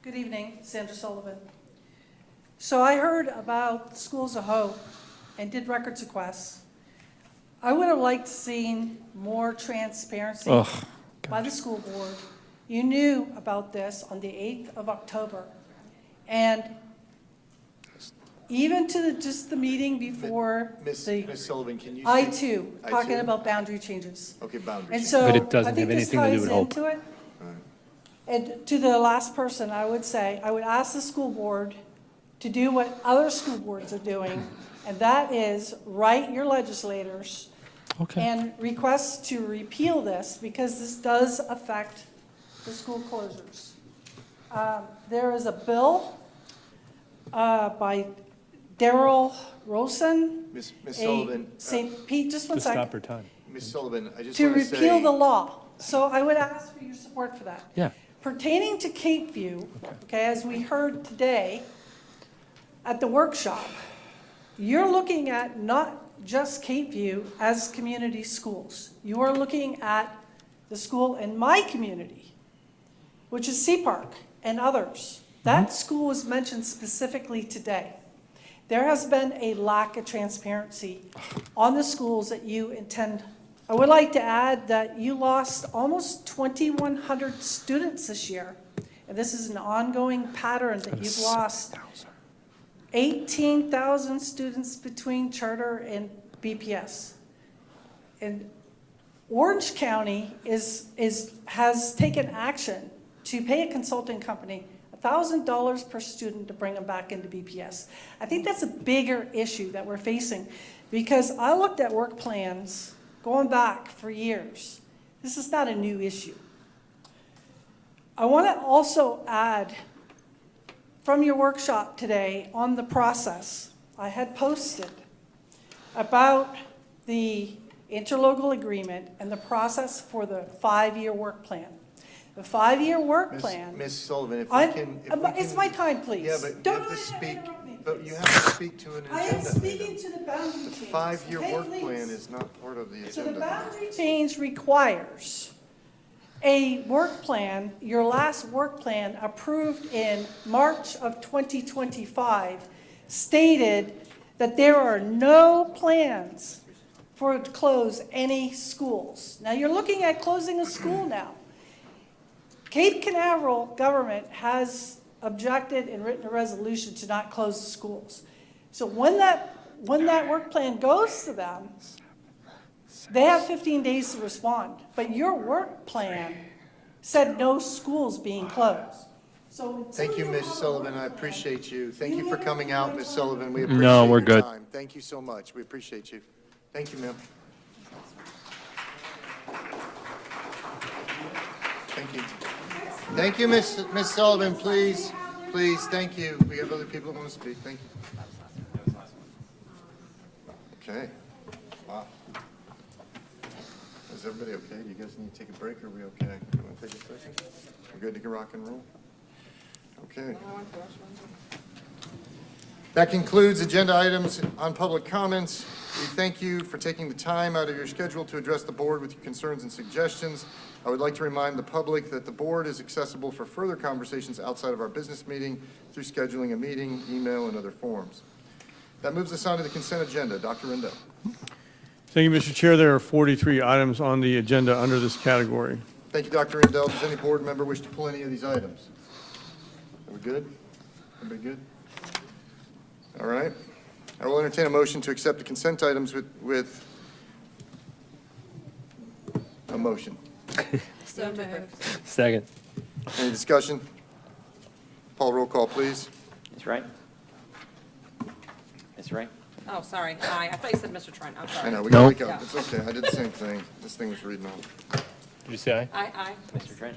Good evening, Sandra Sullivan. So I heard about Schools of Hope and did records requests. I would have liked seen more transparency by the school board. You knew about this on the 8th of October. And even to just the meeting before Ms. Sullivan, can you speak? I2, talking I2? about boundary changes. Okay, boundaries. And so But it doesn't I think have this anything to do ties with Hope. into it. And to the last person, I would say, I would ask the school board to do what other school boards are doing, and that is write your legislators and request to repeal this, because this does affect the school closures. There is a bill by Daryl Rosen. Ms. Sullivan. St. Pete, just one Just stop second. her time. Ms. Sullivan, I just To want to say. repeal the law. So I would ask for your support for that. Yeah. Pertaining to Cape View, okay, as we heard today at the workshop, you're looking at not just Cape View as community schools. You are looking at the school in my community, which is Sea Park and others. That school was mentioned specifically today. There has been a lack of transparency on the schools that you intend. I would like to add that you lost almost 2,100 students this year. And this is an ongoing pattern that you've lost 18,000 students between charter and BPS. And Orange County has taken action to pay a consulting company $1,000 per student to bring them back into BPS. I think that's a bigger issue that we're facing, because I looked at work plans going back for years. This is not a new issue. I want to also add, from your workshop today on the process, I had posted about the interlocal agreement and the process for the 5-year work plan. The 5-year work plan. Ms. Sullivan, if I- we can. It's my time, please. Yeah, but you Don't have to speak, interrupt me, but you please. have to speak to an agenda. I am item. speaking to the boundary The changes. 5-year Okay, work please. plan is not part of the So the agenda. boundary change requires a work plan, your last work plan approved in March of 2025 stated that there are no plans for to close any schools. Now, you're looking at closing a school now. Cape Canaveral government has objected and written a resolution to not close the schools. So when that work plan goes to them, they have 15 days to respond. But your work plan said no schools being closed. So Thank you, Ms. Sullivan, I appreciate you. Thank you for coming out, Ms. Sullivan, we appreciate No, we're your good. time. Thank you so much, we appreciate you. Thank you, ma'am. Thank you. Thank you, Ms. Sullivan, please, thank you. We have other people who want to speak, thank you. Okay, wow. Is everybody okay? Do you guys need to take a break, or are we okay? You want to take a second? We're good to go rock and roll? Okay. That concludes agenda items on public comments. We thank you for taking the time out of your schedule to address the board with your concerns and suggestions. I would like to remind the public that the board is accessible for further conversations outside of our business meeting through scheduling a meeting, email, and other forms. That moves us on to the consent agenda. Dr. Rendell. Thank you, Mr. Chair. There are 43 items on the agenda under this category. Thank you, Dr. Rendell. Does any board member wish to pull any of these items? Are we good? Everybody good? All right. I will entertain a motion to accept the consent items with a motion. So moved. Second. Any discussion? Paul, roll call, please. Ms. Wright? Ms. Wright? Oh, sorry. Aye. I thought you said Mr. Trent. I'm sorry. I know, we No. got to wake up. It's okay. I did the same thing. This thing was reading off. Did you say aye? Aye, aye. Mr. Trent?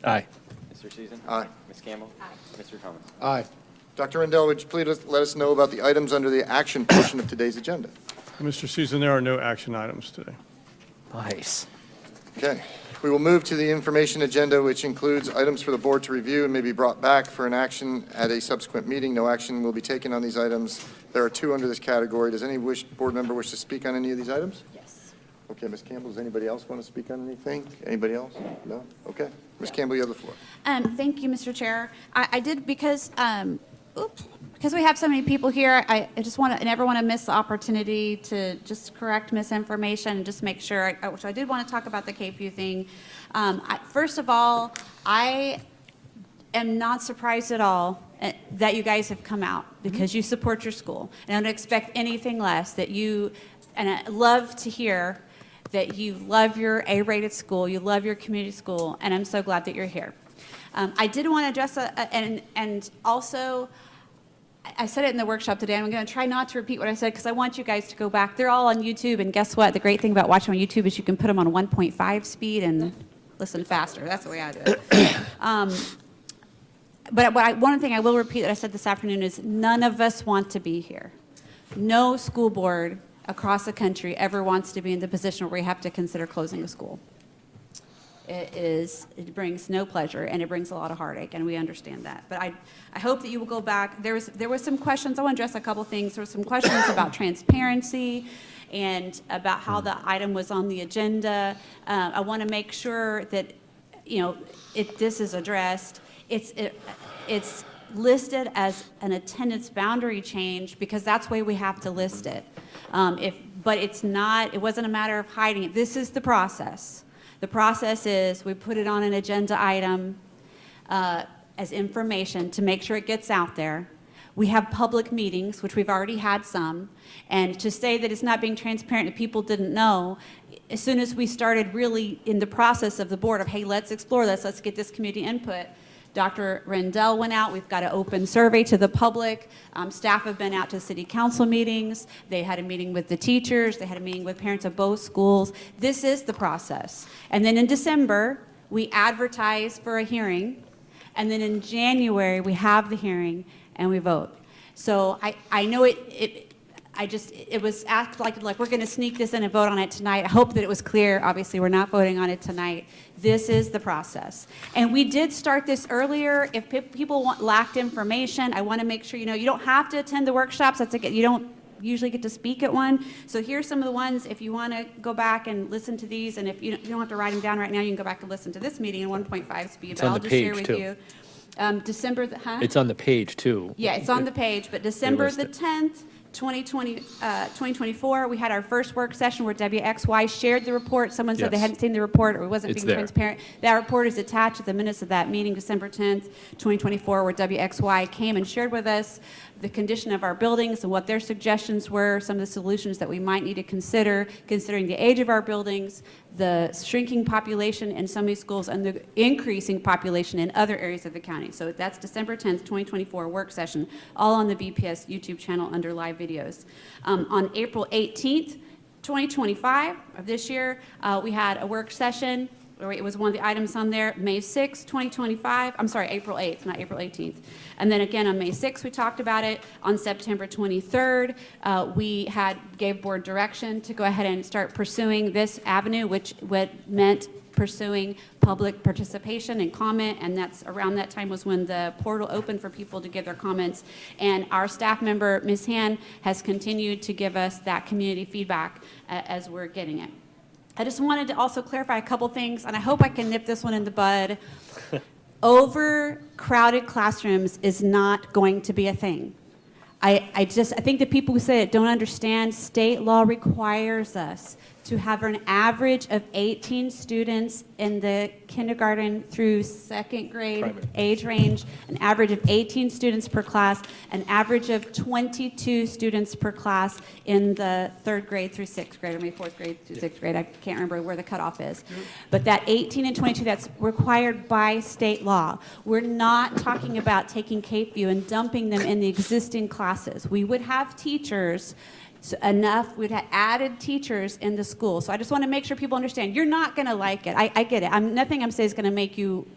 Aye. Mr. Susan? Aye. Ms. Campbell? Aye. Mr. Thomas? Aye. Dr. Rendell, would you please let us know about the items under the action portion of today's agenda? Mr. Susan, there are no action items today. Nice. Okay. We will move to the information agenda, which includes items for the board to review and may be brought back for an action at a subsequent meeting. No action will be taken on these items. There are 2 under this category. Does any board member wish to speak on any of these items? Yes. Okay, Ms. Campbell, does anybody else want to speak on anything? Anybody else? No? Okay. Ms. Campbell, you have the floor. Thank you, Mr. Chair. I did because we have so many people here, I just want to, never want to miss the opportunity to just correct misinformation and just make sure, which I did want to talk about the Cape View thing. First of all, I am not surprised at all that you guys have come out because you support your school. And I don't expect anything less that you, and I love to hear that you love your A-rated school, you love your community school, and I'm so glad that you're here. I did want to address, and also, I said it in the workshop today, and I'm going to try not to repeat what I said because I want you guys to go back. They're all on YouTube, and guess what? The great thing about watching on YouTube is you can put them on 1.5 speed and listen faster. That's the way I do it. But one thing I will repeat that I said this afternoon is none of us want to be here. No school board across the country ever wants to be in the position where we have to consider closing a school. It brings no pleasure, and it brings a lot of heartache, and we understand that. But I hope that you will go back. There was some questions. I want to address a couple things. There were some questions about transparency and about how the item was on the agenda. I want to make sure that, this is addressed. It's listed as an attendance boundary change because that's the way we have to list it. But it's not. It wasn't a matter of hiding it. This is the process. The process is we put it on an agenda item as information to make sure it gets out there. We have public meetings, which we've already had some, and to say that it's not being transparent and people didn't know, as soon as we started really in the process of the board of, hey, let's explore this, let's get this community input, Dr. Rendell went out. We've got an open survey to the public. Staff have been out to city council meetings. They had a meeting with the teachers. They had a meeting with parents of both schools. This is the process. And then in December, we advertise for a hearing. And then in January, we have the hearing and we vote. So I know it was asked like we're going to sneak this in and vote on it tonight. I hope that it was clear. Obviously, we're not voting on it tonight. This is the process. And we did start this earlier. If people lacked information, I want to make sure you don't have to attend the workshops. You don't usually get to speak at one. So here's some of the ones. If you want to go back and listen to these, and if you don't have to write them down right now, you can go back and listen to this meeting in 1.5 speed. It's But on I'll the just share page, with too. you. December, It's on the page, too. yeah, it's on the page, but December the listed. 10th, 2024, we had our first work session where WXY shared the report. Someone said they Yes. hadn't seen the report or it wasn't It's being there. transparent. That report is attached to the minutes of that meeting, December 10th, 2024, where WXY came and shared with us the condition of our buildings and what their suggestions were, some of the solutions that we might need to consider, considering the age of our buildings, the shrinking population in some of these schools, and the increasing population in other areas of the county. So that's December 10th, 2024 work session, all on the BPS YouTube channel under live videos. On April 18th, 2025 of this year, we had a work session. It was one of the items on there, May 6th, 2025. I'm sorry, April 8th, not April 18th. And then again on May 6th, we talked about it. On September 23rd, we gave board direction to go ahead and start pursuing this avenue, which meant pursuing public participation and comment, and that's around that time was when the portal opened for people to give their comments. And our staff member, Ms. Han, has continued to give us that community feedback as we're getting it. I just wanted to also clarify a couple things, and I hope I can nip this one in the bud. Overcrowded classrooms is not going to be a thing. I think the people who say it don't understand, state law requires us to have an average of 18 students in the kindergarten through second grade age range, an average of 18 students per class, an average of 22 students per class in the third grade through sixth grade, or maybe fourth grade through sixth grade. I can't remember where the cutoff is. But that 18 and 22, that's required by state law. We're not talking about taking Cape View and dumping them in the existing classes. We would have teachers we'd have added teachers in the school. So I just want to make sure people understand, you're not going to like it. I get it. Nothing I'm saying is going to make you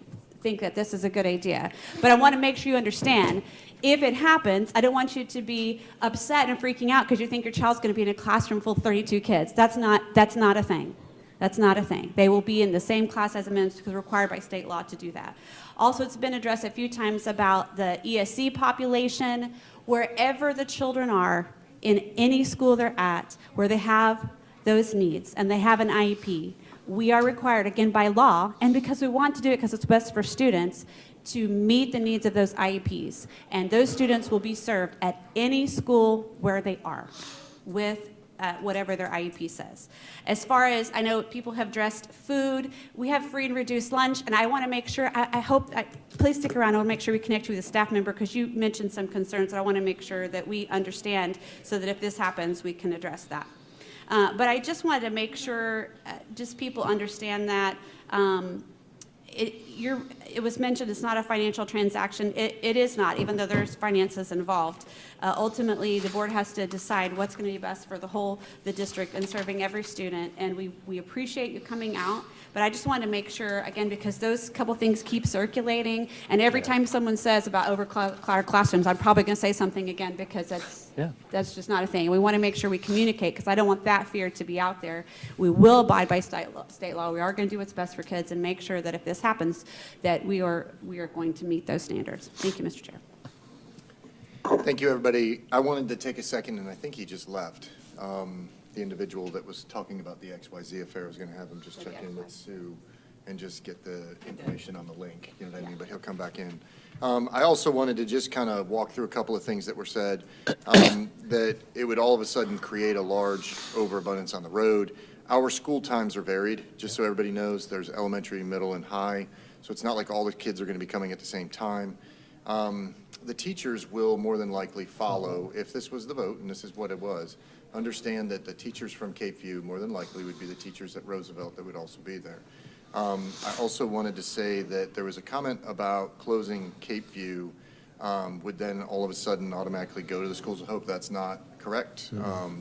think that this is a good idea. But I want to make sure you understand, if it happens, I don't want you to be upset and freaking out because you think your child's going to be in a classroom full of 32 kids. That's not a thing. That's not a thing. They will be in the same class as amendments because required by state law to do that. Also, it's been addressed a few times about the ESC population. Wherever the children are, in any school they're at, where they have those needs and they have an IEP, we are required, again by law, and because we want to do it because it's best for students, to meet the needs of those IEPs. And those students will be served at any school where they are with whatever their IEP says. As far as, I know people have addressed food, we have free and reduced lunch, and I want to make sure, please stick around, I want to make sure we connect you with a staff member because you mentioned some concerns that I want to make sure that we understand so that if this happens, we can address that. But I just wanted to make sure just people understand that it was mentioned it's not a financial transaction. It is not, even though there's finances involved. Ultimately, the board has to decide what's going to be best for the district and serving every student. And we appreciate you coming out. But I just wanted to make sure, again, because those couple things keep circulating, and every time someone says about overcrowded classrooms, I'm probably going to say something again because that's just not a thing. We want to make sure we communicate because I don't want that fear to be out there. We will abide by state law. We are going to do what's best for kids and make sure that if this happens, that we are going to meet those standards. Thank you, Mr. Chair. Thank you, everybody. I wanted to take a second, and I think he just left. The individual that was talking about the XYZ affair, I was going to have him just check in with Sue and just get the information on the link, you know what I mean? But he'll come back in. I also wanted to just kind of walk through a couple of things that were said, that it would all of a sudden create a large overabundance on the road. Our school times are varied, just so everybody knows. There's elementary, middle, and high, so it's not like all the kids are going to be coming at the same time. The teachers will more than likely follow, if this was the vote, and this is what it was, understand that the teachers from Cape View more than likely would be the teachers at Roosevelt that would also be there. I also wanted to say that there was a comment about closing Cape View would then all of a sudden automatically go to the Schools of Hope. That's not correct.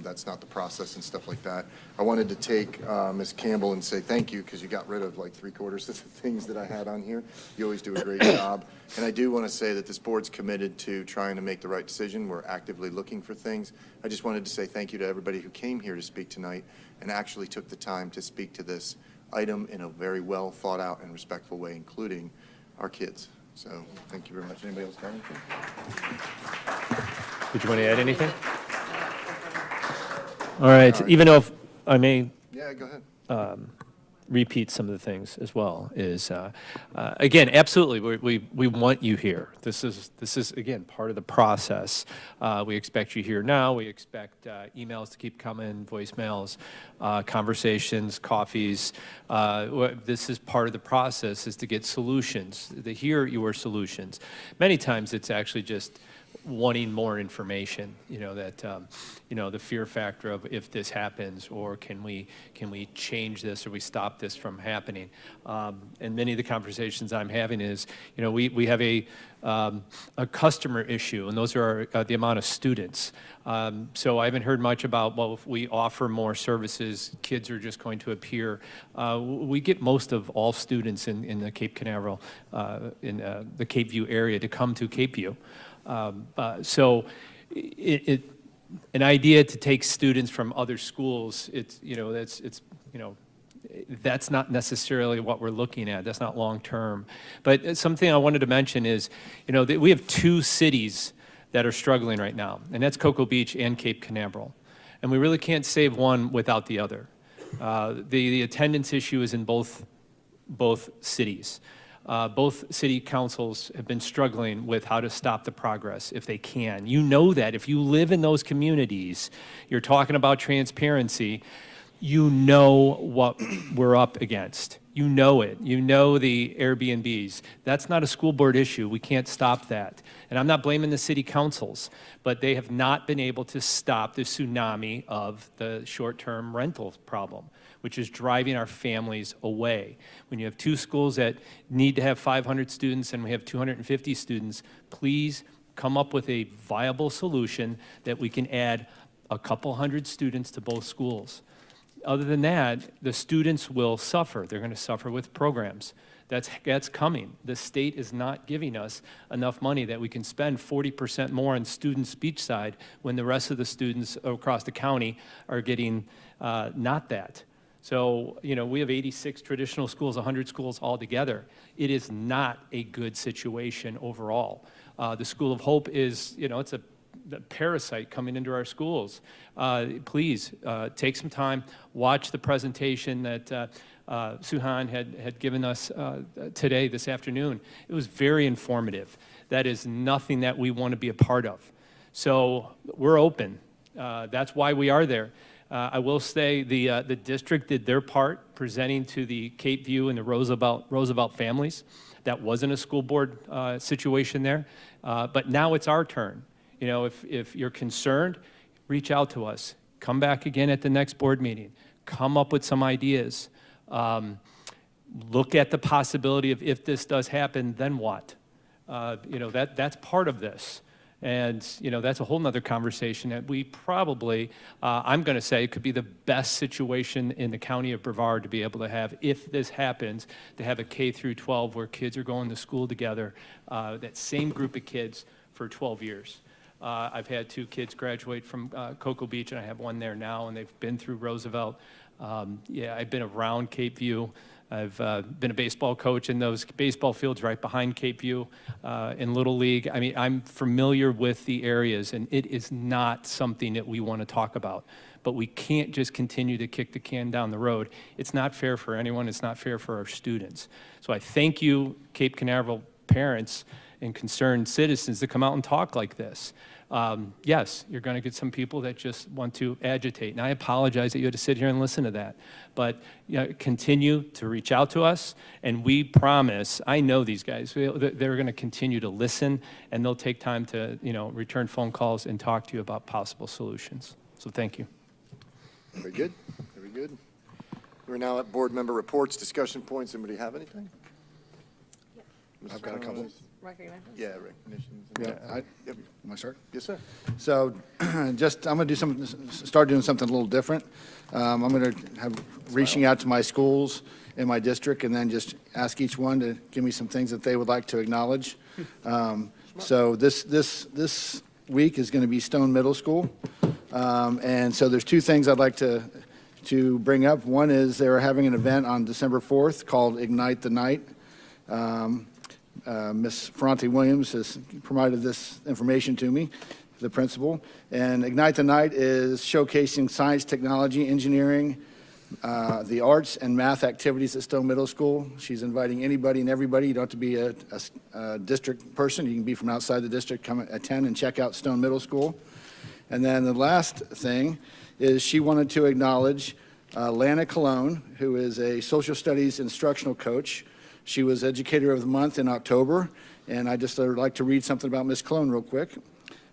That's not the process and stuff like that. I wanted to take Ms. Campbell and say thank you because you got rid of like 3/4 of the things that I had on here. You always do a great job. And I do want to say that this board's committed to trying to make the right decision. We're actively looking for things. I just wanted to say thank you to everybody who came here to speak tonight and actually took the time to speak to this item in a very well thought out and respectful way, including our kids. So thank you very much. Anybody else got anything? Did you want to add anything? All right, even though if I may Yeah, go ahead. repeat some of the things as well, is, again, absolutely, we want you here. This is, again, part of the process. We expect you here now. We expect emails to keep coming, voicemails, conversations, coffees. This is part of the process, is to get solutions, to hear your solutions. Many times it's actually just wanting more information, that, the fear factor of if this happens, or can we change this, or we stop this from happening. And many of the conversations I'm having is, we have a customer issue, and those are the amount of students. So I haven't heard much about, well, if we offer more services, kids are just going to appear. We get most of all students in the Cape Canaveral, in the Cape View area to come to Cape View. So an idea to take students from other schools, that's not necessarily what we're looking at. That's not long-term. But something I wanted to mention is, that we have two cities that are struggling right now, and that's Cocoa Beach and Cape Canaveral. And we really can't save one without the other. The attendance issue is in both cities. Both city councils have been struggling with how to stop the progress if they can. You know that. If you live in those communities, you're talking about transparency, you know what we're up against. You know it. You know the Airbnbs. That's not a school board issue. We can't stop that. And I'm not blaming the city councils, but they have not been able to stop the tsunami of the short-term rental problem, which is driving our families away. When you have two schools that need to have 500 students and we have 250 students, please come up with a viable solution that we can add a couple hundred students to both schools. Other than that, the students will suffer. They're going to suffer with programs. That's coming. The state is not giving us enough money that we can spend 40% more on student speech side when the rest of the students across the county are getting not that. So, you know, we have 86 traditional schools, 100 schools altogether. It is not a good situation overall. The School of Hope is, you know, it's a parasite coming into our schools. Please take some time, watch the presentation that Suhan had given us today, this afternoon. It was very informative. That is nothing that we want to be a part of. So we're open. That's why we are there. I will say the district did their part presenting to the Cape View and the Roosevelt families. That wasn't a school board situation there, but now it's our turn. You know, if you're concerned, reach out to us. Come back again at the next board meeting. Come up with some ideas. Look at the possibility of if this does happen, then what? You know, that's part of this. And, you know, that's a whole nother conversation that we probably, I'm going to say, could be the best situation in the county of Brevard to be able to have, if this happens, to have a K through 12 where kids are going to school together, that same group of kids for 12 years. I've had 2 kids graduate from Cocoa Beach, and I have one there now, and they've been through Roosevelt. Yeah, I've been around Cape View. I've been a baseball coach in those baseball fields right behind Cape View in Little League. I mean, I'm familiar with the areas, and it is not something that we want to talk about. But we can't just continue to kick the can down the road. It's not fair for anyone. It's not fair for our students. So I thank you, Cape Canaveral parents and concerned citizens, to come out and talk like this. Yes, you're going to get some people that just want to agitate, and I apologize that you had to sit here and listen to that. But you know, continue to reach out to us, and we promise, I know these guys, they're going to continue to listen, and they'll take time to, you know, return phone calls and talk to you about possible solutions. So thank you. Very good, very good. We're now at board member reports, discussion points. Anybody have anything? I've got a couple. Recognition? Yeah, recognitions. Yeah, Yep. Am I start? Yes, sir. So I'm going to start doing something a little different. I'm going to have reaching out to my schools in my district and then just ask each one to give me some things that they would like to acknowledge. So this week is going to be Stone Middle School. And so there's 2 things I'd like to bring up. One is they're having an event on December 4th called Ignite the Night. Ms. Ferrante Williams has provided this information to me, the principal. And Ignite the Night is showcasing science, technology, engineering, the arts and math activities at Stone Middle School. She's inviting anybody and everybody. You don't have to be a district person. You can be from outside the district, come attend and check out Stone Middle School. And then the last thing is she wanted to acknowledge Lana Colon, who is a social studies instructional coach. She was Educator of the Month in October, and I just would like to read something about Ms. Colon real quick.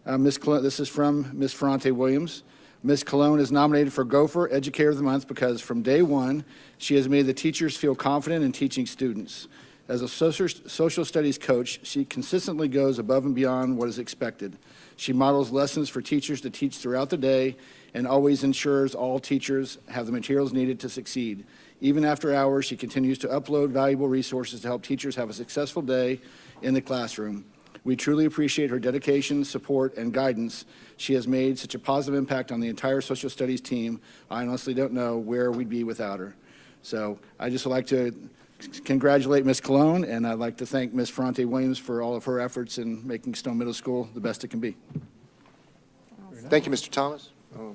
Ms. Colon, this is from Ms. Ferrante Williams. Ms. Colon is nominated for Gopher Educator of the Month because from day one, she has made the teachers feel confident in teaching students. As a social studies coach, she consistently goes above and beyond what is expected. She models lessons for teachers to teach throughout the day and always ensures all teachers have the materials needed to succeed. Even after hours, she continues to upload valuable resources to help teachers have a successful day in the classroom. We truly appreciate her dedication, support, and guidance. She has made such a positive impact on the entire social studies team. I honestly don't know where we'd be without her. So I just would like to congratulate Ms. Colon, and I'd like to thank Ms. Ferrante Williams for all of her efforts in making Stone Middle School the best it can be. Thank you, Mr. Thomas. All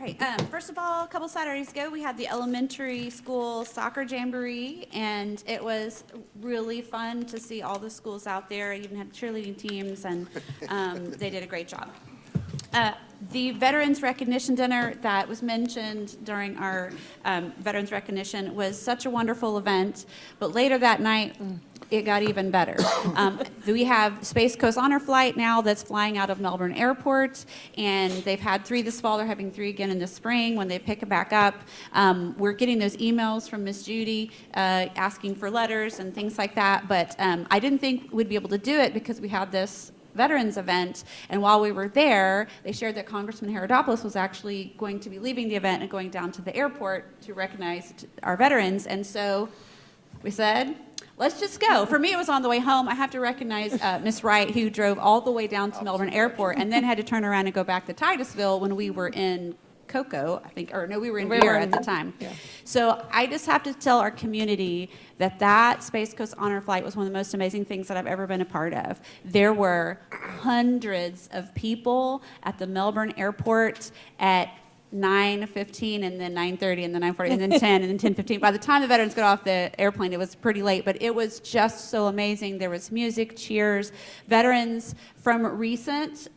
Great. First of all, a couple Saturdays ago, we had the elementary school soccer jamboree, and it was really fun to see all the schools out there. Even had cheerleading teams, and they did a great job. The Veterans Recognition Dinner that was mentioned during our Veterans Recognition was such a wonderful event, but later that night, it got even better. We have Space Coast Honor Flight now that's flying out of Melbourne Airport, and they've had 3 this fall. They're having 3 again in the spring when they pick it back up. We're getting those emails from Miss Judy asking for letters and things like that, but I didn't think we'd be able to do it because we had this veterans event, and while we were there, they shared that Congressman Herodopoulos was actually going to be leaving the event and going down to the airport to recognize our veterans, and so we said, let's just go. For me, it was on the way home. I have to recognize Miss Wright, who drove all the way down to Melbourne Airport and then had to turn around and go back to Titusville when we were in Cocoa, I think, or no, we were in Beer at the time. Yeah. So I just have to tell our community that that Space Coast Honor Flight was one of the most amazing things that I've ever been a part of. There were hundreds of people at the Melbourne Airport at 9:15 and then 9:30 and then 9:40 and then 10 and then 10:15. By the time the veterans got off the airplane, it was pretty late, but it was just so amazing. There was music, cheers, veterans from recent,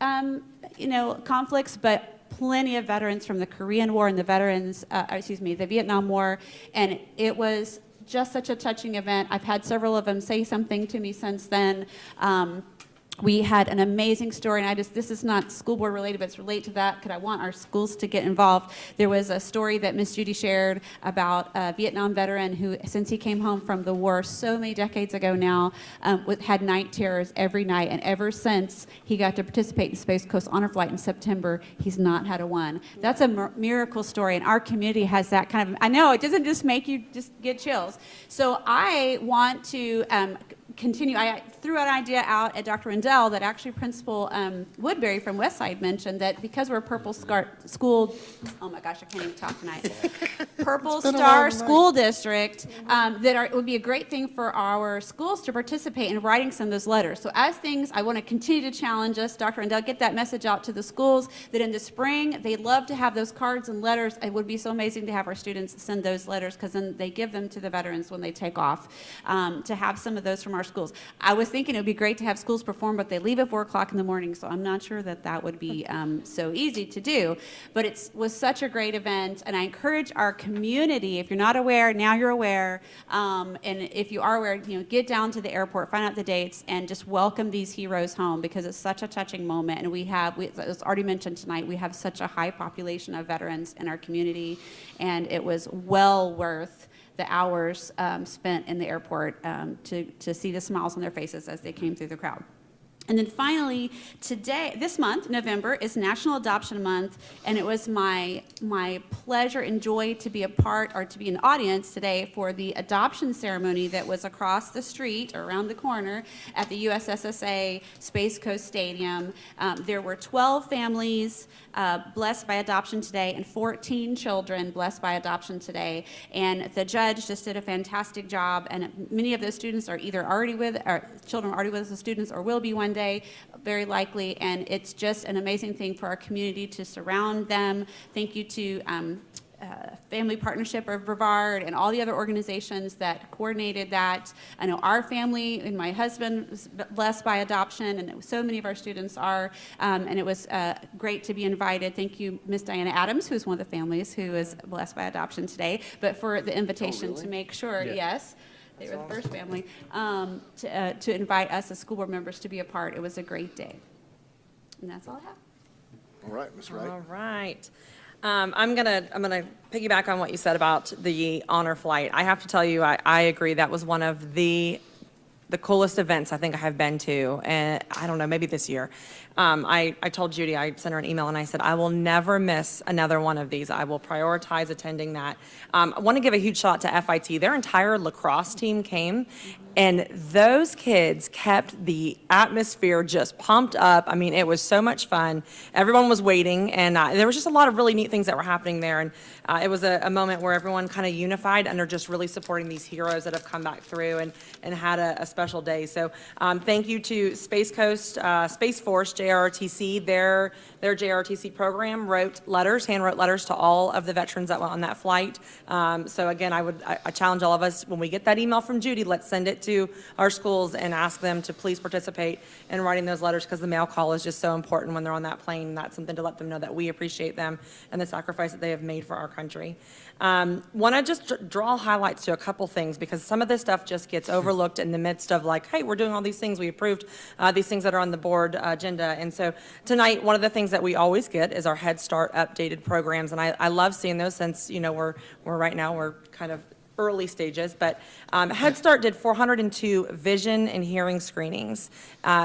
conflicts, but plenty of veterans from the Korean War and the the Vietnam War, and it was just such a touching event. I've had several of them say something to me since then. We had an amazing story, and this is not school board related, but it's related to that because I want our schools to get involved. There was a story that Miss Judy shared about a Vietnam veteran who, since he came home from the war so many decades ago now, had night terrors every night, and ever since he got to participate in Space Coast Honor Flight in September, he's not had a one. That's a miracle story, and our community has that kind of, I know, it doesn't just make you just get chills. So I want to continue. I threw an idea out at Dr. Rendell that actually Principal Woodbury from Westside mentioned that because we're a Purple Star School, oh my gosh, I can't even talk tonight, Purple Star School District, it would be a great thing for our schools to participate in writing some of those letters. So as things, I want to continue to challenge us, Dr. Rendell, get that message out to the schools that in the spring, they'd love to have those cards and letters. It would be so amazing to have our students send those letters because then they give them to the veterans when they take off, to have some of those from our schools. I was thinking it would be great to have schools perform, but they leave at 4 o'clock in the morning, so I'm not sure that would be so easy to do. But it was such a great event, and I encourage our community, if you're not aware, now you're aware, and if you are aware, get down to the airport, find out the dates, and just welcome these heroes home because it's such a touching moment. And as was already mentioned tonight, we have such a high population of veterans in our community, and it was well worth the hours spent in the airport to see the smiles on their faces as they came through the crowd. And then finally, this month, November, is National Adoption Month, and it was my pleasure and joy to be a part or to be an audience today for the adoption ceremony that was across the street or around the corner at the USSSA Space Coast Stadium. There were 12 families blessed by adoption today and 14 children blessed by adoption today. And the judge just did a fantastic job, and many of those students are either children are already with the students or will be one day, very likely, and it's just an amazing thing for our community to surround them. Thank you to Family Partnership of Brevard and all the other organizations that coordinated that. I know our family and my husband was blessed by adoption, and so many of our students are, and it was great to be invited. Thank you, Miss Diana Adams, who's one of the families who is blessed by adoption today, but for the invitation to make sure, yes, they were the first family, to invite us as school board members to be a part. It was a great day. And that's all I have. All right, Ms. Wright. All right. I'm gonna piggyback on what you said about the honor flight. I have to tell you, I agree. That was one of the coolest events I think I have been to, and I don't know, maybe this year. I told Judy, I sent her an email and I said, I will never miss another one of these. I will prioritize attending that. I want to give a huge shout out to FIT. Their entire lacrosse team came, And those kids kept the atmosphere just pumped up. I mean, it was so much fun. Everyone was waiting, and there was just a lot of really neat things that were happening there. And it was a moment where everyone kind of unified under just really supporting these heroes that have come back through and had a special day. So thank you to Space Coast, Space Force, JROTC. Their JROTC program handwrote letters to all of the veterans that went on that flight. So again, I challenge all of us, when we get that email from Judy, let's send it to our schools and ask them to please participate in writing those letters, because the mail call is just so important when they're on that plane. That's something to let them know that we appreciate them and the sacrifice that they have made for our country. Want to just draw highlights to a couple things, because some of this stuff just gets overlooked in the midst of like, hey, we're doing all these things. We approved these things that are on the board agenda. And so tonight, one of the things that we always get is our Head Start updated programs. And I love seeing those, since, we're right now, we're kind of early stages, but Head Start did 402 vision and hearing screenings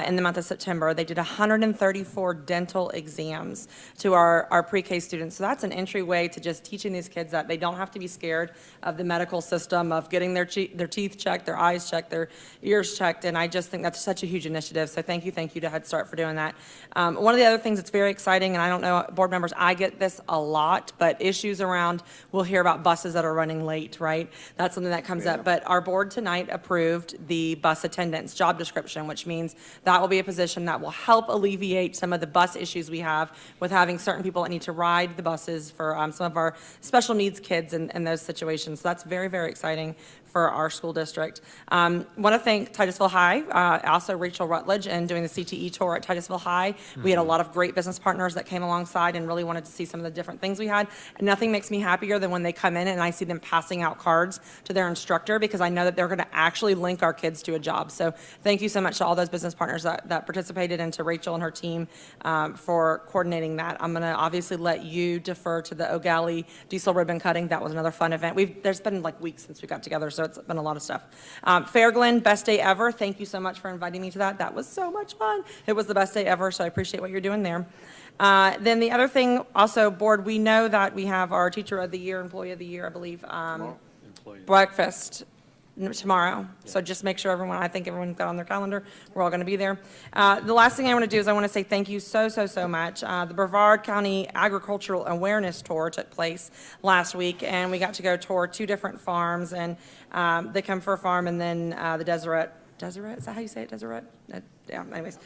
in the month of September. They did 134 dental exams to our pre-K students. So that's an entryway to just teaching these kids that they don't have to be scared of the medical system, of getting their teeth checked, their eyes checked, their ears checked, and I just think that's such a huge initiative. So thank you to Head Start for doing that. One of the other things that's very exciting, and I don't know, board members, I get this a lot, but issues around, we'll hear about buses that are running late, right? That's something that comes up. But our board tonight approved the bus attendant's job description, which means that will be a position that will help alleviate some of the bus issues we have with having certain people that need to ride the buses for some of our special needs kids in those situations. So that's very, very exciting for our school district. Want to thank Titusville High, also Rachel Rutledge, and doing the CTE tour at Titusville High. We had a lot of great business partners that came alongside and really wanted to see some of the different things we had. And nothing makes me happier than when they come in and I see them passing out cards to their instructor, because I know that they're going to actually link our kids to a job. So thank you so much to all those business partners that participated, and to Rachel and her team for coordinating that. I'm going to obviously let you defer to the O'Galley diesel ribbon cutting. That was another fun event. There's been like weeks since we got together, so it's been a lot of stuff. Fairglen, best day ever. Thank you so much for inviting me to that. That was so much fun. It was the best day ever, so I appreciate what you're doing there. Then the other thing, also, board, we know that we have our Teacher of the Year, Employee of the Year, I believe, breakfast tomorrow. So just make sure I think everyone got on their calendar. We're all going to be there. The last thing I want to do is I want to say thank you so much. The Brevard County Agricultural Awareness Tour took place last week, and we got to go tour 2 different farms, and the Kempfer Farm and then the Deseret, is that how you say it, Deseret? Yeah, anyways.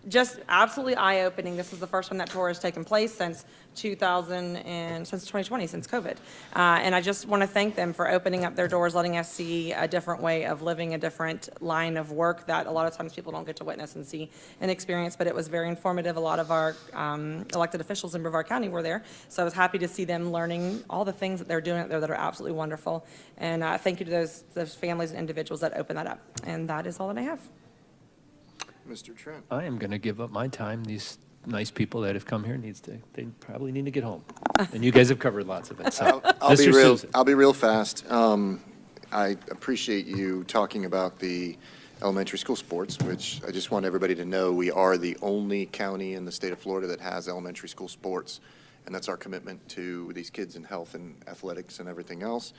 Just absolutely eye-opening. This is the first one that tour has taken place since 2020, since COVID. And I just want to thank them for opening up their doors, letting us see a different way of living, a different line of work that a lot of times people don't get to witness and see and experience, but it was very informative. A lot of our elected officials in Brevard County were there, so I was happy to see them learning all the things that they're doing out there that are absolutely wonderful. And thank you to those families and individuals that opened that up. And that is all that I have. Mr. Trent. I am going to give up my time. These nice people that have come here they probably need to get home. And you guys have covered lots of it. So, I'll be real fast. I appreciate you talking about the elementary school sports, which I just want everybody to know we are the only county in the state of Florida that has elementary school sports. And that's our commitment to these kids in health and athletics and everything else.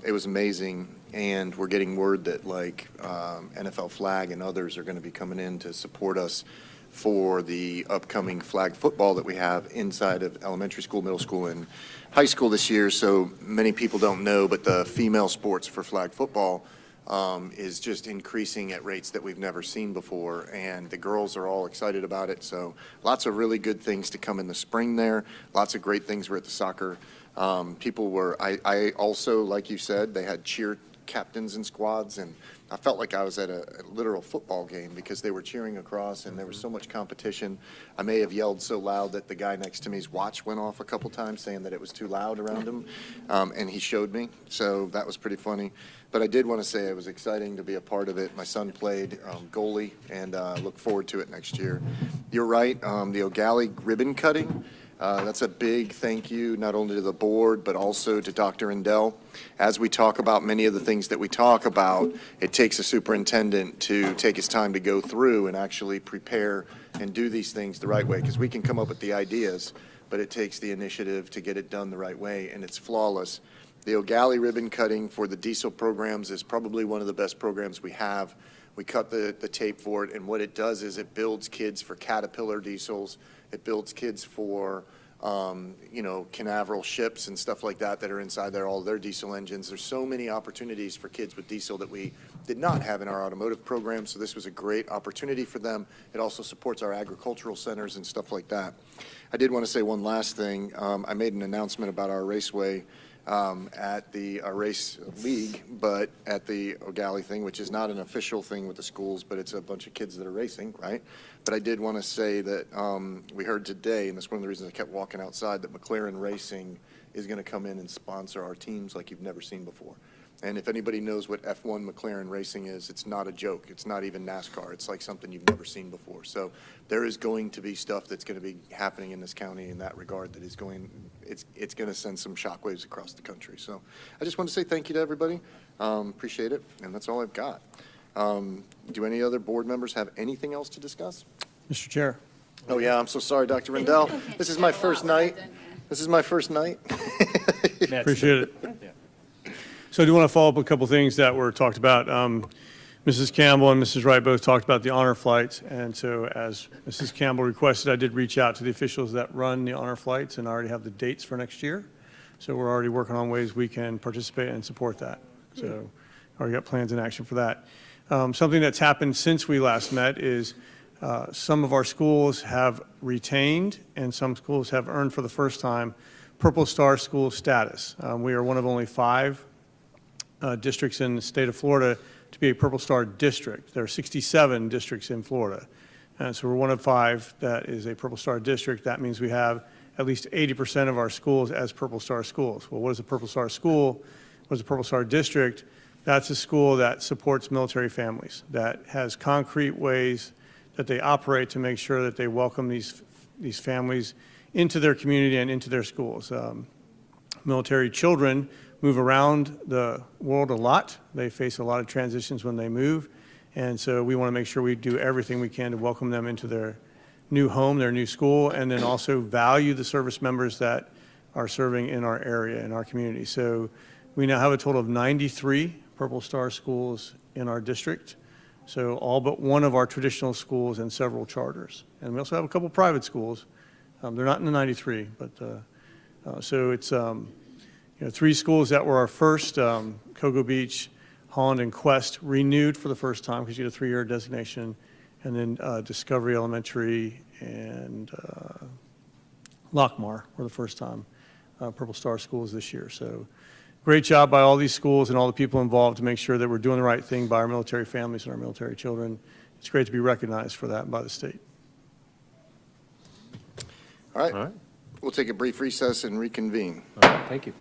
It was amazing, and we're getting word that NFL Flag and others are going to be coming in to support us for the upcoming flag football that we have inside of elementary school, middle school, and high school this year. So many people don't know, but the female sports for flag football is just increasing at rates that we've never seen before, and the girls are all excited about it. So lots of really good things to come in the spring there. Lots of great things were at the soccer. People were, I also, like you said, they had cheer captains and squads, and I felt like I was at a literal football game because they were cheering across and there was so much competition. I may have yelled so loud that the guy next to me's watch went off a couple times saying that it was too loud around him, and he showed me, so that was pretty funny. But I did want to say it was exciting to be a part of it. My son played goalie, and look forward to it next year. You're right, the O'Galley ribbon cutting, that's a big thank you, not only to the board, but also to Dr. Rendell. As we talk about many of the things that we talk about, it takes a superintendent to take his time to go through and actually prepare and do these things the right way, because we can come up with the ideas, but it takes the initiative to get it done the right way, and it's flawless. The O'Galley ribbon cutting for the diesel programs is probably one of the best programs we have. We cut the tape for it, and what it does is it builds kids for Caterpillar diesels. It builds kids for, Canaveral ships and stuff like that are inside there, all their diesel engines. There's so many opportunities for kids with diesel that we did not have in our automotive program, so this was a great opportunity for them. It also supports our agricultural centers and stuff like that. I did want to say one last thing. I made an announcement about our raceway at the race league, but at the O'Galley thing, which is not an official thing with the schools, but it's a bunch of kids that are racing, right? But I did want to say that we heard today, and that's one of the reasons I kept walking outside, that McLaren Racing is going to come in and sponsor our teams like you've never seen before. And if anybody knows what F1 McLaren Racing is, it's not a joke. It's not even NASCAR. It's like something you've never seen before. So there is going to be stuff that's going to be happening in this county in that regard that is going, it's going to send some shockwaves across the country. So I just want to say thank you to everybody. Appreciate it. And that's all I've got. Do any other board members have anything else to discuss? Mr. Chair. Oh, yeah, I'm so sorry, Dr. Rendell. This is my first night. This is my first night. Appreciate it. So I do want to follow up a couple things that were talked about. Mrs. Campbell and Mrs. Wright both talked about the honor flights, and so as Mrs. Campbell requested, I did reach out to the officials that run the honor flights, and I already have the dates for next year. So we're already working on ways we can participate and support that. So already got plans in action for that. Something that's happened since we last met is some of our schools have retained and some schools have earned for the first time Purple Star school status. We are one of only 5 districts in the state of Florida to be a Purple Star district. There are 67 districts in Florida. And so we're one of 5 that is a Purple Star district. That means we have at least 80% of our schools as Purple Star schools. Well, what is a Purple Star school? What is a Purple Star district? That's a school that supports military families, that has concrete ways that they operate to make sure that they welcome these families into their community and into their schools. Military children move around the world a lot. They face a lot of transitions when they move. And so we want to make sure we do everything we can to welcome them into their new home, their new school, and then also value the service members that are serving in our area, in our community. So we now have a total of 93 Purple Star schools in our district. So all but one of our traditional schools and several charters. And we also have a couple private schools. They're not in the 93, but so it's 3 schools that were our first, Cocoa Beach, Holland, and Quest, renewed for the first time because you get a 3-year designation, and then Discovery Elementary and Lockmar were the first time Purple Star schools this year. So great job by all these schools and all the people involved to make sure that we're doing the right thing by our military families and our military children. It's great to be recognized for that by the state. All right. We'll take a brief recess and reconvene. All right, thank you.